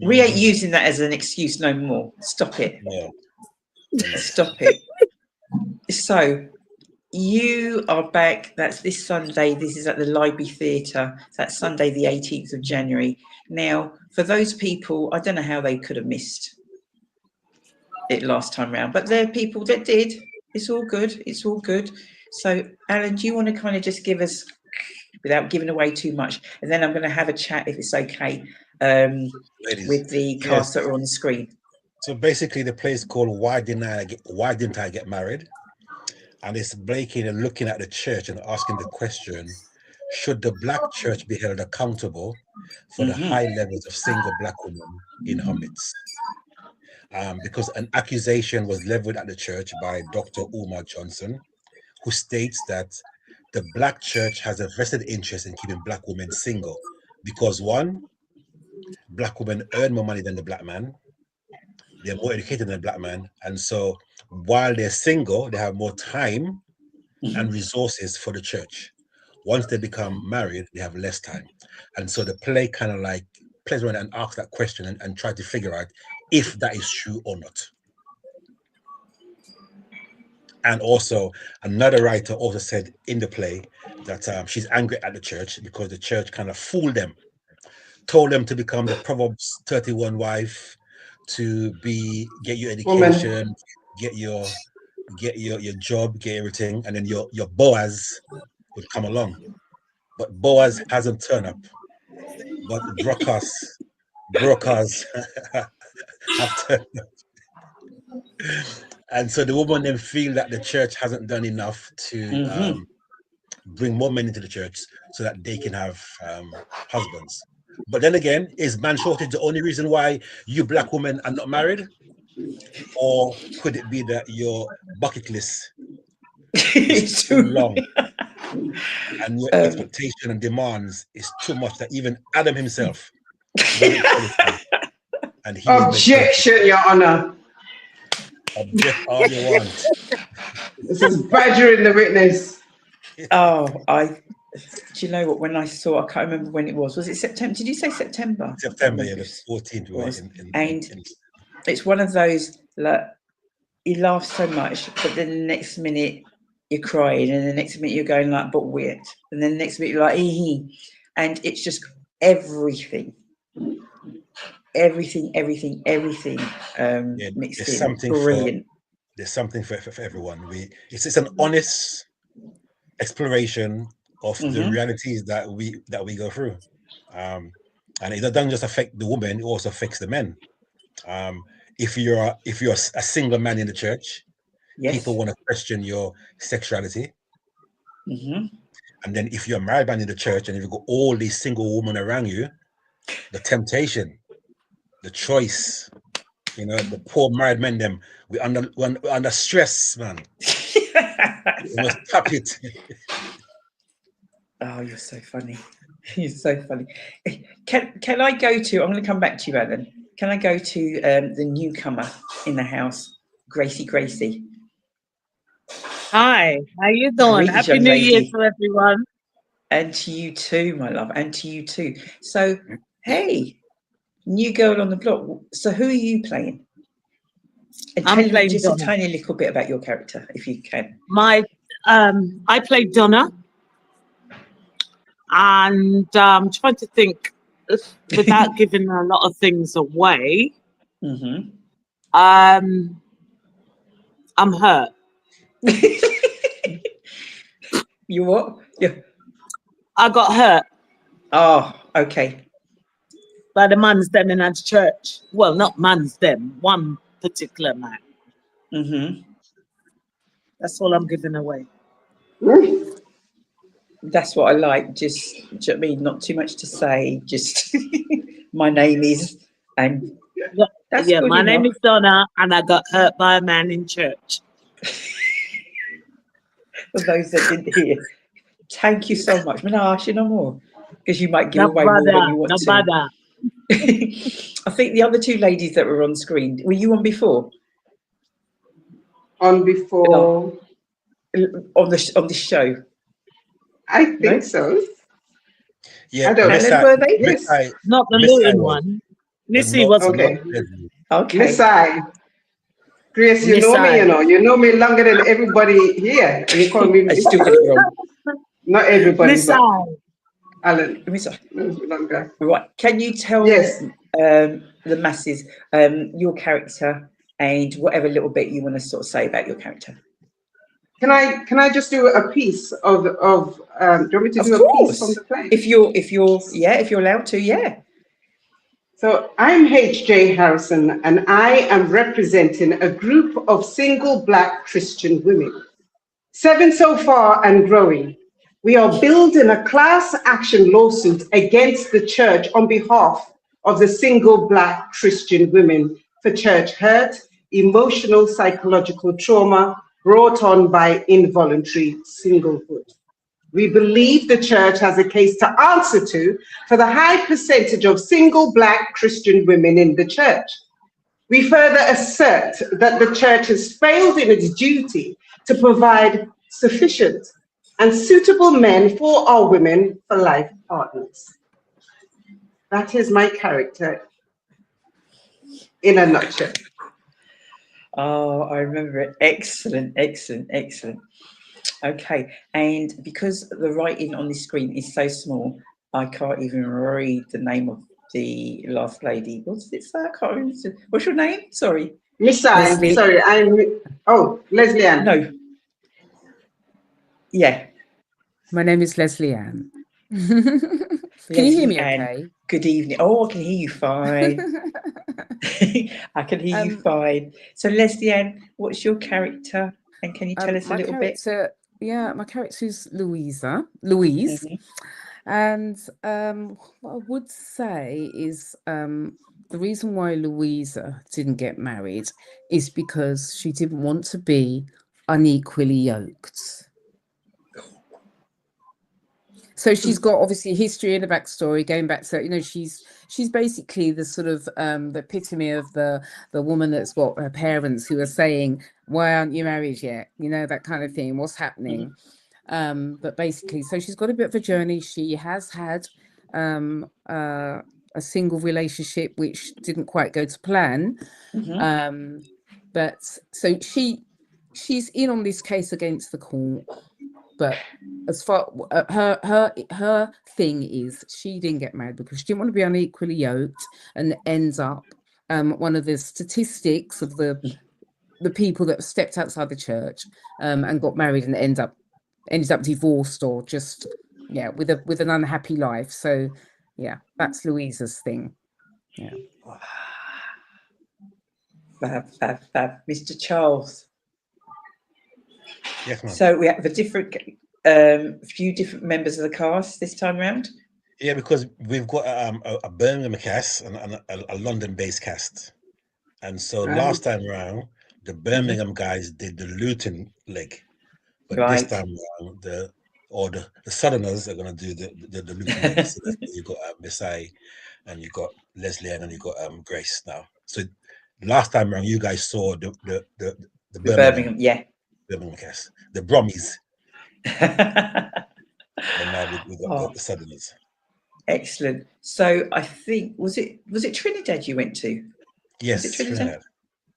We ain't using that as an excuse no more. Stop it. No. Stop it. So you are back. That's this Sunday. This is at the Library Theatre. That's Sunday, the 18th of January. Now, for those people, I don't know how they could have missed it last time round, but there are people that did. It's all good. It's all good. So, Alan, do you want to kind of just give us, without giving away too much, and then I'm going to have a chat, if it's okay, with the cast that are on the screen. So basically, the play is called Why Didn't I Get Married? And it's breaking and looking at the church and asking the question, should the black church be held accountable for the high levels of single black women in her midst? Because an accusation was leveled at the church by Dr. Umar Johnson, who states that the black church has a vested interest in keeping black women single because, one, black women earn more money than the black man, they're more educated than the black man, and so while they're single, they have more time and resources for the church. Once they become married, they have less time. And so the play kind of like plays around and asks that question and try to figure out if that is true or not. And also, another writer also said in the play that she's angry at the church because the church kind of fooled them, told them to become the Proverbs 31 wife, to get your education, get your job, get everything, and then your Boaz would come along. But Boaz hasn't turned up. But brokers have turned up. And so the woman then feel that the church hasn't done enough to bring more men into the church so that they can have husbands. But then again, is man shortage the only reason why you black women are not married? Or could it be that your bucket list is too long and your expectation and demands is too much that even Adam himself wasn't qualified? And he Objection, Your Honor. Object all you want. This is badgering the witness. Do you know what? When I saw, I can't remember when it was. Was it September? Did you say September? September, yeah, the 14th was. It's one of those, like, you laugh so much, but then the next minute you're crying, and the next minute you're going like, but weird, and then the next minute you're like, and it's just everything mixed in. Brilliant. There's something for everyone. It's an honest exploration of the realities that we go through. And it doesn't just affect the women, it also affects the men. If you're a single man in the church, people want to question your sexuality. And then if you're a married man in the church and you've got all these single women around you, the temptation, the choice, you know, the poor married men, them, we're under stress, man. You must tap it. Oh, you're so funny. You're so funny. Can I go to, I'm going to come back to you, Alan. Can I go to the newcomer in the house, Gracie? Hi, how you doing? Greetings, Happy young New lady. Year to everyone. And to you too, my love, and to you too. So, hey, new girl on the block. So who are you playing? And I'm tell me playing just Donna. a tiny little bit about your character, if you can. I played Donna. And I'm trying to think without giving a lot of things away. I'm hurt. You what? Yeah. I got hurt Oh, okay. by the man's them in our church. Well, not man's them, one particular man. That's all I'm giving away. That's what I like. Just, do you know what I mean? Not too much to say. Just my name is, and that's good my name enough. is Donna, and I got hurt by a man in church. For those that didn't hear, thank you so much. Minash, no more, because you might give away more than you want to. I think the other two ladies that were on screen, were you on before? On before? On the show. I think so. Yeah, I don't know. Were they? Yes. Not the Luton one. Missy wasn't. Okay. Miss I. Grace, you know me, you know. You know me longer than everybody here. You call me Miss. I still get it wrong. Not everybody, Miss but I. Alan. Miss I. Longer. Right. Can you tell the masses your character and whatever little bit you want to sort of say about your character? Can I just do a piece of do you want me to do a piece from the play? If you're allowed to, yeah. So I'm H.J. Harrison, and I am representing a group of single Black Christian women, 7 so far and growing. We are building a class action lawsuit against the church on behalf of the single Black Christian women for church hurt, emotional, psychological trauma brought on by involuntary singlehood. We believe the church has a case to answer to for the high percentage of single Black Christian women in the church. We further assert that the church has failed in its duty to provide sufficient and suitable men for our women for life partners. That is my character in a nutshell. Oh, I remember it. Excellent. Okay, and because the writing on the screen is so small, I can't even read the name of the last lady. What's it say? I can't remember. What's your name? Sorry. Miss I. Sorry, Leslie Ann. No. Yeah. My name is Leslie Ann. Can you hear me okay? Good evening. Oh, I can hear you fine. I can hear you fine. So Leslie Ann, what's your character? And can you tell us a little bit? Yeah, my character is Louise. And what I would say is the reason why Louisa didn't get married is because she didn't want to be unequally yoked. So she's got obviously a history and a backstory going back to, you know, she's basically the sort of the epitome of the woman that's got her parents who are saying, why aren't you married yet? You know, that kind of thing. What's happening? But basically, so she's got a bit of a journey. She has had a single relationship which didn't quite go to plan. But so she's in on this case against the court. But as far her thing is, she didn't get married because she didn't want to be unequally yoked, and ends up one of the statistics of the people that stepped outside the church and got married and end up ended up divorced or just with an unhappy life. So yeah, that's Louisa's thing. Yeah. Fab, fab, fab. Mr. Charles. Yes, ma'am. So we have a few different members of the cast this time round. Yeah, because we've got a Birmingham cast and a London-based cast, and so last time around the Birmingham guys did the Luton leg, but this time around the Southerners are going to do the Luton leg. So you got Messiah, and you got Leslie, and then you got Grace now. So last time around, you guys saw the Birmingham cast, the Brummies, and now we got the Southerners. Excellent. So I think was it Trinidad you went to? Yes, was it Trinidad?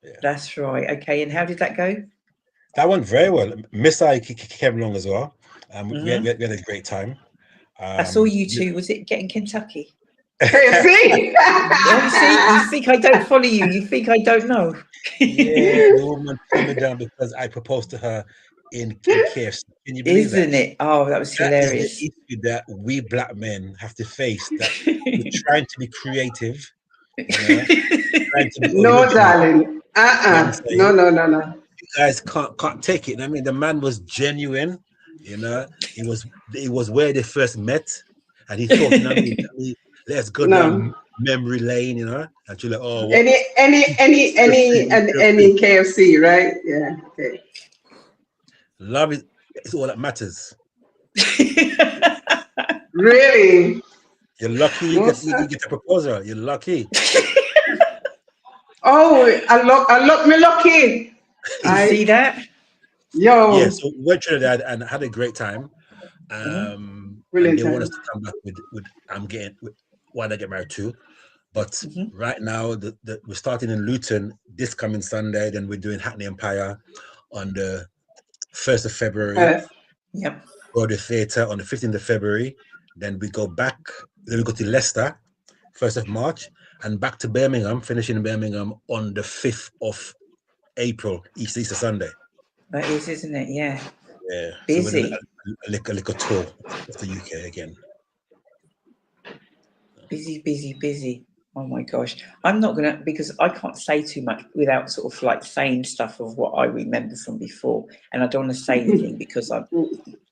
Yeah. That's right. Okay, and how did that go? That went very well. Messiah came along as well. We had a great time. I saw you two. Was it getting Kentucky? See? You think I don't follow you? You think I don't know? Yeah, the woman put me down because I proposed to her in KFC. Can you believe Isn't it? Oh, that was hilarious. That is the issue that we black men have to face. That we're trying to be creative. You know? No, darling. No. You guys can't take it. I mean, the man was genuine. You know, he was where they first met, and he thought, you know, let's go down memory lane. You know, and you're like, oh, any KFC, right? Yeah. Okay. Love is all that matters. Really? You're lucky you get a proposal. You're lucky. Oh, I look me lucky. You see that? Yo. Yeah, so we went to Trinidad and had a great time. And they want us to come back with why they get married too. But right now we're starting in Luton this coming Sunday, then we're doing Hackney Empire on the 1st of February. Yep. Go to the theatre on the 15th of February. Then we go back. Then we go to Leicester, 1st of March, and back to Birmingham, finishing in Birmingham on the 5th of April, Easter Sunday. That is, isn't it? Yeah. Yeah. Busy. So a little tour of the UK again. Busy. Oh my gosh. I'm not gonna, because I can't say too much without sort of like saying stuff of what I remember from before, and I don't want to say anything because I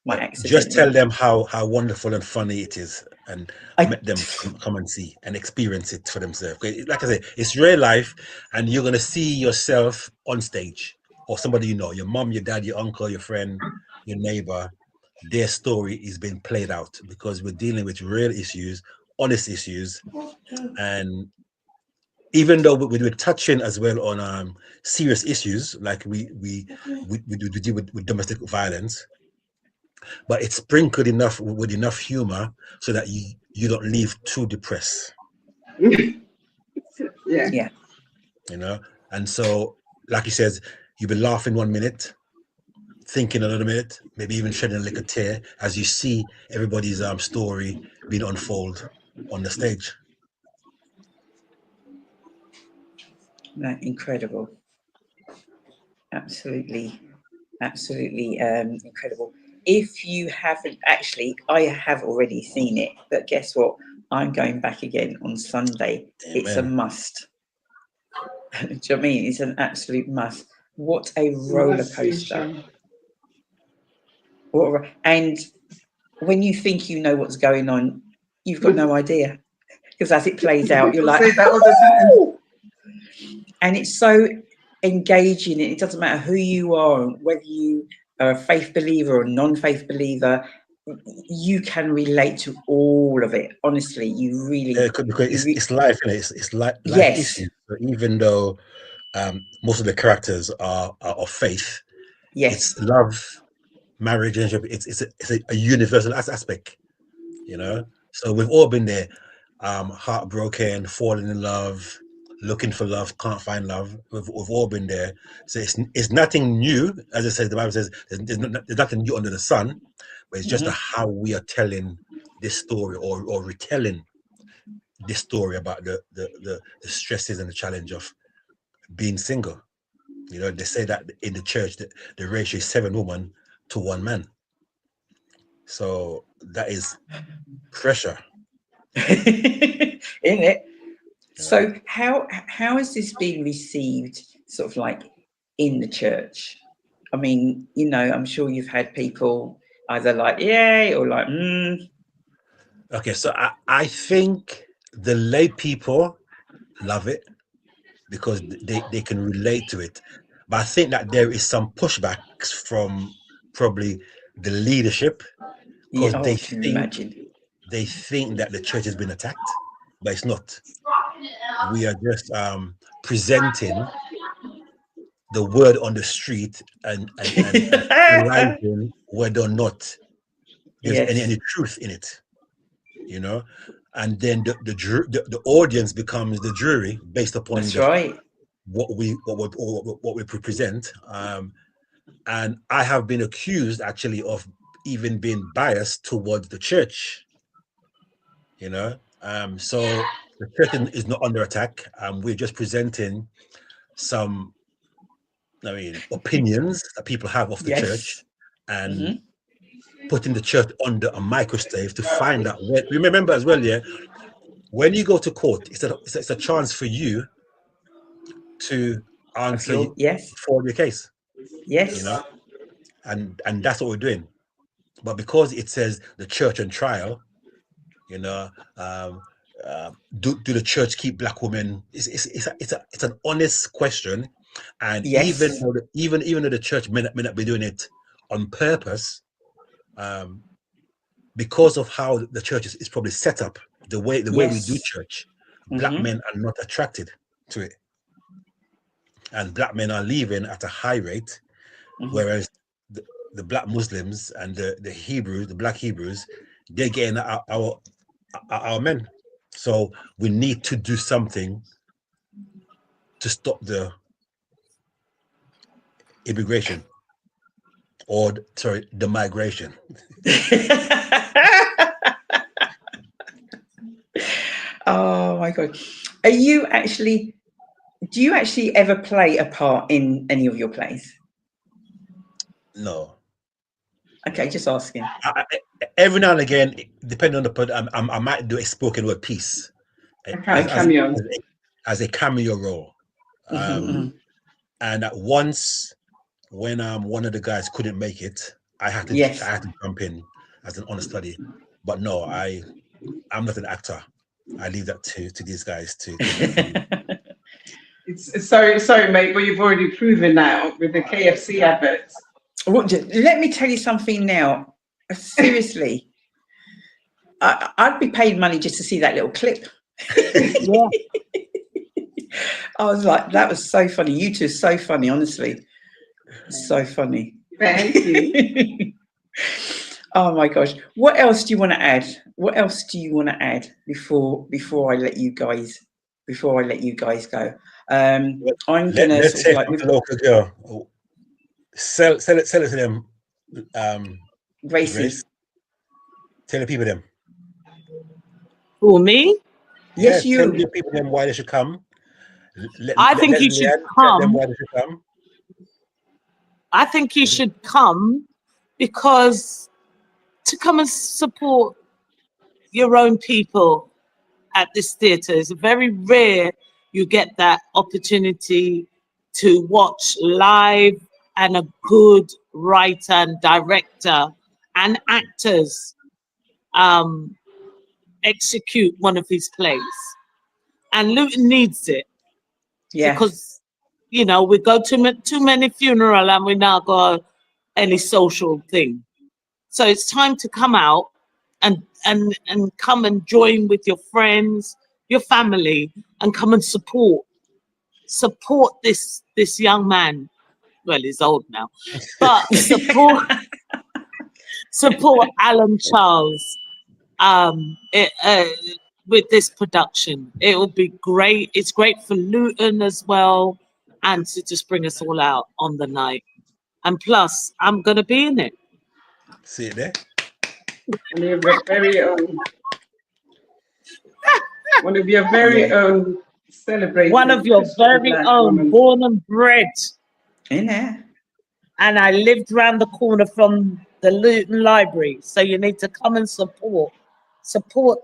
might accidentally. Just tell them how wonderful and funny it is, and let them come and see and experience it for themselves. Like I said, it's real life, and you're gonna see yourself on stage, or somebody you know, your mom, your dad, your uncle, your friend, your neighbor. Their story is being played out because we're dealing with real issues, honest issues, and even though we're touching as well on serious issues, like we deal with domestic violence, but it's sprinkled enough with enough humor so that you don't leave too depressed. Yeah. You know, and so like he says, you'll be laughing 1 minute, thinking another minute, maybe even shedding a little tear as you see everybody's story being unfold on the stage. Incredible. Absolutely incredible. If you haven't, actually, I have already seen it, but guess what? I'm going back again on Sunday. Amen. It's a must. Do you know what I mean? It's an absolute must. What a roller coaster. And when you think you know what's going on, you've got no idea. Because as it plays out, you're like, oh! And it's so engaging. It doesn't matter who you are, whether you are a faith believer or a non-faith believer, you can relate to all of it. Honestly, you really. Because it's life, isn't it? It's life issues. So even though most of the characters are of faith, it's love, marriage, and it's a universal aspect, you know. So we've all been there, heartbroken, falling in love, looking for love, can't find love. We've all been there. So it's nothing new. As I said, the Bible says there's nothing new under the sun, but it's just how we are telling this story or retelling this story about the stresses and the challenge of being single. You know, they say that in the church that the ratio is 7 women to 1 man. So that is pressure. In it. Yeah. So how has this been received, sort of like in the church? I mean, you know, I'm sure you've had people either like yay or like Okay, so I think the lay people love it because they can relate to it. But I think that there is some pushbacks from probably the leadership because yeah, oh, I can imagine. they think that the church has been attacked, but it's not. We are just presenting the word on the street and analyzing whether or not there's Yes. any truth in it, you know. And then the audience becomes the jury based upon That's right. what we present. And I have been accused actually of even being biased towards the church, you know. So the church is not under attack. We're just presenting some, I mean, opinions that people have of the church, and putting the church under a microscope to find out. Remember as well, yeah, when you go to court, it's a chance for you to answer for your case. Yes. You know, and that's what we're doing. But because it says the church on trial, you know, do the church keep black women? It's an honest question, and even though the church may not be doing it on purpose, because of how the church is probably set up, the way we do church, black men are not attracted to it, and black men are leaving at a high rate, whereas the black Muslims and the Hebrews, the black Hebrews, they're getting our men. So we need to do something to stop the immigration, or sorry, the migration. Oh my God. Do you actually ever play a part in any of your plays? No. Okay, just asking. Every now and again, depending on the part, I might do a spoken word piece as a cameo role. And at once, when one of the guys couldn't make it, I had to jump in as an honest study. But no, I'm not an actor. I leave that to these guys to It's sorry, mate, but you've already proven that with the KFC adverts. Let me tell you something now. Seriously, I'd be paid money just to see that little clip. Yeah. I was like, that was so funny. You two are so funny, honestly. So funny. Thank you. Oh my gosh. What else do you want to add? What else do you want to add before I let you guys go? I'm gonna let's sort of with the local girl. Sell it to them. Gracie. Tell the people them. Who, me? Yes, you. Tell the people them why they should come. I think you should come. Tell them why they should come. I think you should come because to come and support your own people at this theatre is very rare. You get that opportunity to watch live and a good writer and director and actors execute one of his plays. And Luton needs it. Yeah. Because, you know, we go to too many funerals and we now go any social thing. So it's time to come out and come and join with your friends, your family, and come and support this young man. Well, he's old now, but support Alan Charles with this production. It will be great. It's great for Luton as well, and to just bring us all out on the night. And plus, I'm going to be in it. See it there? One of your very own. One of your very own celebrated. One of your very own, born and bred. In there. And I lived round the corner from the Luton Library. So you need to come and support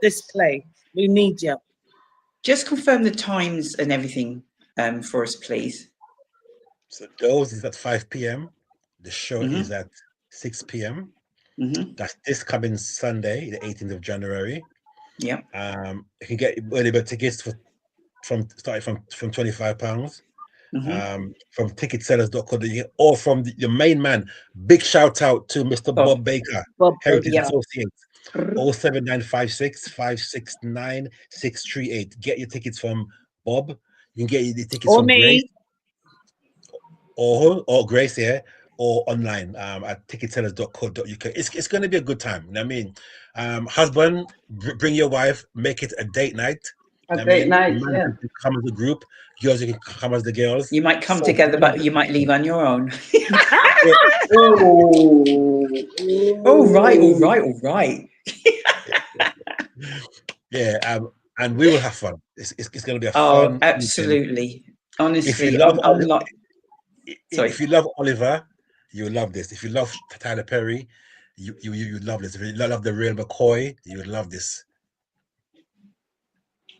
this play. We need you. Just confirm the times and everything for us, please. So those is at 5 p.m. The show Mhm. is at 6 p.m. Mm-hmm. That's this coming Sunday, the 18th of January. Yeah. You can get early bird tickets from £25. Mm-hmm. From ticketsellers.co.uk or from the main man. Big shout out to Mr. Bob Baker, Bob Heritage Baker. Associates. 07956 569 638. Get your tickets from Bob. You can get the tickets Or from me. Grace or Grace here, or online at ticketsellers.co.uk. It's going to be a good time. You know what I mean? Husband, bring your wife, make it a date night. A I date mean, night, man yeah. can come as a group, girls you can come as the girls. You might come So together, fun. but you might leave on your own. Oh. All right, all right, all right. Yeah, and we will have fun. It's going to be a Oh, fun evening. absolutely. Honestly, If you love I'm like, sorry. if you love Oliver, you love this. If you love Tyler Perry, you love this. If you love the real McCoy, you would love this.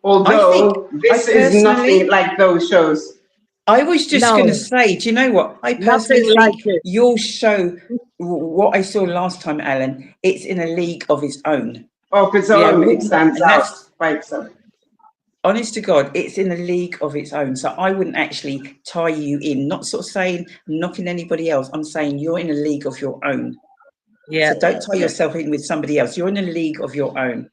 Although this is nothing like those shows. I was just going to say, do you know what? I personally Nothing think like it. your show, what I saw last time, Alan, it's in a league of its own. Of its Yeah, own, it stands and out that's by itself. honest to God, it's in a league of its own. So I wouldn't actually tie you in, not sort of saying knocking anybody else. I'm saying you're in a league of your own. Yeah. So don't tie yourself in with somebody else. You're in a league of your own,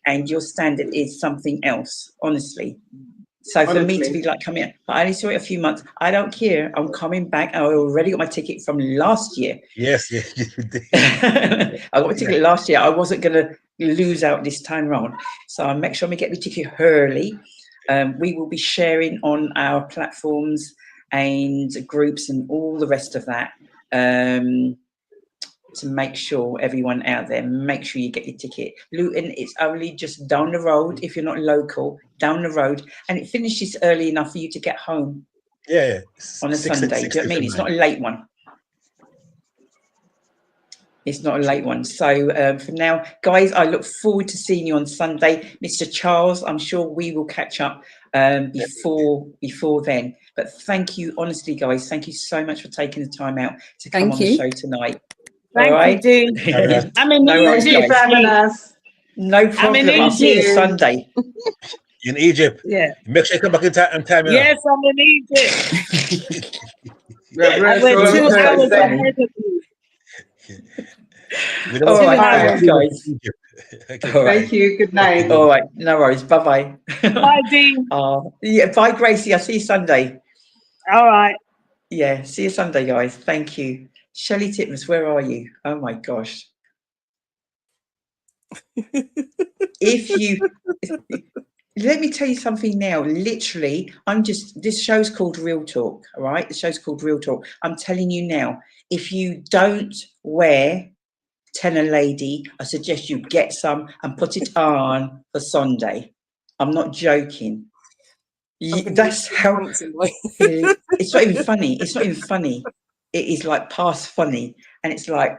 and your standard is something else, honestly. So for me to be like, come here, I only saw it a few months. I don't care. I'm coming back. I already got my ticket from last year. Yes, you did. I got my ticket last year. I wasn't going to lose out this time round. So I'll make sure we get the ticket early. We will be sharing on our platforms and groups and all the rest of that. To make sure everyone out there, make sure you get your ticket. Luton, it's only just down the road if you're not local, down the road, and it finishes early enough for you to get home. Yeah. On a Sunday. Do you know what I mean? It's not a late one. It's not a late one. So for now, guys, I look forward to seeing you on Sunday. Mr. Charles, I'm sure we will catch up before then. But thank you, honestly, guys. Thank you so much for taking the time out to come on the show tonight. Thank all right? you, Dee. I'm in No worries, Egypt. guys. No problem. I'll see you Sunday. In Egypt. Yeah. Make sure you come back in time. Yes, I'm in Egypt. We're 2 hours ahead of you. All right, guys. Okay, thank you. Good night. All right. No worries. Bye-bye. Bye, Dean. Yeah, bye, Gracie. I'll see you Sunday. All right. Yeah, see you Sunday, guys. Thank you. Shelley Titmus, where are you? Oh, my gosh. Let me tell you something now. Literally, this show's called Real Talk, all right? The show's called Real Talk. I'm telling you now, if you don't wear Tell a Lady, I suggest you get some and put it on for Sunday. I'm not joking. That's how, it's not even funny. It's not even funny. It is like past funny. And it's like,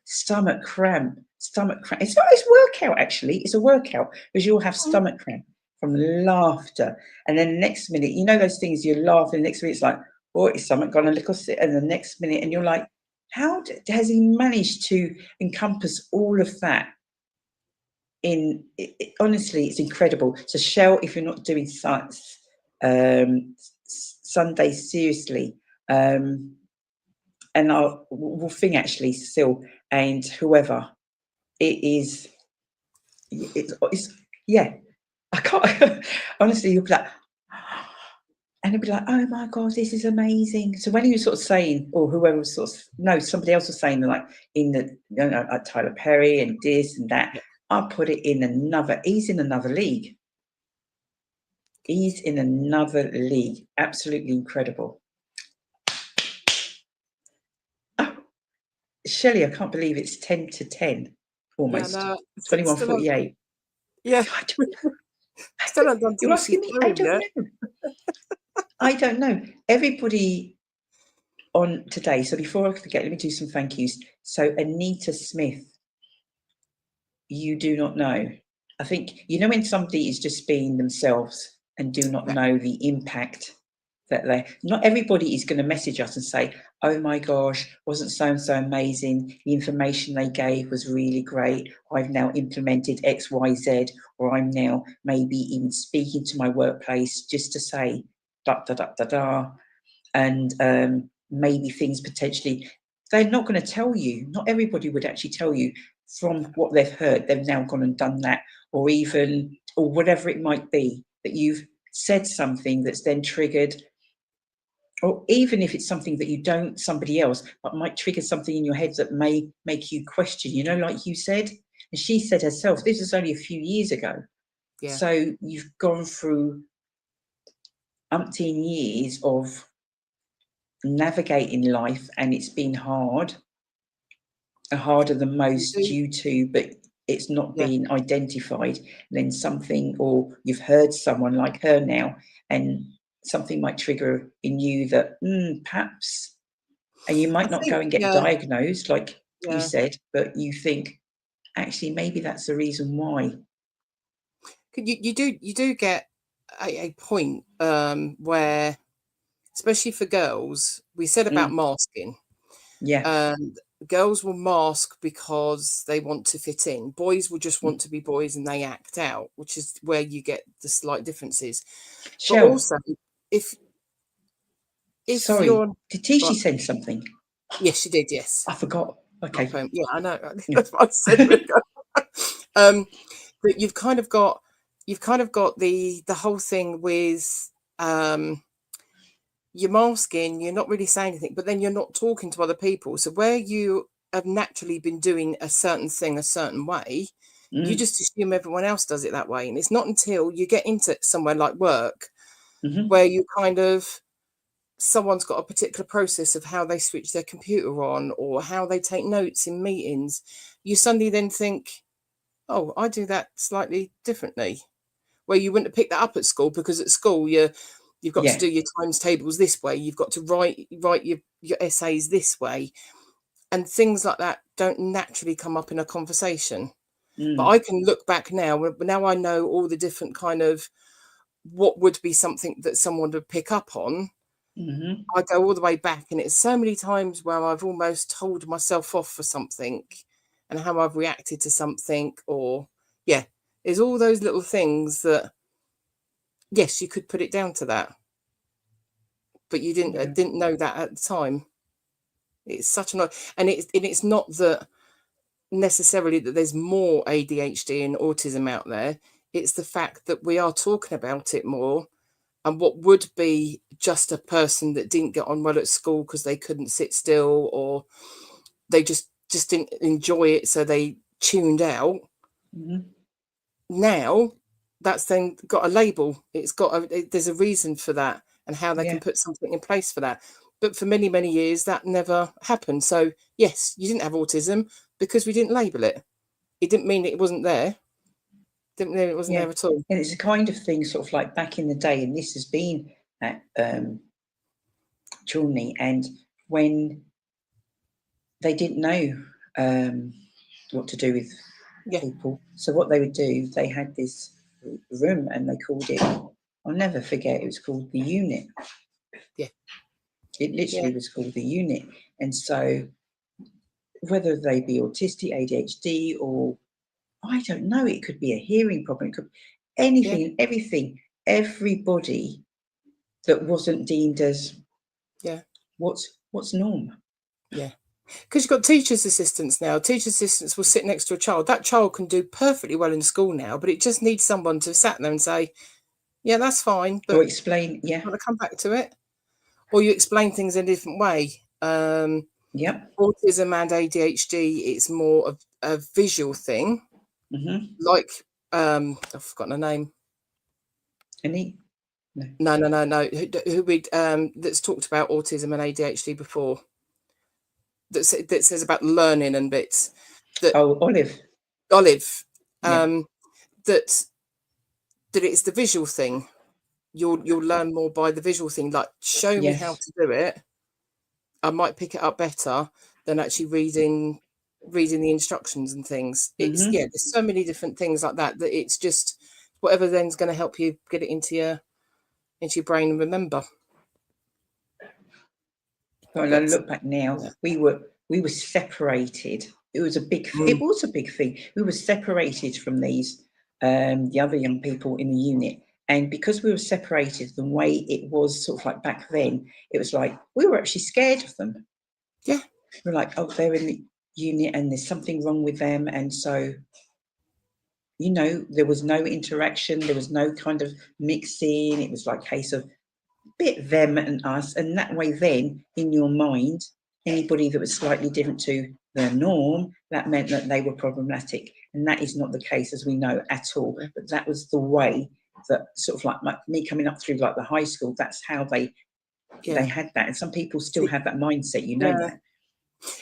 stomach cramp. It's workout, actually. It's a workout because you'll have stomach cramp from laughter. And then the next minute, you know those things, you laugh and the next minute it's like, his stomach gone a little sit. And the next minute, and you're like, how has he managed to encompass all of that? Honestly, it's incredible. So Shell, if you're not doing Sunday, seriously, and we'll think actually, Sil and whoever it is, it's yeah. I can't honestly. You'll be like, and it'll be like, oh my God, this is amazing. So when he was sort of saying, or whoever was somebody else was saying, like in the, like Tyler Perry and this and that, I put it in he's in another league. He's in another league. Absolutely incredible. Oh, Shelley, I can't believe it's 10 to 10, almost. Yeah, no, 21:48. Yeah. Still haven't done You're asking me? I don't know. I don't know. Everybody on today. So before I forget, let me do some thank yous. So Anita Smith, you do not know. I think, you know, when somebody is just being themselves and do not know the impact that not everybody is going to message us and say, oh my gosh, wasn't so and so amazing, the information they gave was really great, I've now implemented XYZ, or I'm now maybe even speaking to my workplace just to say da da da da da, and maybe things potentially, they're not going to tell you. Not everybody would actually tell you from what they've heard, they've now gone and done that, or even, or whatever it might be, that you've said something that's then triggered, or even if it's something that you don't, somebody else, but might trigger something in your head that may make you question, you know, like you said. And she said herself, this was only a few years ago. Yeah. So you've gone through umpteen years of navigating life, and it's been hard, harder than most due to, but it's not being identified. And then something, or you've heard someone like her now, and something might trigger in you that perhaps, and you might not go and get diagnosed like you said, but you think actually maybe that's the reason why. You do get a point where, especially for girls, we said about masking. Yeah. Girls will mask because they want to fit in. Boys will just want to be boys and they act out, which is where you get the slight differences. Shell, but also, if sorry, you're... did Tishy send something? Yes, she did, yes. I forgot. Okay. Yeah, I know. That's what I said. But you've kind of got the whole thing with you're masking, you're not really saying anything, but then you're not talking to other people. So where you have naturally been doing a certain thing a certain way, you just assume everyone else does it that way. And it's not until you get into somewhere like work where you kind of, someone's got a particular process of how they switch their computer on or how they take notes in meetings, you suddenly then think, oh, I do that slightly differently. Where you wouldn't have picked that up at school, because at school you've got to do your times tables this way, you've got to write your essays this way, and things like that don't naturally come up in a conversation. But I can look back now I know all the different kind of what would be something that someone would pick up on. I go all the way back, and it's so many times where I've almost told myself off for something and how I've reacted to something, or there's all those little things that, yes, you could put it down to that, but you didn't know that at the time. It's such an, and it's not that necessarily that there's more ADHD and autism out there. It's the fact that we are talking about it more, and what would be just a person that didn't get on well at school because they couldn't sit still, or they just didn't enjoy it, so they tuned out. Now that's then got a label. It's got there's a reason for that, and how they can put something in place for that. But for many, many years, that never happened. So yes, you didn't have autism because we didn't label it. It didn't mean it wasn't there. Didn't mean it wasn't there at all. And it's a kind of thing, sort of like back in the day, and this has been at Chorley, and when they didn't know what to do with people, so what they would do, they had this room, and they called it, I'll never forget, it was called the unit. It literally was called the unit. And so whether they be autistic, ADHD, or I don't know, it could be a hearing problem, it could be anything and everything, everybody that wasn't deemed as what's norm. Because you've got teachers' assistants now. Teachers' assistants will sit next to a child. That child can do perfectly well in school now, but it just needs someone to sat there and say, yeah, that's fine, but or explain, I want to come back to it. Or you explain things in a different way. Autism and ADHD, it's more of a visual thing. Like, I've forgotten her name. Any? No. Who we that's talked about autism and ADHD before. That says about learning and bits. Olive. That it's the visual thing. You'll learn more by the visual thing. Like, show me how to do it, I might pick it up better than actually reading the instructions and things. It's Mhm. yeah, there's so many different things like that it's just whatever then's going to help you get it into your brain and remember. When I look back now, yeah. we were separated. It was a big thing. We were separated from these the other young people in the unit. And because we were separated, the way it was sort of like back then, it was like we were actually scared of them. Yeah. We're like, oh, they're in the unit and there's something wrong with them. And so, you know, there was no interaction, there was no kind of mixing. It was like a case of bit them and us. And that way then, in your mind, anybody that was slightly different to the norm, that meant that they were problematic. And that is not the case, as we know, at all. But that was the way that sort of like me coming up through like the high school, that's how they had that. And some people still have that mindset, you know that.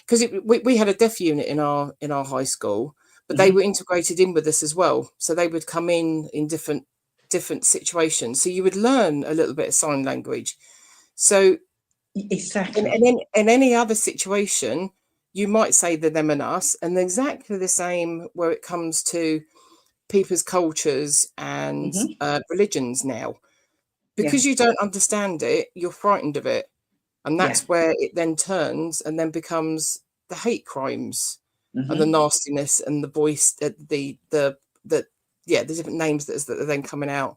Because we had a deaf unit in our high school, but they were integrated in with us as well. So they would come in different situations. So you would learn a little bit of sign language. So exactly. In any other situation, you might say the them and us, and exactly the same where it comes to people's cultures and religions now. Because you don't understand it, you're frightened of it. And that's where it then turns and then becomes the hate crimes and the nastiness and the voice, the different names that are then coming out.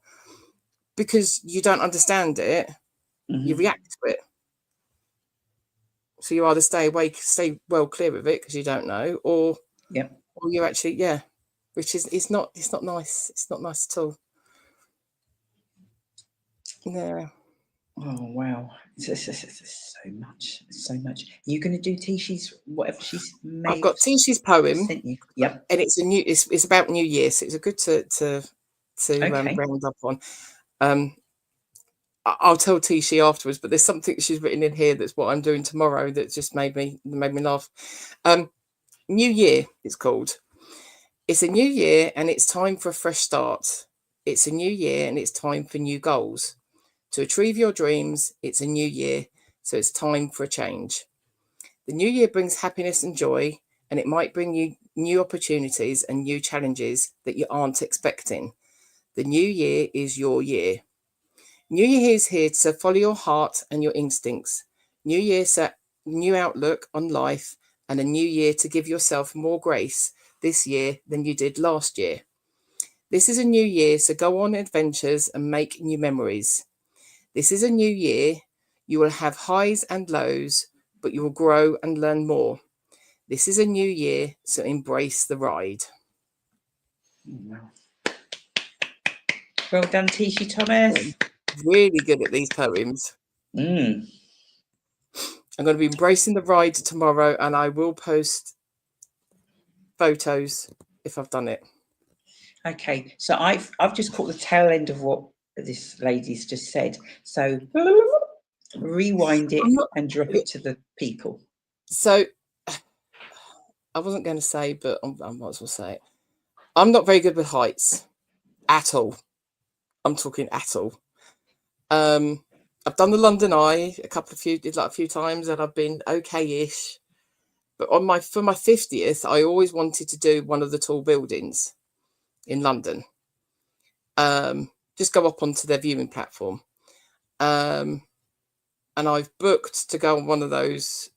Because you don't understand it, you react to it. So you either stay well clear of it because you don't know, or you actually which is it's not nice. It's not nice at all. Yeah. Oh wow, so much. You're going to do Tishi's whatever she's made. I've got Tishi's poem. Sent you. Yep. And it's about New Year, so it's a good to round up on. I'll tell Tishi afterwards, but there's something she's written in here that's what I'm doing tomorrow that just made me laugh. New Year, it's called. It's a new year and it's time for a fresh start. It's a new year and it's time for new goals. To achieve your dreams, it's a new year, so it's time for a change. The new year brings happiness and joy, and it might bring you new opportunities and new challenges that you aren't expecting. The new year is your year. New year is here to follow your heart and your instincts. New year set new outlook on life and a new year to give yourself more grace this year than you did last year. This is a new year, so go on adventures and make new memories. This is a new year. You will have highs and lows, but you will grow and learn more. This is a new year, so embrace the ride. Well done, Tishi Thomas. Really good at these poems. I'm going to be embracing the ride tomorrow, and I will post photos if I've done it. Okay, so I've just caught the tail end of what this lady's just said. So rewind it and drop it to the people. So I wasn't going to say, but I might as well say it. I'm not very good with heights at all. I'm talking at all. I've done the London Eye a few times, and I've been okay-ish. But for my 50th, I always wanted to do one of the tall buildings in London. Just go up onto their viewing platform. And I've booked to go on one of those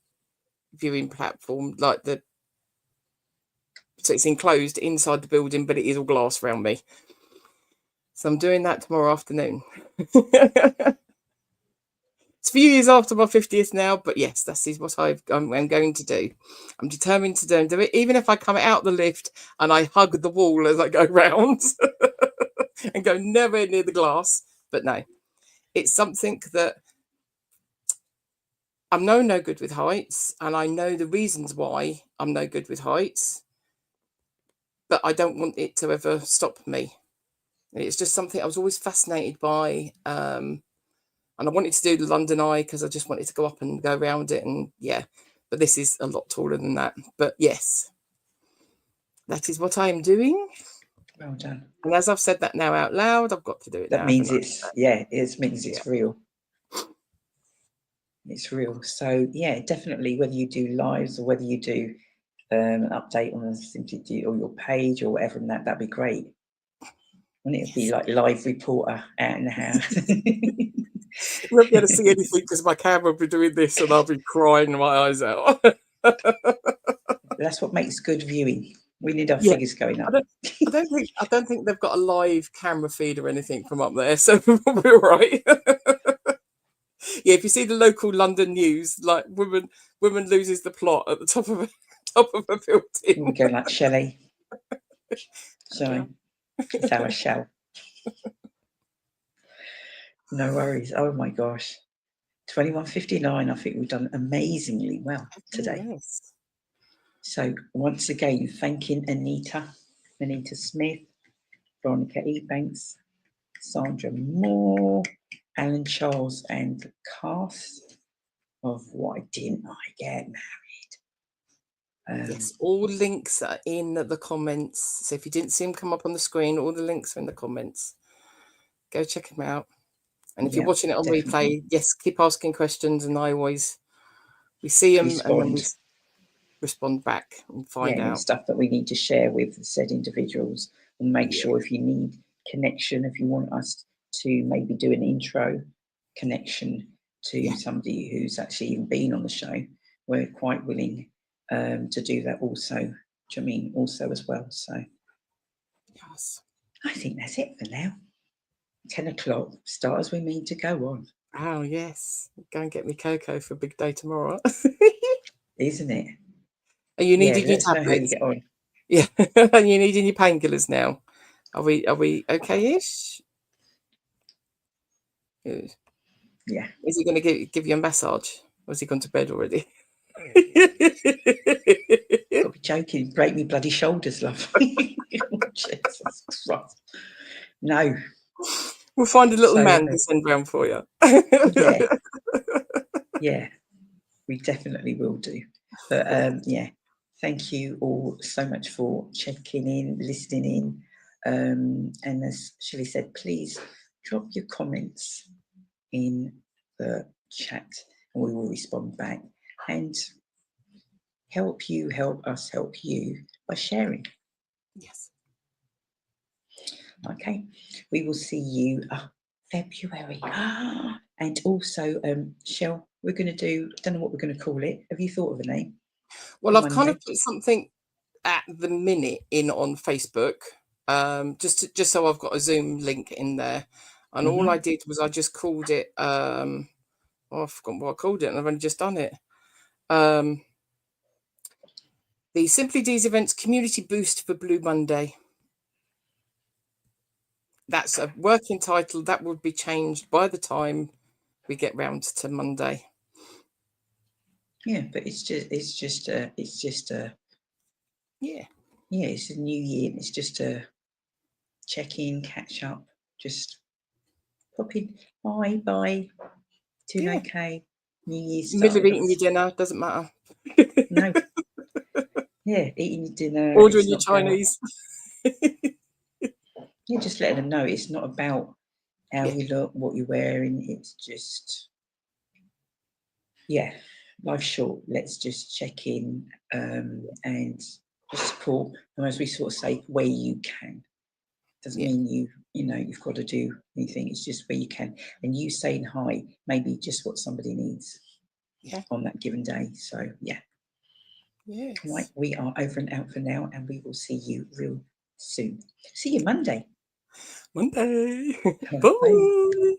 viewing platform, so it's enclosed inside the building, but it is all glass around me. So I'm doing that tomorrow afternoon. It's a few years after my 50th now, but yes, that is what I'm going to do. I'm determined to do it, even if I come out the lift and I hug the wall as I go round and go nowhere near the glass. But no, it's something that I'm no good with heights, and I know the reasons why I'm no good with heights, but I don't want it to ever stop me. It's just something I was always fascinated by. And I wanted to do the London Eye because I just wanted to go up and go around it. And but this is a lot taller than that. But yes, that is what I am doing. Well done. And as I've said that now out loud, I've got to do it. That means it's real. It's real. So yeah, definitely, whether you do lives or whether you do an update on a Simply Deez or your page or whatever, and that'd be great. Wouldn't it be like live reporter out in the house? You won't be able to see anything because my camera will be doing this and I'll be crying my eyes out. That's what makes good viewing. We need our Yeah. figures going up. I don't think they've got a live camera feed or anything from up there, so we're right. Yeah, if you see the local London news, like woman loses the plot at the top of a building. We're going like Shelley. So it's our shell. No worries. Oh my gosh. 21:59. I think we've done amazingly well today. Yes. So once again, thanking Anita Smith, Veronica Ebanks, Sandra Moore, Alan Charles, and the cast of Why Didn't I Get Married? Yes, all links are in the comments. So if you didn't see them come up on the screen, all the links are in the comments. Go check them out. And if you're watching it on replay, yes, keep asking questions, and we see them and then we respond back and find out stuff that we need to share with said individuals, and make sure if you need connection, if you want us to maybe do an intro connection to somebody who's actually even been on the show, we're quite willing to do that also. Do you mean also as well? So yes, I think that's it for now. 10 o'clock, start as we mean to go on. Oh yes, go and get me cocoa for a big day tomorrow. Isn't it? Are you needing your tablets? Know how you get on. Yeah, and you needing your painkillers now. Are we okay-ish? Yeah. Is he going to give you a massage? Or has he gone to bed already? Got to be joking. Break me bloody shoulders, love. Jesus Christ. No. We'll find a little man to send round for you. Yeah, we definitely will do. But thank you all so much for checking in, listening in. And as Shelley said, please drop your comments in the chat and we will respond back and help us help you by sharing. Yes. Okay, we will see you February. And also, Shell, we're going to do, I don't know what we're going to call it. Have you thought of a name? Well, I've kind of put something at the minute in on Facebook, just so I've got a Zoom link in there. And all I did was I just called it, I forgot what I called it, and I've only just done it. The Simply Deez Events Community Boost for Blue Monday. That's a working title that would be changed by the time we get round to Monday. Yeah, but it's just it's a new year. It's just a check in, catch up, just pop in. Bye. Doing okay. New Year's Middle of eating your dinner, doesn't matter. No. Yeah, eating your dinner. Ordering your Chinese. You're just letting them know it's not about how you look, what you're wearing. It's just, life's short. Let's just check in and just support. And as we sort of say, where you can. Doesn't mean you've got to do anything. It's just where you can. And you saying hi, maybe just what somebody needs on that given day. So, Yes. Right, we are over and out for now, and we will see you real soon. See you Monday. Bye. Bye.